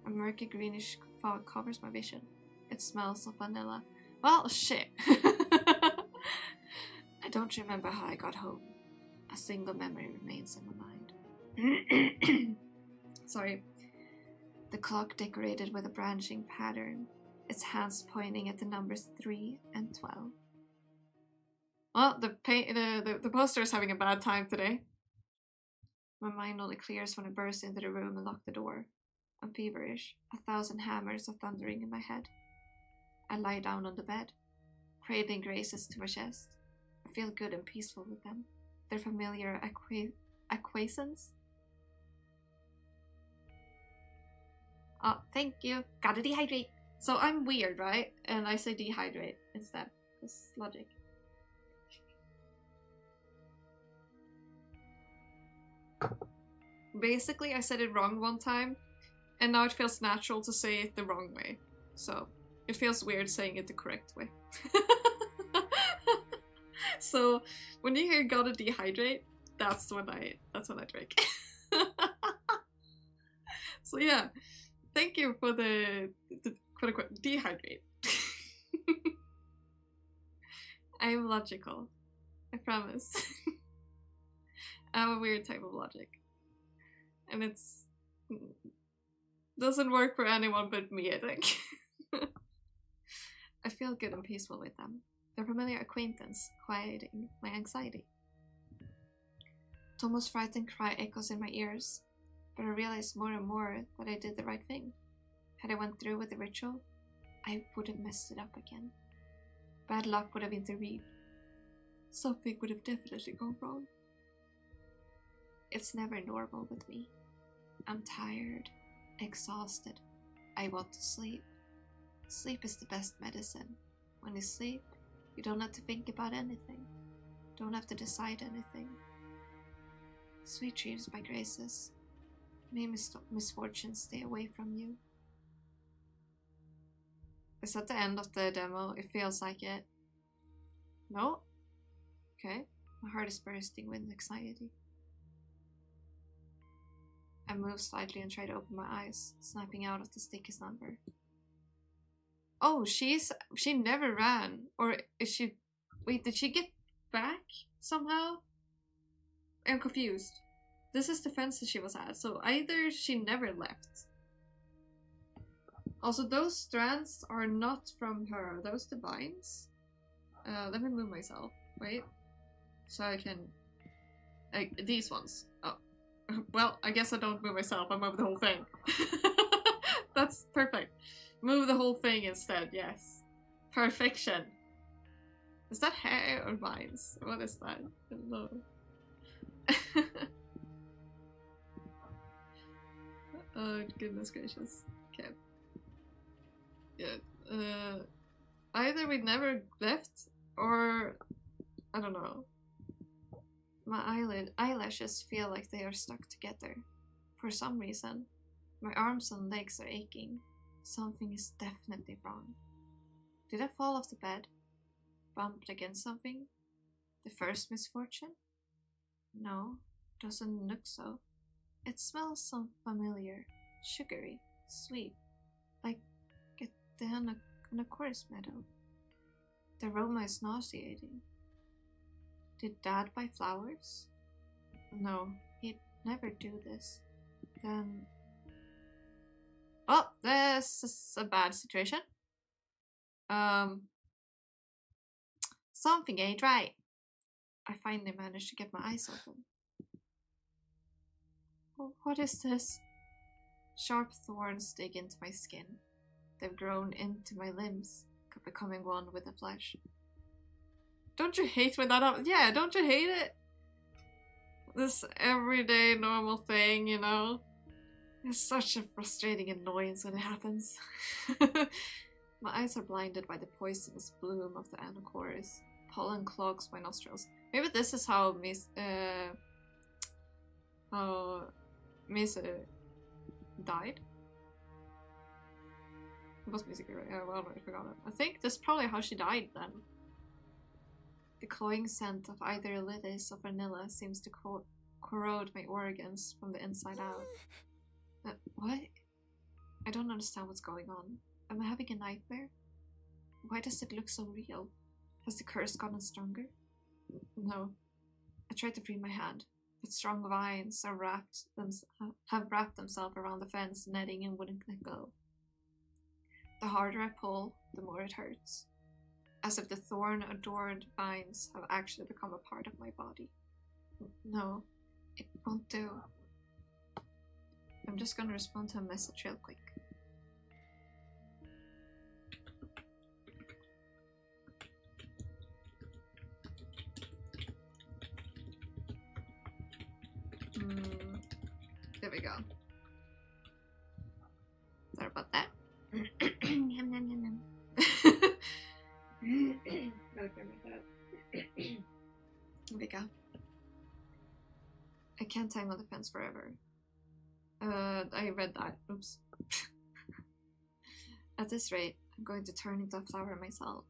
A murky greenish fog covers my vision. It smells of vanilla. Well, shit. I don't remember how I got home. A single memory remains in my mind. Sorry. The clock decorated with a branching pattern, its hands pointing at the numbers 3 and 12. Well, the poster is having a bad time today. My mind only clears when I burst into the room and lock the door. I'm feverish. 1,000 hammers are thundering in my head. I lie down on the bed, cradling Graces to my chest. I feel good and peaceful with them. Their familiar acquiescence. Oh, thank you. Gotta dehydrate. So I'm weird, right? And I say dehydrate instead. It's logic. Basically, I said it wrong one time, and now it feels natural to say it the wrong way. So it feels weird saying it the correct way. So when you hear "gotta dehydrate," that's when I drink. So yeah, thank you for the quote unquote dehydrate. I am logical. I promise. I have a weird type of logic. And it's doesn't work for anyone but me, I think. I feel good and peaceful with them. Their familiar acquaintance, quieting my anxiety. Tomo's frightened cry echoes in my ears, but I realize more and more that I did the right thing. Had I went through with the ritual, I would have messed it up again. Bad luck would have intervened. Something would have definitely gone wrong. It's never normal with me. I'm tired, exhausted. I want to sleep. Sleep is the best medicine. When you sleep, you don't have to think about anything. Don't have to decide anything. Sweet dreams, my Graces. May misfortunes stay away from you. Is that the end of the demo? It feels like it. No? Okay. My heart is bursting with anxiety. I move slightly and try to open my eyes, snapping out of the sticky's number. Oh, she never ran. Or is she... Wait, did she get back somehow? I'm confused. this is the fence that she was at, so either she never left. Also, those strands are not from her. Are those the vines? Let me move myself. Wait. So I can... these ones. Oh. Well, I guess I don't move myself. I move the whole thing. That's perfect. Move the whole thing instead, yes. Perfection. Is that hair or vines? What is that? I don't know. Oh, goodness gracious. Okay. Yeah. Either we never left, or... I don't know. My eyelashes feel like they are stuck together. For some reason, my arms and legs are aching. Something is definitely wrong. Did I fall off the bed? Bumped against something? The first misfortune? No, doesn't look so. It smells so familiar, sugary, sweet, like a den on a chorus meadow. The aroma is nauseating. Did Dad buy flowers? No, he'd never do this. Then... Well, this is a bad situation. Something ain't right. I finally managed to get my eyes open. Oh, what is this? Sharp thorns dig into my skin. They've grown into my limbs, becoming one with the flesh. Don't you hate when that happens? Yeah, don't you hate it? This everyday normal thing, you know? It's such a frustrating annoyance when it happens. My eyes are blinded by the poisonous bloom of the anacoris. Pollen clogs my nostrils. Maybe this is how Misa died? It was Misa, right? Yeah, well, I forgot it. I think this is probably how she died then. The cloying scent of either lettuce or vanilla seems to corrode my organs from the inside out. What? I don't understand what's going on. Am I having a nightmare? Why does it look so real? Has the curse gotten stronger? No. I tried to free my hand, but strong vines have wrapped themselves around the fence netting and wouldn't let go. The harder I pull, the more it hurts. As if the thorn-adorned vines have actually become a part of my body. No, it won't do. I'm just gonna respond to a message real quick. There we go. Sorry about that. Yum, yum, yum, yum. Gotta clear my throat. There we go. I can't hang on the fence forever. I read that. Oops. At this rate, I'm going to turn into a flower myself.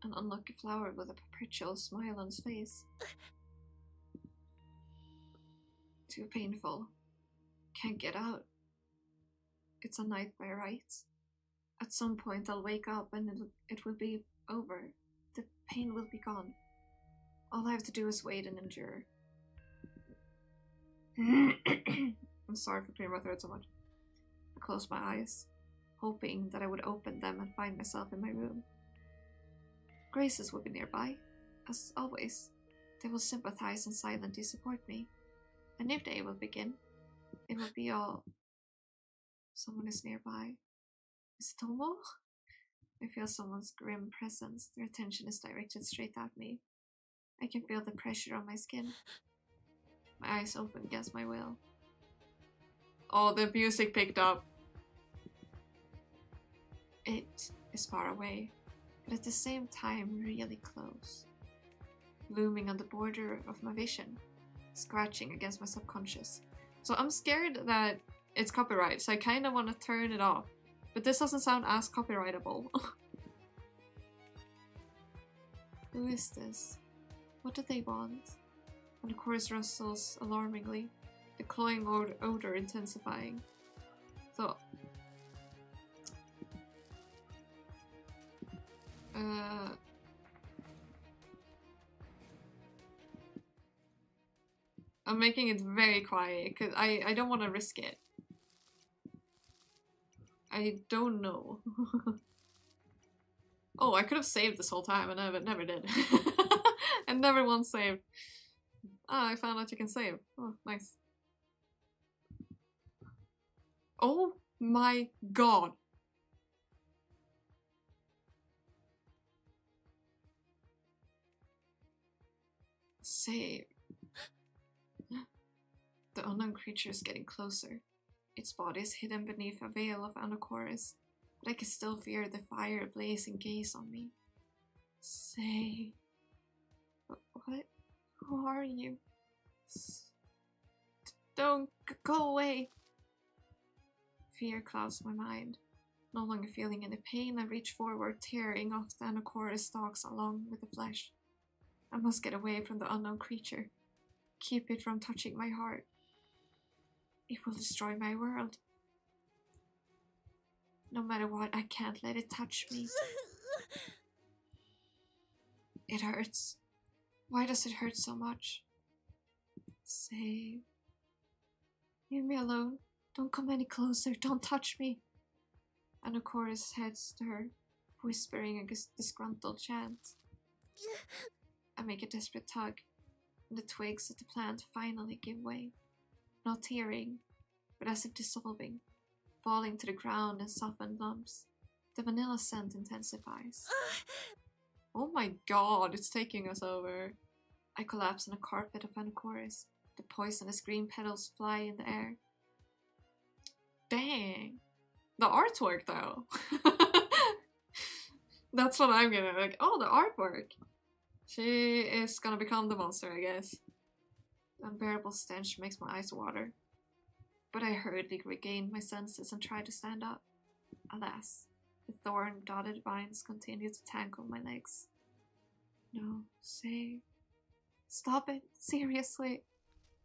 An unlucky flower with a perpetual smile on its face. Too painful. Can't get out. It's a nightmare, right? At some point I'll wake up and it will be over. The pain will be gone. All I have to do is wait and endure. I'm sorry for clearing my throat so much. I closed my eyes, hoping that I would open them and find myself in my room. Graces would be nearby. As always, they will sympathize and silently support me. A new day will begin. It will be all... Someone is nearby. Is it Tomo? I feel someone's grim presence. Their attention is directed straight at me. I can feel the pressure on my skin. My eyes open against my will. Oh, the music picked up. It is far away, but at the same time really close. Looming on the border of my vision, scratching against my subconscious. So I'm scared that it's copyright, so I kind of want to turn it off. But this doesn't sound as copyrightable. Who is this? What do they want? And the chorus rustles alarmingly, the cloying odor intensifying. So... I'm making it very quiet because I don't want to risk it. I don't know. Oh, I could have saved this whole time and I never did. And never once saved. Ah, I found out you can save. Oh, nice. Oh my god. Save. The unknown creature is getting closer. Its body is hidden beneath a veil of anacoris, but I can still feel the fire blazing gaze on me. Say, what? Who are you? Don't go away. Fear clouds my mind. No longer feeling any pain, I reach forward, tearing off the anacoris stalks along with the flesh. I must get away from the unknown creature. Keep it from touching my heart. It will destroy my world. No matter what, I can't let it touch me. It hurts. Why does it hurt so much? Save. Leave me alone. Don't come any closer. Don't touch me. Anacoris heads to her, whispering a disgruntled chant. I make a desperate tug, and the twigs of the plant finally give way. Not tearing, but as if dissolving, falling to the ground in softened lumps. The vanilla scent intensifies. Oh my god, it's taking us over. I collapse on a carpet of anacoris. The poisonous green petals fly in the air. Dang. The artwork though. That's what I'm gonna like. Oh, the artwork. She is gonna become the monster, I guess. The unbearable stench makes my eyes water. But I hurriedly regain my senses and try to stand up. Alas, the thorn-dotted vines continue to tangle my legs. No, save. Stop it, seriously.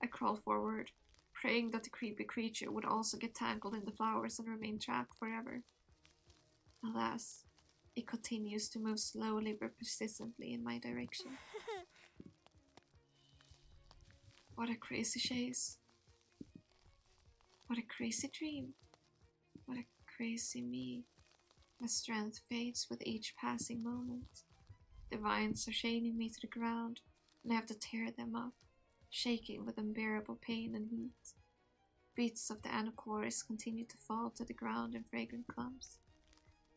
I crawl forward, praying that the creepy creature would also get tangled in the flowers and remain trapped forever. Alas, it continues to move slowly but persistently in my direction. What a crazy chase. What a crazy dream. What a crazy me. My strength fades with each passing moment. The vines are chaining me to the ground, and I have to tear them up, shaking with unbearable pain and heat. Bits of the anacoris continue to fall to the ground in fragrant clumps.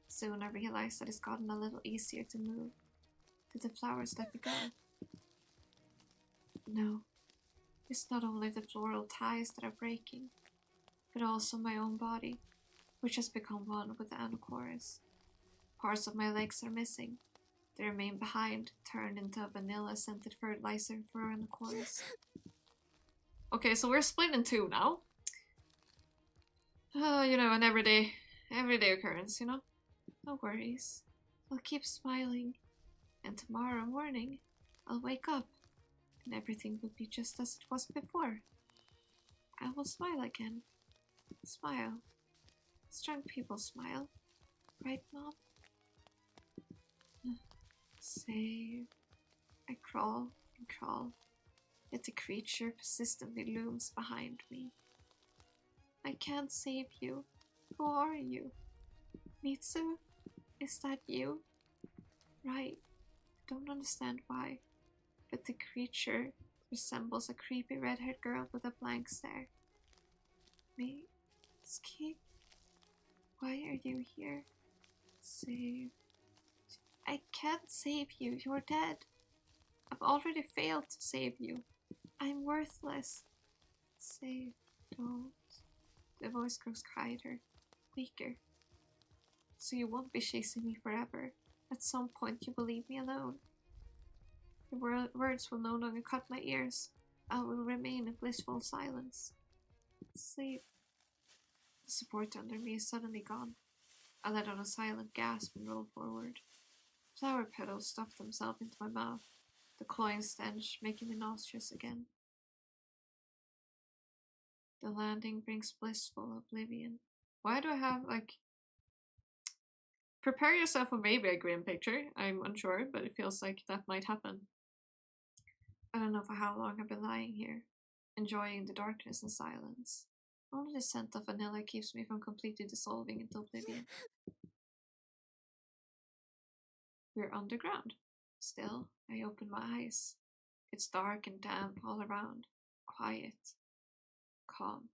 Soon I realize that it's gotten a little easier to move. Did the flowers let me go? No. It's not only the floral ties that are breaking, but also my own body, which has become one with the anacoris. Parts of my legs are missing. They remain behind, turned into a vanilla-scented fertilizer for anacoris. Okay, so we're split in two now. You know, an everyday occurrence, you know? No worries. I'll keep smiling. And tomorrow morning, I'll wake up, and everything will be just as it was before. I will smile again. Smile. Strong people smile. Right, Mom? Save. I crawl and crawl, yet the creature persistently looms behind me. I can't save you. Who are you? Mitsu? Is that you? Right. I don't understand why, but the creature resembles a creepy red-haired girl with a blank stare. Me? Ski? Why are you here? Save. I can't save you. You're dead. I've already failed to save you. I'm worthless. Save. Don't. The voice grows quieter, weaker. So you won't be chasing me forever. At some point you will leave me alone. The words will no longer cut my ears. I will remain in blissful silence. Sleep. The support under me is suddenly gone. I let out a silent gasp and roll forward. Flower petals stuffed themselves into my mouth, the cloying stench making me nauseous again. The landing brings blissful oblivion. Why do I have, like... Prepare yourself for maybe a grim picture. I'm unsure, but it feels like that might happen. I don't know for how long I've been lying here. enjoying the darkness and silence. Only the scent of vanilla keeps me from completely dissolving into oblivion. We're underground. Still, I open my eyes. It's dark and damp all around. Quiet. Calm.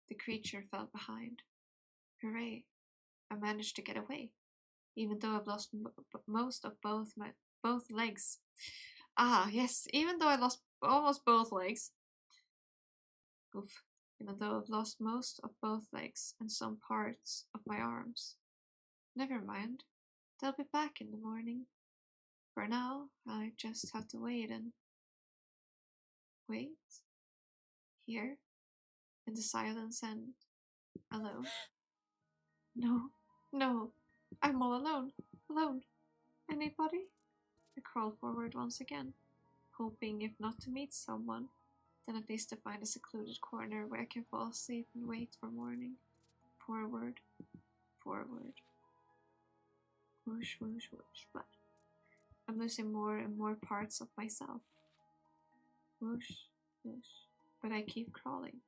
The creature fell behind. Hooray. I managed to get away. Even though I've lost most of both legs. Ah, yes, even though I lost almost both legs. Oof. Even though I've lost most of both legs and some parts of my arms. Never mind. They'll be back in the morning. For now, I just have to wait and... wait? Here? In the silence and... alone? No, no. I'm all alone. Alone. Anybody? I crawl forward once again, hoping if not to meet someone, then at least to find a secluded corner where I can fall asleep and wait for morning. Forward. Forward. Whoosh, whoosh, whoosh. But I'm losing more and more parts of myself. Whoosh, whoosh. But I keep crawling.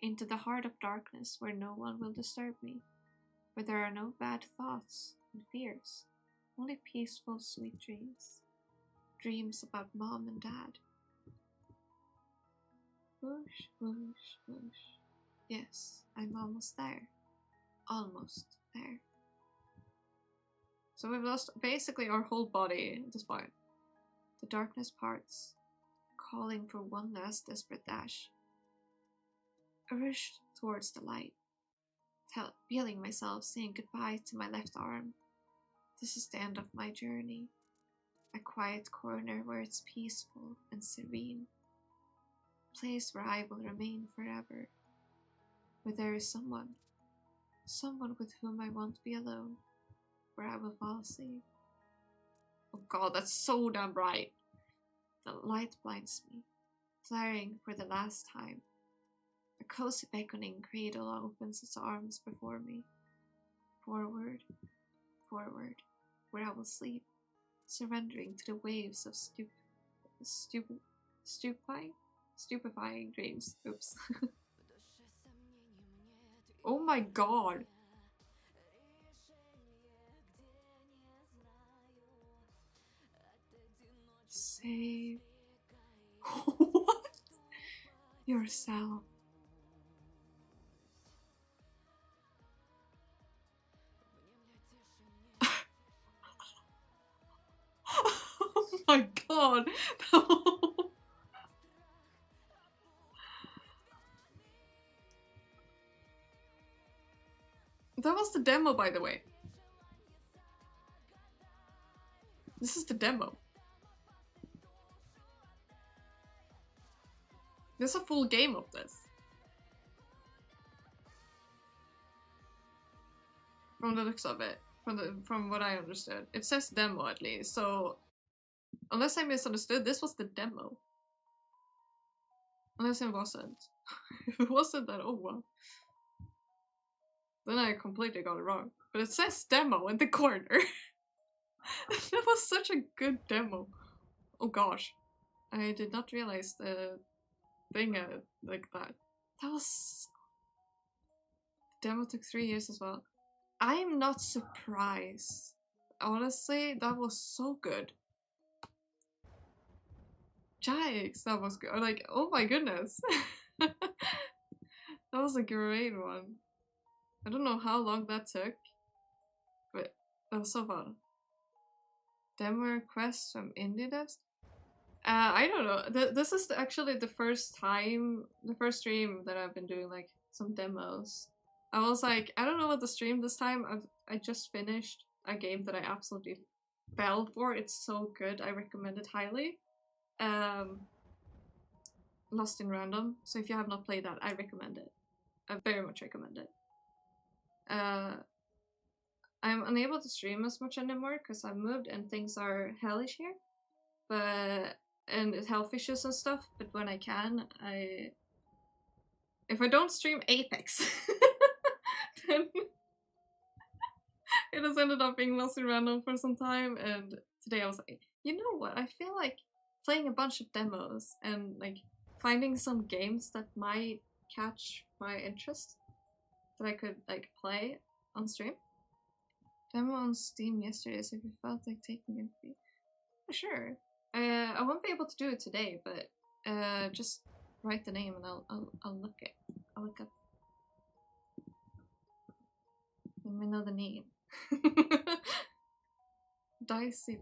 Into the heart of darkness where no one will disturb me. Where there are no bad thoughts and fears. Only peaceful, sweet dreams. Dreams about mom and dad. Whoosh, whoosh, whoosh. Yes, I'm almost there. Almost there. So we've lost basically our whole body at this point. The darkness parts, calling for one last desperate dash. I rushed towards the light, feeling myself saying goodbye to my left arm. This is the end of my journey. A quiet corner where it's peaceful and serene. A place where I will remain forever. Where there is someone with whom I won't be alone. Where I will fall asleep. Oh god, that's so damn bright. The light blinds me, flaring for the last time. A cozy beckoning cradle opens its arms before me. Forward, forward, where I will sleep, surrendering to the waves of stupefying dreams. Oops. Oh my god. Save what? Yourself. Oh my god. That was the demo, by the way. This is the demo. There's a full game of this. From the looks of it. From what I understood. It says demo at least, so unless I misunderstood, this was the demo. Unless it wasn't. If it wasn't, then oh well. Then I completely got it wrong. But it says demo in the corner. That was such a good demo. Oh gosh. I did not realize the thing like that. That was... The demo took 3 years as well. I am not surprised. Honestly, that was so good. Yikes, that was good. Like, oh my goodness. That was a great one. I don't know how long that took, but that was so fun. Demo requests from indie devs? I don't know. This is actually the first stream that I've been doing like some demos. I was like, I don't know what to stream this time. I just finished a game that I absolutely fell for. It's so good. I recommend it highly. Lost in Random. So if you have not played that, I recommend it. I very much recommend it. I'm unable to stream as much anymore because I moved and things are hellish here. And health issues and stuff, but when I can, if I don't stream Apex, then it has ended up being Lost in Random for some time, and today I was like, you know what, I feel like playing a bunch of demos and like finding some games that might catch my interest that I could like play on stream. Demo on Steam yesterday, so if you felt like taking it, sure. I won't be able to do it today, but just write the name and I'll look it. I'll look up. Let me know the name. Dicey.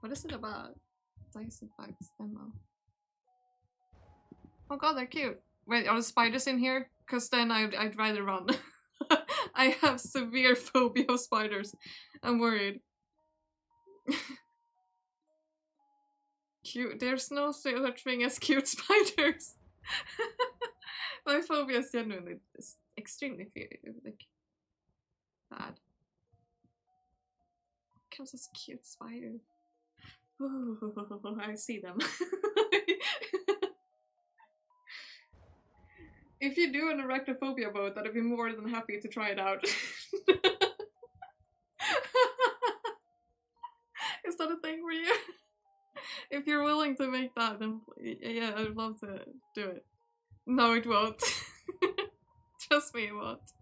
What is it about? Dicey Bugs demo. Oh god, they're cute. Wait, are the spiders in here? Cause then I'd rather run. I have severe phobia of spiders. I'm worried. Cute. There's no such thing as cute spiders. My phobia is genuinely extremely like bad. Comes as cute spiders. Ooh, I see them. If you do an arachnophobia mode, I'd be more than happy to try it out. Is that a thing for you? If you're willing to make that, then yeah, I'd love to do it. No, it won't. Trust me, it won't.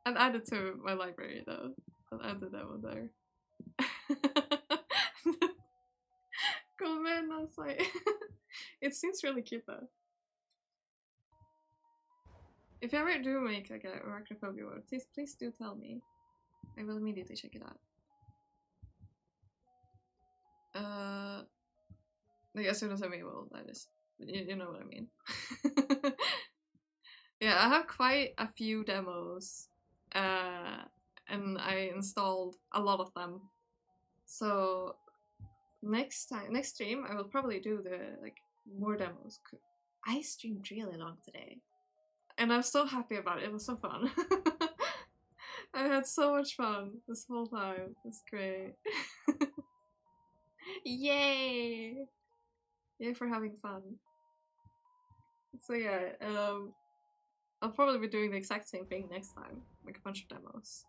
I'll add it to my library though. I'll add the demo there. Cool man, that's like it seems really cute though. If you ever do make like a arachnophobia mode, please do tell me. I will immediately check it out. Like as soon as I'm able, that is. You know what I mean. Yeah, I have quite a few demos, and I installed a lot of them. So next stream, I will probably do the like more demos. I streamed really long today, and I'm so happy about it. It was so fun. I had so much fun this whole time. It's great. Yay! Yay for having fun. So yeah, I'll probably be doing the exact same thing next time, like a bunch of demos.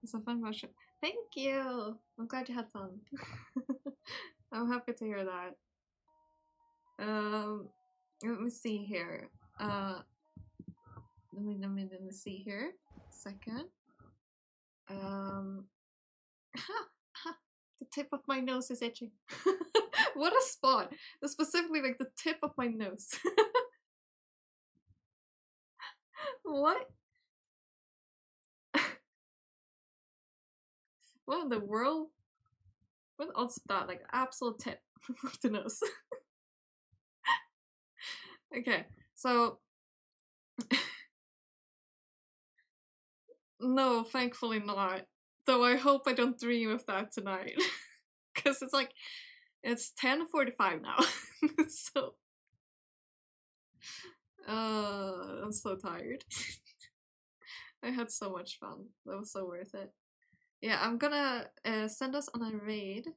It's a fun bunch of. Thank you. I'm glad you had fun. I'm happy to hear that. Let me see here. Let me see here. Second. The tip of my nose is itching. What a spot! Specifically, like the tip of my nose. What? What in the world? What else is that? Like absolute tip of the nose. Okay, so no, thankfully not. Though I hope I don't dream of that tonight. Cause it's like it's 10:45 now. So I'm so tired. I had so much fun. That was so worth it. Yeah, I'm gonna send us on a raid.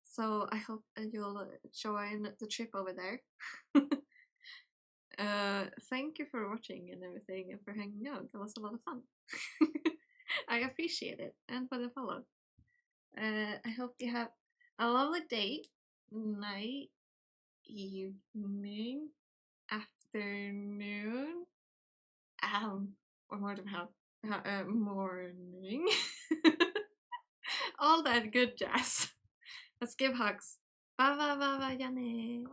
So I hope you'll join the trip over there. Thank you for watching and everything and for hanging out. That was a lot of fun. I appreciate it, and for the follow. I hope you have a lovely day, night, evening, afternoon, or more than half, morning. All that good jazz. Let's give hugs. Bye bye bye bye, Janne.